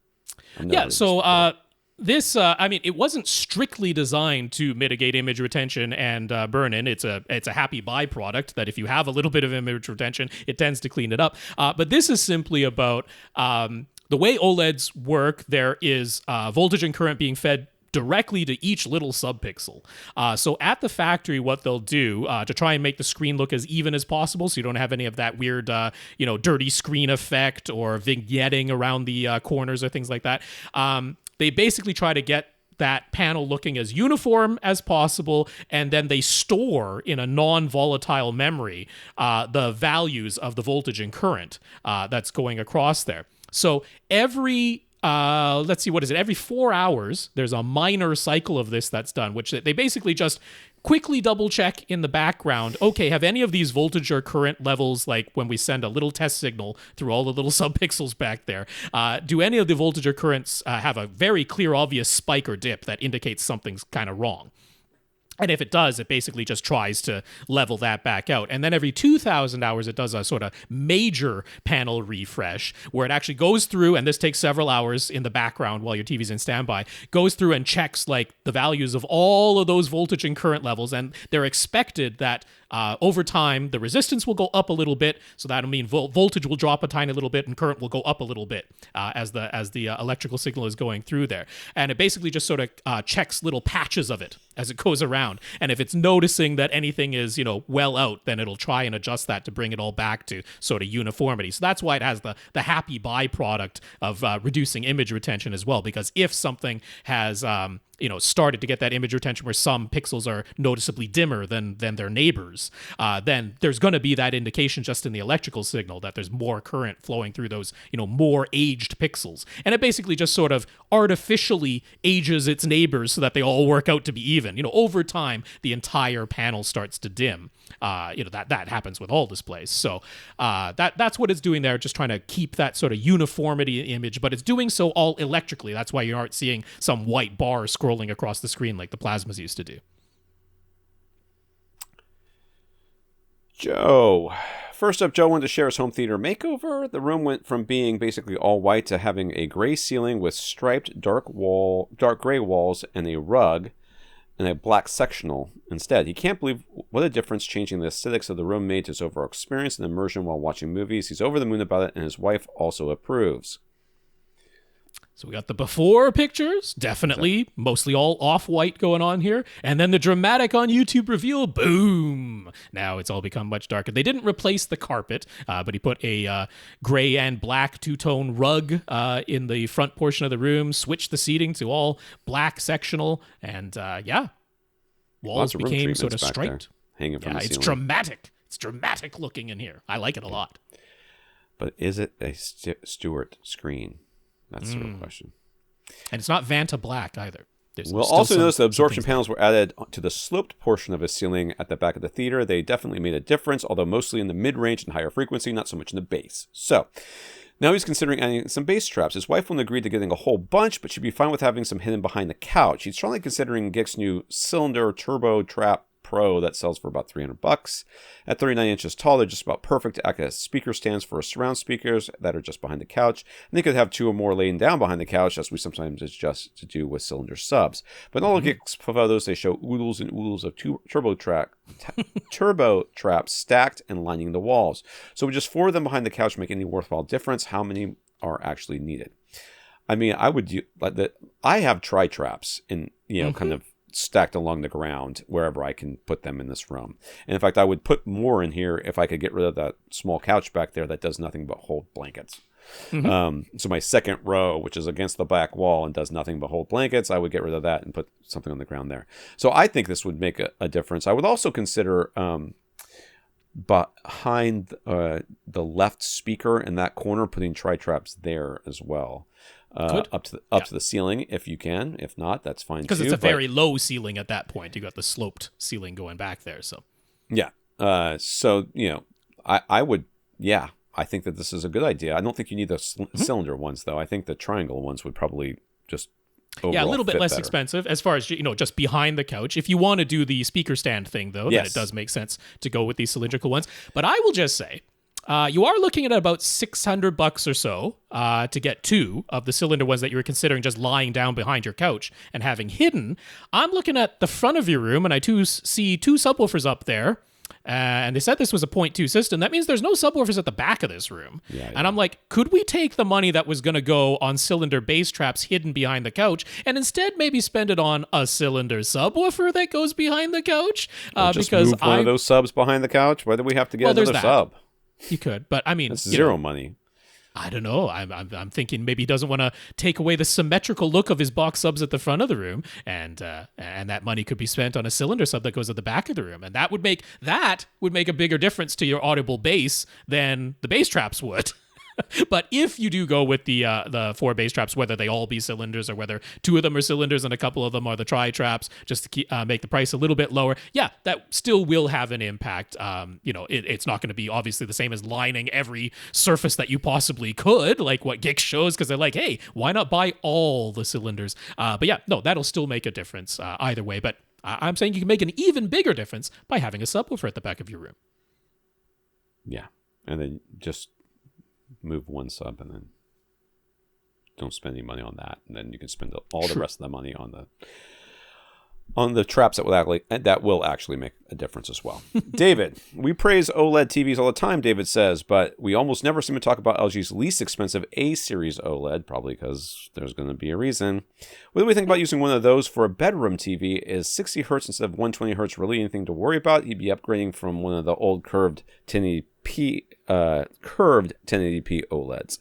This, it wasn't strictly designed to mitigate image retention and burn-in. It's a happy byproduct that if you have a little bit of image retention, it tends to clean it up. But this is simply about the way OLEDs work. There is voltage and current being fed directly to each little subpixel. So at the factory, what they'll do to try and make the screen look as even as possible, so you don't have any of that weird, dirty screen effect or vignetting around the corners or things like that. They basically try to get that panel looking as uniform as possible, and then they store in a non-volatile memory the values of the voltage and current that's going across there. So every every 4 hours, there's a minor cycle of this that's done, which they basically just quickly double check in the background. Okay, have any of these voltage or current levels, like when we send a little test signal through all the little subpixels back there, do any of the voltage or currents have a very clear, obvious spike or dip that indicates something's kind of wrong? And if it does, it basically just tries to level that back out. And then every 2,000 hours, it does a sort of major panel refresh where it actually goes through, and this takes several hours in the background while your TV's in standby, goes through and checks like the values of all of those voltage and current levels. And they're expected that over time, the resistance will go up a little bit. So that'll mean voltage will drop a tiny little bit and current will go up a little bit as the electrical signal is going through there. And it basically just sort of checks little patches of it as it goes around. And if it's noticing that anything is, well out, then it'll try and adjust that to bring it all back to sort of uniformity. So that's why it has the happy byproduct of reducing image retention as well. Because if something has started to get that image retention where some pixels are noticeably dimmer than their neighbors, then there's going to be that indication just in the electrical signal that there's more current flowing through those, more aged pixels. And it basically just sort of artificially ages its neighbors so that they all work out to be even. Over time, the entire panel starts to dim. That happens with all displays. So that's what it's doing there, just trying to keep that sort of uniformity in image, but it's doing so all electrically. That's why you aren't seeing some white bar scrolling across the screen like the plasmas used to do. Joe. First up, Joe wanted to share his home theater makeover. The room went from being basically all white to having a gray ceiling with striped dark gray walls and a rug and a black sectional instead. He can't believe what a difference changing the aesthetics of the room made to his overall experience and immersion while watching movies. He's over the moon about it, and his wife also approves. So we got the before pictures, definitely, mostly all off-white going on here. And then the dramatic on YouTube reveal, boom! Now it's all become much darker. They didn't replace the carpet, but he put a gray and black two-tone rug in the front portion of the room, switched the seating to all black sectional, and walls became sort of striped. Hanging from the ceiling. It's dramatic. It's dramatic looking in here. I like it a lot. But is it a Stewart screen? That's the real question. And it's not Vanta black either. We'll also notice the absorption panels were added to the sloped portion of his ceiling at the back of the theater. They definitely made a difference, although mostly in the mid-range and higher frequency, not so much in the bass. So now he's considering adding some bass traps. His wife won't agree to getting a whole bunch, but she'd be fine with having some hidden behind the couch. He's strongly considering Gick's new cylinder turbo trap Pro that sells for about $300. At 39 inches tall, they're just about perfect to act as speaker stands for surround speakers that are just behind the couch. And they could have two or more laying down behind the couch, as we sometimes adjust to do with cylinder subs. But in all of Gick's photos, they show oodles and oodles of turbo traps stacked and lining the walls. So would just four of them behind the couch make any worthwhile difference? How many are actually needed? I mean, I would do like that. I have tri-traps in, kind of stacked along the ground wherever I can put them in this room. And in fact, I would put more in here if I could get rid of that small couch back there that does nothing but hold blankets. So my second row, which is against the back wall and does nothing but hold blankets, I would get rid of that and put something on the ground there. So I think this would make a difference. I would also consider behind the left speaker in that corner, putting tri-traps there as well. Up to the ceiling if you can. If not, that's fine too. Because it's a very low ceiling at that point. You got the sloped ceiling going back there. So yeah. I would. Yeah, I think that this is a good idea. I don't think you need the cylinder ones though. I think the triangle ones would probably just a little bit less expensive as far as just behind the couch. If you want to do the speaker stand thing though, then it does make sense to go with these cylindrical ones. But I will just say, you are looking at about $600 or so to get two of the cylinder ones that you were considering just lying down behind your couch and having hidden. I'm looking at the front of your room, and I see two subwoofers up there. And they said this was a 0.2 system. That means there's no subwoofers at the back of this room. And I'm like, could we take the money that was going to go on cylinder bass traps hidden behind the couch and instead maybe spend it on a cylinder subwoofer that goes behind the couch? Just because move one of those subs behind the couch. Why do we have to get another sub? You could, but I mean, that's zero money. I don't know. I'm thinking maybe he doesn't want to take away the symmetrical look of his box subs at the front of the room, and that money could be spent on a cylinder sub that goes at the back of the room, and that would make a bigger difference to your audible bass than the bass traps would. But if you do go with the four bass traps, whether they all be cylinders or whether two of them are cylinders and a couple of them are the tri-traps, just to make the price a little bit lower, that still will have an impact. It's not going to be obviously the same as lining every surface that you possibly could, like what Gick shows, because they're like, hey, why not buy all the cylinders? That'll still make a difference either way. But I'm saying you can make an even bigger difference by having a subwoofer at the back of your room. Yeah, and then just move one sub and then don't spend any money on that, and then you can spend all the rest of the money on the traps that will actually make a difference as well. David, we praise OLED TVs all the time, David says, but we almost never seem to talk about LG's least expensive A-series OLED, probably because there's going to be a reason. What do we think about using one of those for a bedroom TV? Is 60 hertz instead of 120 hertz really anything to worry about? He'd be upgrading from one of the old curved 1080p OLEDs.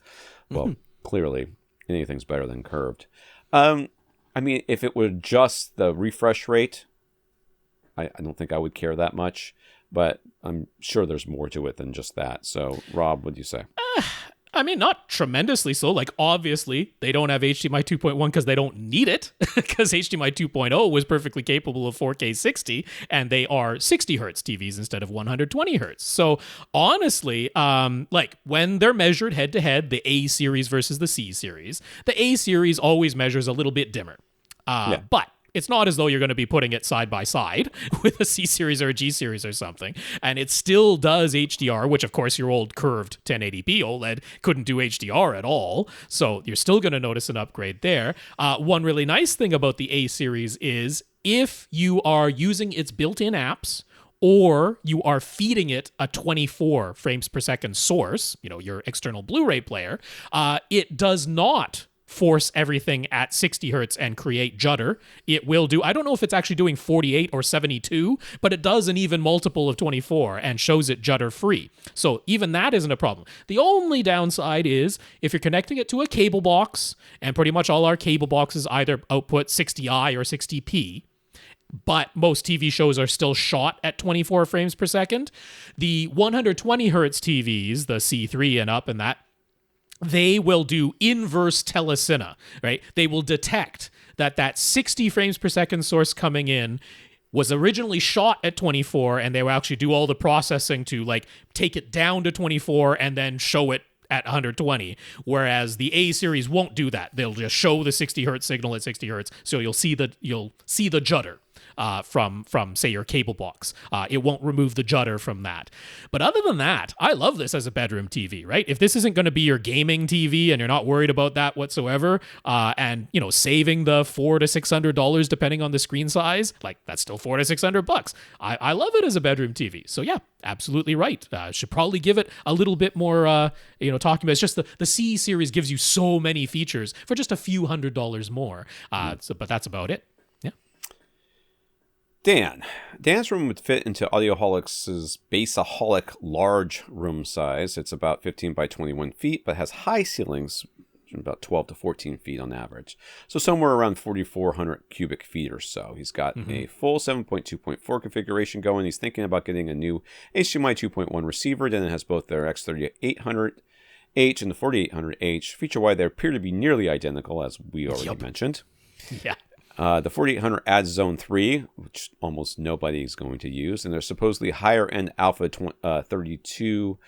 Well, clearly anything's better than curved. I mean, if it were just the refresh rate, I don't think I would care that much, but I'm sure there's more to it than just that. So, Rob, what do you say? I mean, not tremendously so. Like, obviously, they don't have HDMI 2.1 because they don't need it, because HDMI 2.0 was perfectly capable of 4K 60, and they are 60 hertz TVs instead of 120 hertz. So, honestly, when they're measured head-to-head, the A series versus the C series, the A series always measures a little bit dimmer. But it's not as though you're going to be putting it side by side with a C series or a G series or something. And it still does HDR, which of course your old curved 1080p OLED couldn't do HDR at all. So you're still going to notice an upgrade there. One really nice thing about the A series is if you are using its built-in apps, or you are feeding it a 24 frames per second source, your external Blu-ray player, it does not force everything at 60 hertz and create judder. It will do, I don't know if it's actually doing 48 or 72, but it does an even multiple of 24 and shows it judder free. So even that isn't a problem. The only downside is if you're connecting it to a cable box, and pretty much all our cable boxes either output 60i or 60p, but most TV shows are still shot at 24 frames per second. The 120 hertz TVs, the C3 and up and that, they will do inverse telecine, right? They will detect that 60 frames per second source coming in was originally shot at 24, and they will actually do all the processing to like take it down to 24 and then show it at 120, whereas the A series won't do that. They'll just show the 60 hertz signal at 60 hertz, so you'll see the judder from say your cable box. It won't remove the judder from that. But other than that, I love this as a bedroom TV, right? If this isn't going to be your gaming TV and you're not worried about that whatsoever, and saving the $400 to $600 depending on the screen size, like that's still $400 to $600. I love it as a bedroom TV. So yeah, absolutely right. Should probably give it a little bit more. Talking about it's just the C series gives you so many features for just a few $100 more. But that's about it. Dan's room would fit into Audioholics' Baseaholic large room size. It's about 15 by 21 feet, but has high ceilings, about 12 to 14 feet on average. So somewhere around 4,400 cubic feet or so. He's got a full 7.2.4 configuration going. He's thinking about getting a new HDMI 2.1 receiver. Then it has both their X3800H and the 4800H. Feature-wise, they appear to be nearly identical, as we already mentioned. Yeah. The 4800 adds Zone 3, which almost nobody is going to use, and there's supposedly higher-end Alpha 32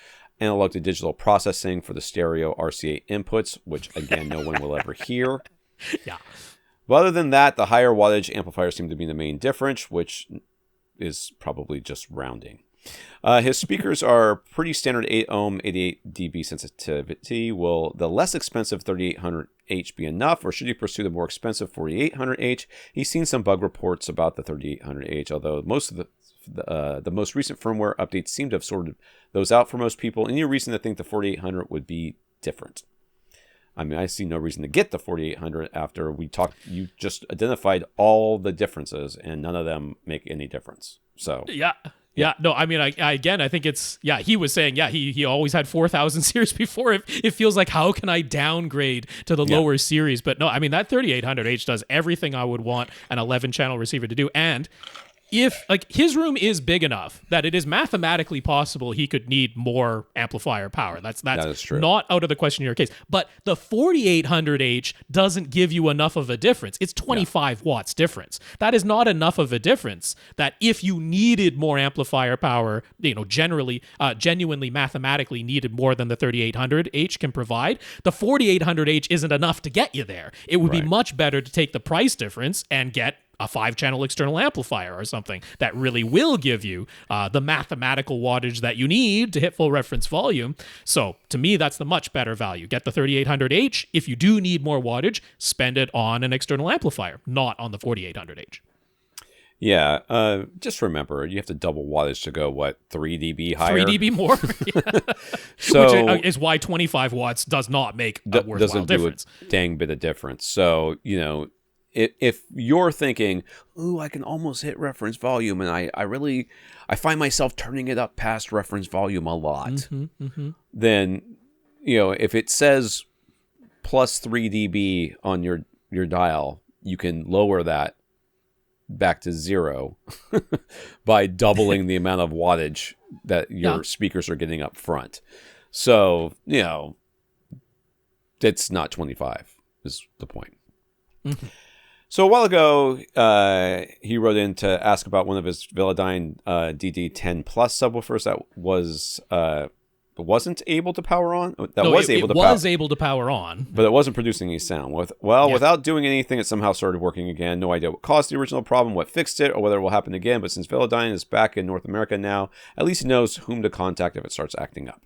analog to digital processing for the stereo RCA inputs, which, again, no one will ever hear. Yeah. But other than that, the higher wattage amplifiers seem to be the main difference, which is probably just rounding. His speakers are pretty standard 8 ohm, 88 dB sensitivity. Will the less expensive 3800H be enough, or should he pursue the more expensive 4800H? He's seen some bug reports about the 3800H, although most of the most recent firmware updates seem to have sorted those out for most people. Any reason to think the 4800 would be different? I mean, I see no reason to get the 4800 after we talked. You just identified all the differences, and none of them make any difference. So Yeah, no, I mean, I think it's, he was saying, he always had 4000 series before. It feels like, how can I downgrade to the lower series? But no, I mean, that 3800H does everything I would want an 11-channel receiver to do. And if, like, his room is big enough that it is mathematically possible he could need more amplifier power. That is true. Not out of the question in your case. But the 4800H doesn't give you enough of a difference. It's 25 watts difference. That is not enough of a difference that if you needed more amplifier power, genuinely mathematically needed more than the 3800H can provide, the 4800H isn't enough to get you there. It would be much better to take the price difference and get a 5-channel external amplifier or something that really will give you the mathematical wattage that you need to hit full reference volume. So to me, that's the much better value. Get the 3800H. If you do need more wattage, spend it on an external amplifier, not on the 4800H. Yeah, just remember, you have to double wattage to go, 3 dB higher? 3 dB more? So, which is why 25 watts does not make a worthwhile difference. Doesn't do a dang bit of difference. So, if you're thinking, ooh, I can almost hit reference volume, and I find myself turning it up past reference volume a lot, then, if it says plus 3 dB on your dial, you can lower that back to 0 by doubling the amount of wattage that your speakers are getting up front. So, it's not 25 is the point. So a while ago, he wrote in to ask about one of his Velodyne DD10 Plus subwoofers that wasn't able to power on. It was able to power on, but it wasn't producing any sound. Without doing anything, it somehow started working again. No idea what caused the original problem, what fixed it, or whether it will happen again. But since Velodyne is back in North America now, at least he knows whom to contact if it starts acting up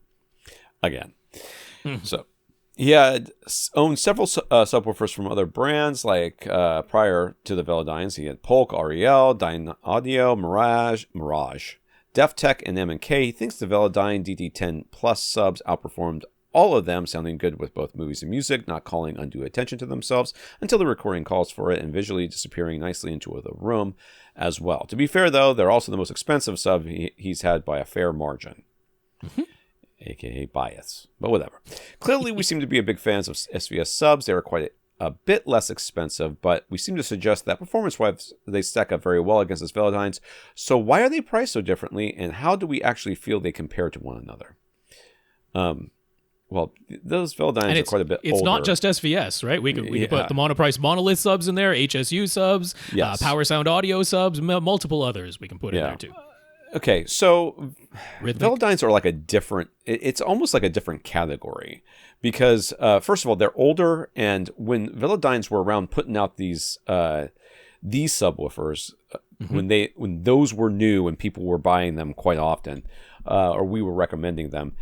again. So. He had owned several subwoofers from other brands, like prior to the Velodynes. He had Polk, REL, Dyne Audio, Mirage, Deftech, and M&K. He thinks the Velodyne DD10 Plus subs outperformed all of them sounding good with both movies and music, not calling undue attention to themselves until the recording calls for it, and visually disappearing nicely into the room as well. To be fair, though, they're also the most expensive sub he's had by a fair margin. AKA bias, but whatever. Clearly, we seem to be big fans of SVS subs. They are quite a bit less expensive, but we seem to suggest that performance-wise, they stack up very well against its Velodynes. So why are they priced so differently, and how do we actually feel they compare to one another? Well, those Velodynes are quite a bit older. It's not just SVS, right? We can put the Monoprice Monolith subs in there, HSU subs, Power Sound Audio subs, multiple others we can put in there too. Okay, so Velodynes are like a different, it's almost like a different category because, first of all, they're older, and when Velodynes were around putting out these subwoofers, when those were new and people were buying them quite often, or we were recommending them,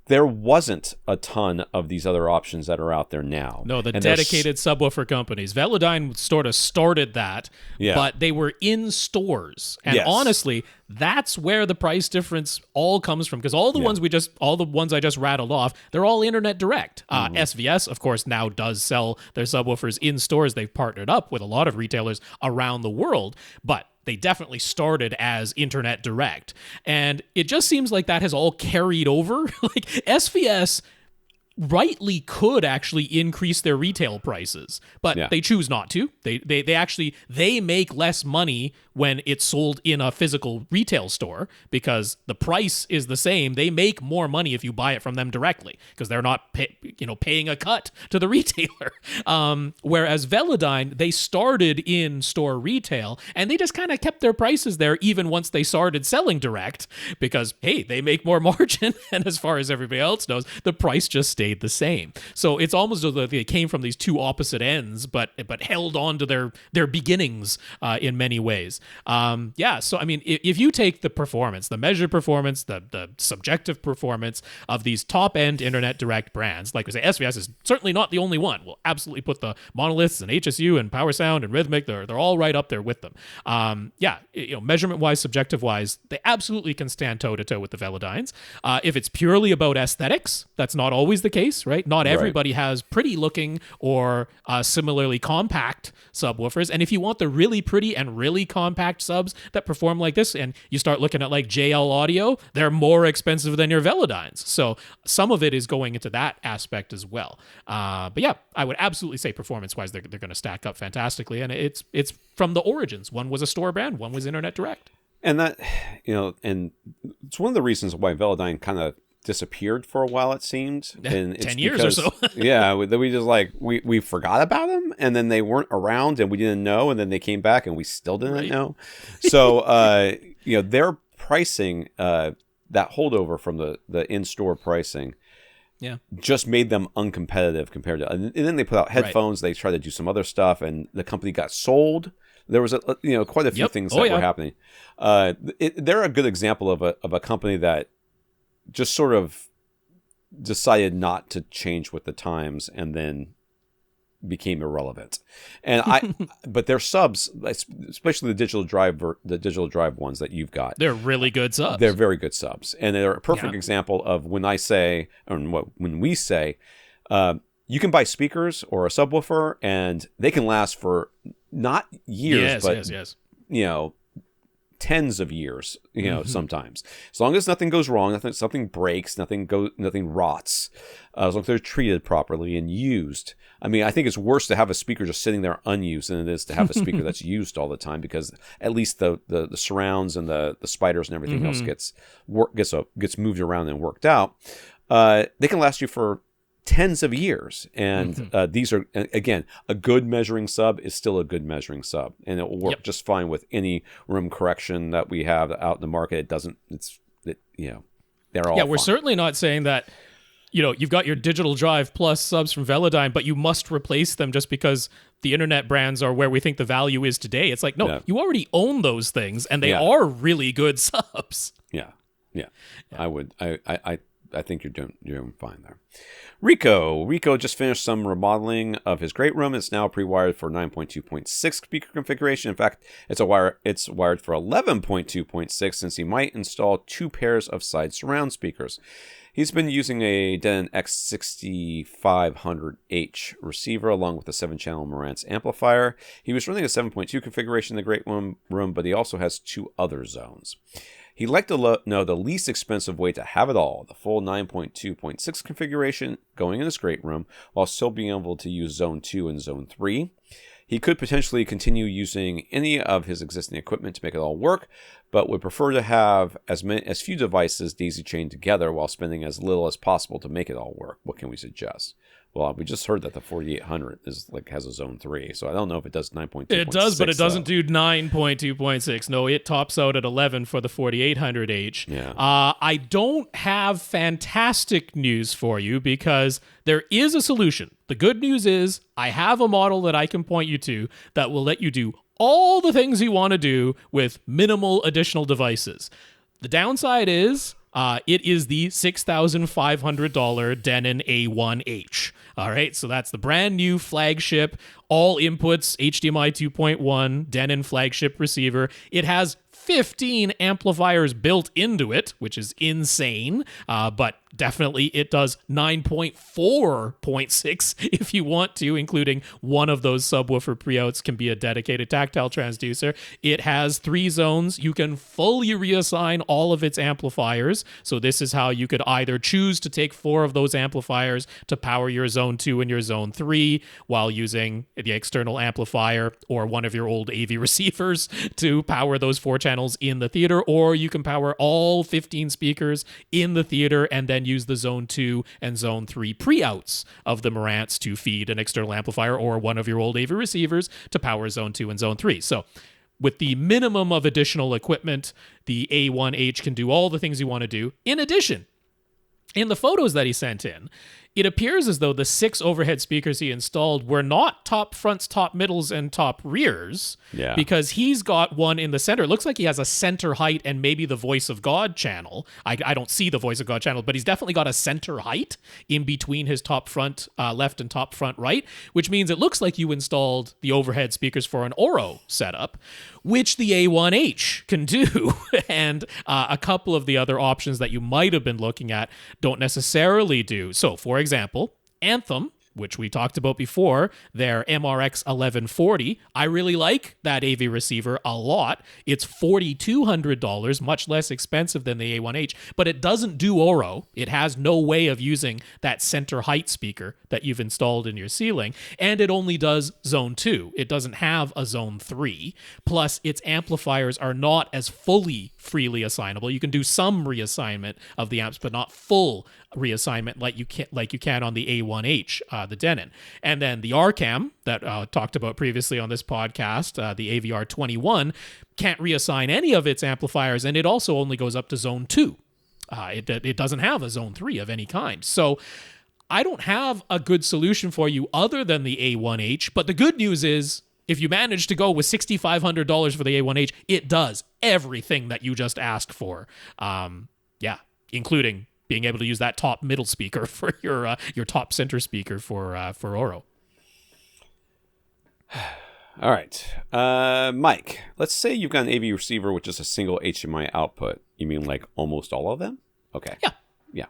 there wasn't a ton of these other options that are out there now. No, the dedicated subwoofer companies. Velodyne sort of started that, but they were in stores. And honestly, that's where the price difference all comes from, because all the ones I just rattled off, they're all internet direct. SVS, of course, now does sell their subwoofers in stores. They've partnered up with a lot of retailers around the world, but they definitely started as internet direct. And it just seems like that has all carried over. Like SVS rightly could actually increase their retail prices, but they choose not to. They make less money when it's sold in a physical retail store because the price is the same. They make more money if you buy it from them directly because they're not paying a cut to the retailer. Whereas Velodyne, they started in store retail and they just kind of kept their prices there even once they started selling direct because, hey, they make more margin, and as far as everybody else knows, the price just stayed the same. So it's almost as though they came from these two opposite ends, but held on to their beginnings in many ways. So I mean, if you take the performance, the measured performance, the subjective performance of these top-end internet direct brands, like we say, SVS is certainly not the only one. We'll absolutely put the Monoliths and HSU and Power Sound and Rhythmic, they're all right up there with them. Measurement-wise, subjective-wise, they absolutely can stand toe-to-toe with the Velodynes. If it's purely about aesthetics, that's not always the case, right? Not everybody has pretty looking or similarly compact subwoofers. And if you want the really pretty and really compact subs that perform like this, and you start looking at like JL Audio, they're more expensive than your Velodynes. So some of it is going into that aspect as well. But yeah, I would absolutely say performance-wise, they're going to stack up fantastically. And it's from the origins. One was a store brand, one was internet direct. And that, and it's one of the reasons why Velodyne kind of disappeared for a while, it seemed. And it's 10 years or so. We just we forgot about them, and then they weren't around and we didn't know, and then they came back and we still didn't know. So their pricing, that holdover from the in-store pricing, just made them uncompetitive compared to, and then they put out headphones. They tried to do some other stuff, and the company got sold. There was quite a few things that were happening. They're a good example of a company that just sort of decided not to change with the times and then became irrelevant. And but their subs, especially the digital drive ones that you've got, they're really good subs. They're very good subs, and they're a perfect example of when we say, you can buy speakers or a subwoofer, and they can last for not years, but tens of years, sometimes. As long as nothing goes wrong, something breaks, nothing rots, as long as they're treated properly and used. I mean, I think it's worse to have a speaker just sitting there unused than it is to have a speaker that's used all the time, because at least the surrounds and the spiders and everything else gets moved around and worked out. They can last you for tens of years, and these are, again, a good measuring sub is still a good measuring sub, and it will work just fine with any room correction that we have out in the market. They're all we're certainly not saying that you've got your digital drive plus subs from Velodyne, but you must replace them just because the internet brands are where we think the value is today. It's like, no, you already own those things, and they are really good subs. I I think you're doing fine there. Rico just finished some remodeling of his great room. It's now pre-wired for 9.2.6 speaker configuration. In fact, it's wired for 11.2.6 since he might install 2 pairs of side surround speakers. He's been using a Denon X6500H receiver along with a 7-channel Marantz amplifier. He was running a 7.2 configuration in the great room, but he also has 2 other zones. He'd like to know the least expensive way to have it all, the full 9.2.6 configuration going in his great room, while still being able to use Zone 2 and Zone 3. He could potentially continue using any of his existing equipment to make it all work, but would prefer to have as few devices daisy-chained together while spending as little as possible to make it all work. What can we suggest? Well, we just heard that the 4800 has a Zone 3, so I don't know if it does 9.2.6. It does, but it doesn't do 9.2.6. No, it tops out at 11 for the 4800H. Yeah. I don't have fantastic news for you because there is a solution. The good news is I have a model that I can point you to that will let you do all the things you want to do with minimal additional devices. The downside is it is the $6,500 Denon A1H. All right, so that's the brand new flagship, all inputs, HDMI 2.1, Denon flagship receiver. It has 15 amplifiers built into it, which is insane, but definitely it does 9.4.6 if you want to, including one of those subwoofer pre-outs can be a dedicated tactile transducer. It has 3 zones. You can fully reassign all of its amplifiers. So this is how you could either choose to take 4 of those amplifiers to power your Zone 2 and your Zone 3 while using the external amplifier or one of your old AV receivers to power those 4 channels in the theater, or you can power all 15 speakers in the theater and then use the Zone 2 and Zone 3 pre-outs of the Marantz to feed an external amplifier or one of your old AV receivers to power Zone 2 and Zone 3. So with the minimum of additional equipment, the A1H can do all the things you want to do. In addition, in the photos that he sent in, it appears as though the 6 overhead speakers he installed were not top fronts, top middles, and top rears. Yeah. Because he's got one in the center. It looks like he has a center height and maybe the Voice of God channel. I don't see the Voice of God channel, but he's definitely got a center height in between his top front left and top front right, which means it looks like you installed the overhead speakers for an Oro setup, which the A1H can do. And a couple of the other options that you might have been looking at don't necessarily do. So, for example, Anthem, which we talked about before, their MRX 1140. I really like that AV receiver a lot. It's $4,200, much less expensive than the A1H, but it doesn't do Oro. It has no way of using that center height speaker that you've installed in your ceiling, and it only does Zone 2. It doesn't have a Zone 3. Plus, its amplifiers are not as fully freely assignable. You can do some reassignment of the amps, but not full reassignment like you can on the A1H, the Denon. And then the Arcane that talked about previously on this podcast, the AVR 21, can't reassign any of its amplifiers, and it also only goes up to Zone 2. It doesn't have a Zone 3 of any kind. So I don't have a good solution for you other than the A1H, but the good news is if you manage to go with $6,500 for the A1H, it does everything that you just asked for. Including being able to use that top middle speaker for your top center speaker for Oro. All right. Mike, let's say you've got an AV receiver with just a single HDMI output. You mean like almost all of them? Okay. Yeah.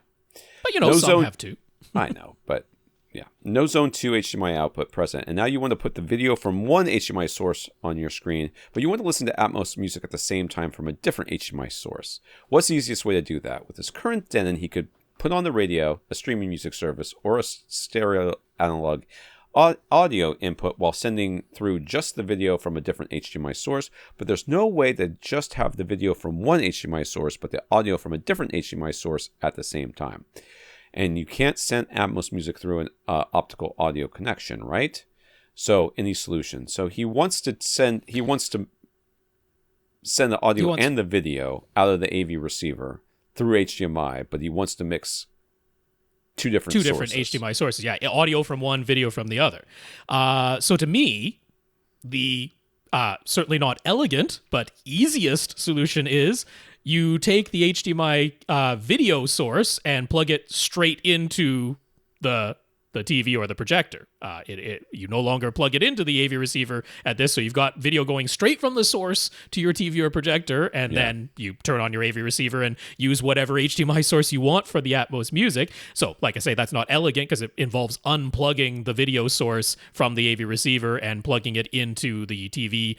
But no some have two. I know, but yeah. No Zone 2 HDMI output present. And now you want to put the video from one HDMI source on your screen, but you want to listen to Atmos music at the same time from a different HDMI source. What's the easiest way to do that? With his current Denon, he could put on the radio, a streaming music service, or a stereo analog audio input while sending through just the video from a different HDMI source, but there's no way to just have the video from one HDMI source but the audio from a different HDMI source at the same time. And you can't send Atmos music through an optical audio connection, right? So any solution. So he wants to send the audio and the video out of the AV receiver through HDMI, but he wants to mix two different HDMI sources. Yeah, audio from one, video from the other. So to me, the certainly not elegant, but easiest solution is you take the HDMI video source and plug it straight into the TV or the projector. You no longer plug it into the AV receiver at this, so you've got video going straight from the source to your TV or projector, and then you turn on your AV receiver and use whatever HDMI source you want for the Atmos music. So, like I say, that's not elegant because it involves unplugging the video source from the AV receiver and plugging it into the TV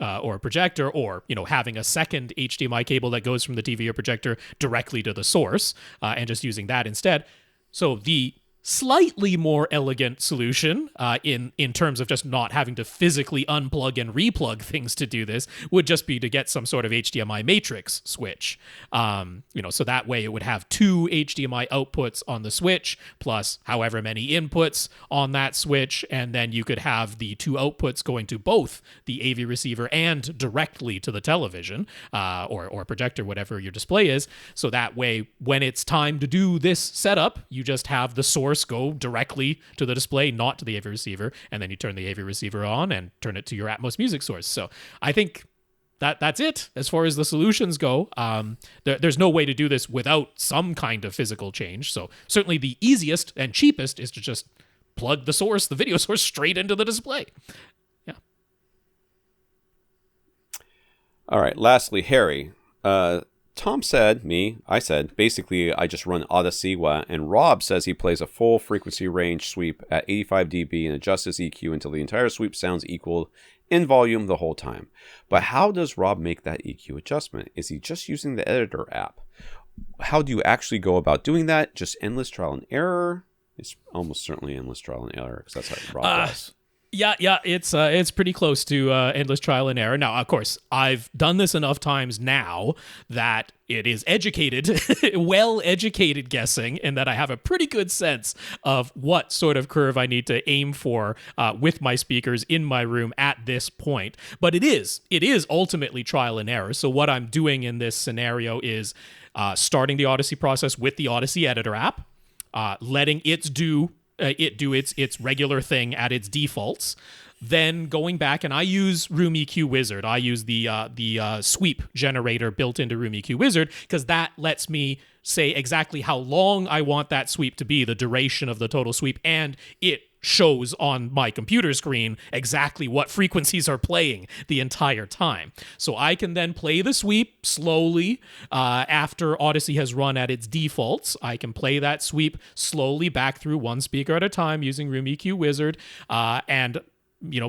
or projector, or having a second HDMI cable that goes from the TV or projector directly to the source, and just using that instead. So the slightly more elegant solution in terms of just not having to physically unplug and replug things to do this would just be to get some sort of HDMI matrix switch. So that way it would have 2 HDMI outputs on the switch plus however many inputs on that switch, and then you could have the 2 outputs going to both the AV receiver and directly to the television or projector, whatever your display is. So that way, when it's time to do this setup, you just have the source go directly to the display, not to the AV receiver, and then you turn the AV receiver on and turn it to your Atmos music source. So I think that's it as far as the solutions go. There's no way to do this without some kind of physical change. So certainly the easiest and cheapest is to just plug the video source, straight into the display. Yeah. All right. Lastly, Harry. Tom said, I said, basically, I just run Odyssey, and Rob says he plays a full frequency range sweep at 85 dB and adjusts his EQ until the entire sweep sounds equal in volume the whole time. But how does Rob make that EQ adjustment? Is he just using the editor app? How do you actually go about doing that? Just endless trial and error? It's almost certainly endless trial and error, because that's how Rob does. Yeah, it's pretty close to endless trial and error. Now, of course, I've done this enough times now that it is well-educated guessing, and that I have a pretty good sense of what sort of curve I need to aim for with my speakers in my room at this point. But it is ultimately trial and error. So what I'm doing in this scenario is starting the Odyssey process with the Odyssey editor app, letting it do its regular thing at its defaults, then going back, and I use Room EQ Wizard. I use the sweep generator built into Room EQ Wizard, because that lets me say exactly how long I want that sweep to be, the duration of the total sweep, and it shows on my computer screen exactly what frequencies are playing the entire time. So I can then play the sweep slowly after Odyssey has run at its defaults. I can play that sweep slowly back through one speaker at a time using Room EQ Wizard, and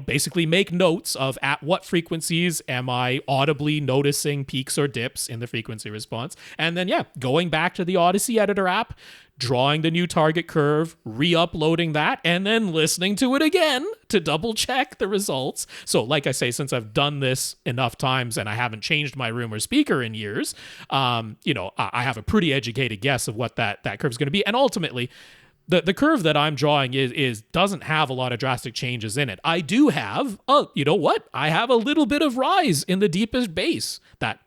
basically make notes of at what frequencies am I audibly noticing peaks or dips in the frequency response. And then, going back to the Odyssey editor app, drawing the new target curve, re-uploading that, and then listening to it again to double check the results. So like I say, since I've done this enough times and I haven't changed my room or speaker in years, I have a pretty educated guess of what that curve is going to be. And ultimately, the curve that I'm drawing is doesn't have a lot of drastic changes in it. I do have, I have a little bit of rise in the deepest bass.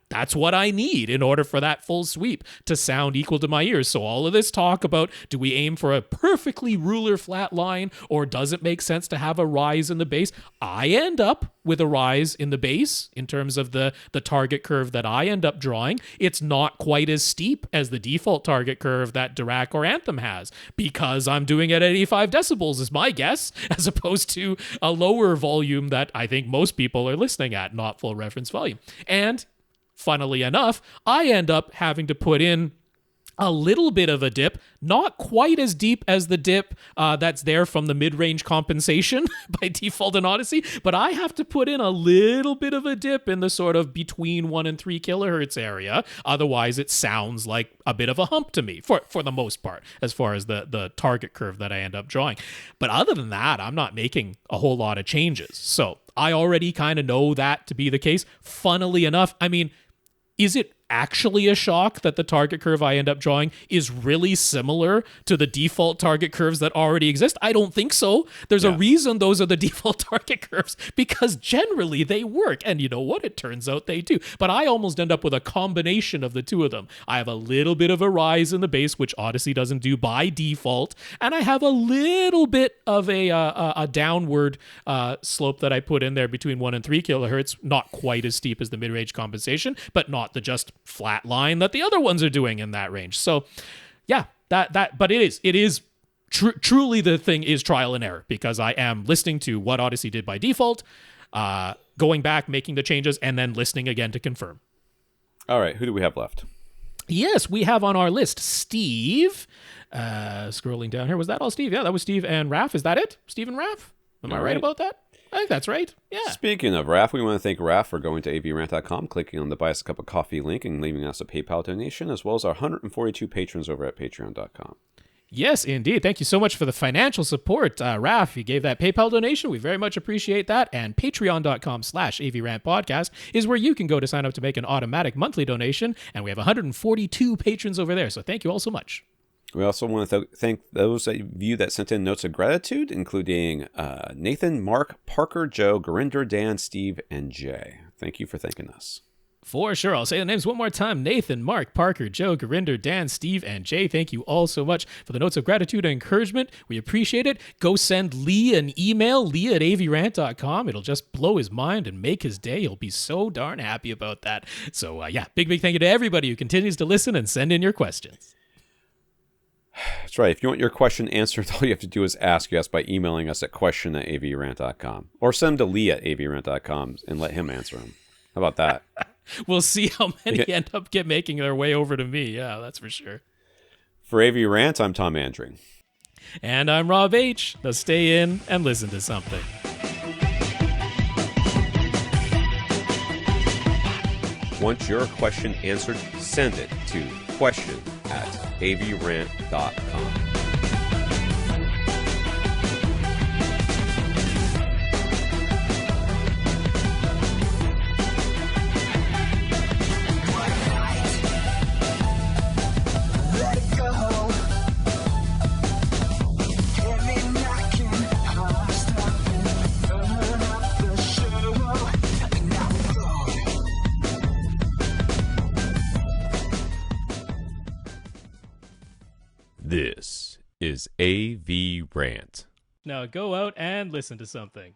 That's what I need in order for that full sweep to sound equal to my ears. So all of this talk about, do we aim for a perfectly ruler flat line, or does it make sense to have a rise in the bass? I end up with a rise in the bass in terms of the target curve that I end up drawing. It's not quite as steep as the default target curve that Dirac or Anthem has, because I'm doing it at 85 decibels is my guess, as opposed to a lower volume that I think most people are listening at, not full reference volume. And funnily enough, I end up having to put in a little bit of a dip, not quite as deep as the dip that's there from the mid-range compensation by default in Odyssey, but I have to put in a little bit of a dip in the sort of between 1 and 3 kilohertz area. Otherwise, it sounds like a bit of a hump to me, for the most part, as far as the target curve that I end up drawing. But other than that, I'm not making a whole lot of changes. So I already kind of know that to be the case. Funnily enough, is it actually a shock that the target curve I end up drawing is really similar to the default target curves that already exist? I don't think so. There's a reason those are the default target curves, because generally they work. And you know what? It turns out they do. But I almost end up with a combination of the two of them. I have a little bit of a rise in the base, which Odyssey doesn't do by default. And I have a little bit of a downward slope that I put in there between 1 and 3 kilohertz. Not quite as steep as the mid-range compensation, but not the just flat line that the other ones are doing in that range. So yeah, but it is truly, the thing is trial and error, because I am listening to what Odyssey did by default, going back, making the changes, and then listening again to confirm. All right, who do we have left? Yes, we have on our list Steve. Scrolling down here, was that all Steve? Yeah, that was Steve and Raph. Is that it? Steve and Raph? Am I right about that? I think that's right. Yeah. Speaking of Raph, we want to thank Raph for going to avrant.com, clicking on the Buy Us a Cup of Coffee link, and leaving us a PayPal donation, as well as our 142 patrons over at patreon.com. Yes, indeed. Thank you so much for the financial support. Raph, you gave that PayPal donation. We very much appreciate that. And patreon.com/AVRant podcast is where you can go to sign up to make an automatic monthly donation. And we have 142 patrons over there. So thank you all so much. We also want to thank those of you that sent in notes of gratitude, including Nathan, Marc, Parker, Joe, Gurinder, Dan, Steve, and Jay. Thank you for thanking us. For sure. I'll say the names one more time. Nathan, Marc, Parker, Joe, Gurinder, Dan, Steve, and Jay. Thank you all so much for the notes of gratitude and encouragement. We appreciate it. Go send Lee an email, lee@avrant.com. It'll just blow his mind and make his day. He'll be so darn happy about that. So yeah, big thank you to everybody who continues to listen and send in your questions. That's right. If you want your question answered, all you have to do is ask us by emailing us at question@avrant.com, or send them to lee@avrant.com and let him answer them. How about that? We'll see how many end up making their way over to me. Yeah, that's for sure. For AVRant, I'm Tom Andring. And I'm Rob H. Now stay in and listen to something. Want your question answered? Send it to question@avrant.com. This is AVRant. Now go out and listen to something.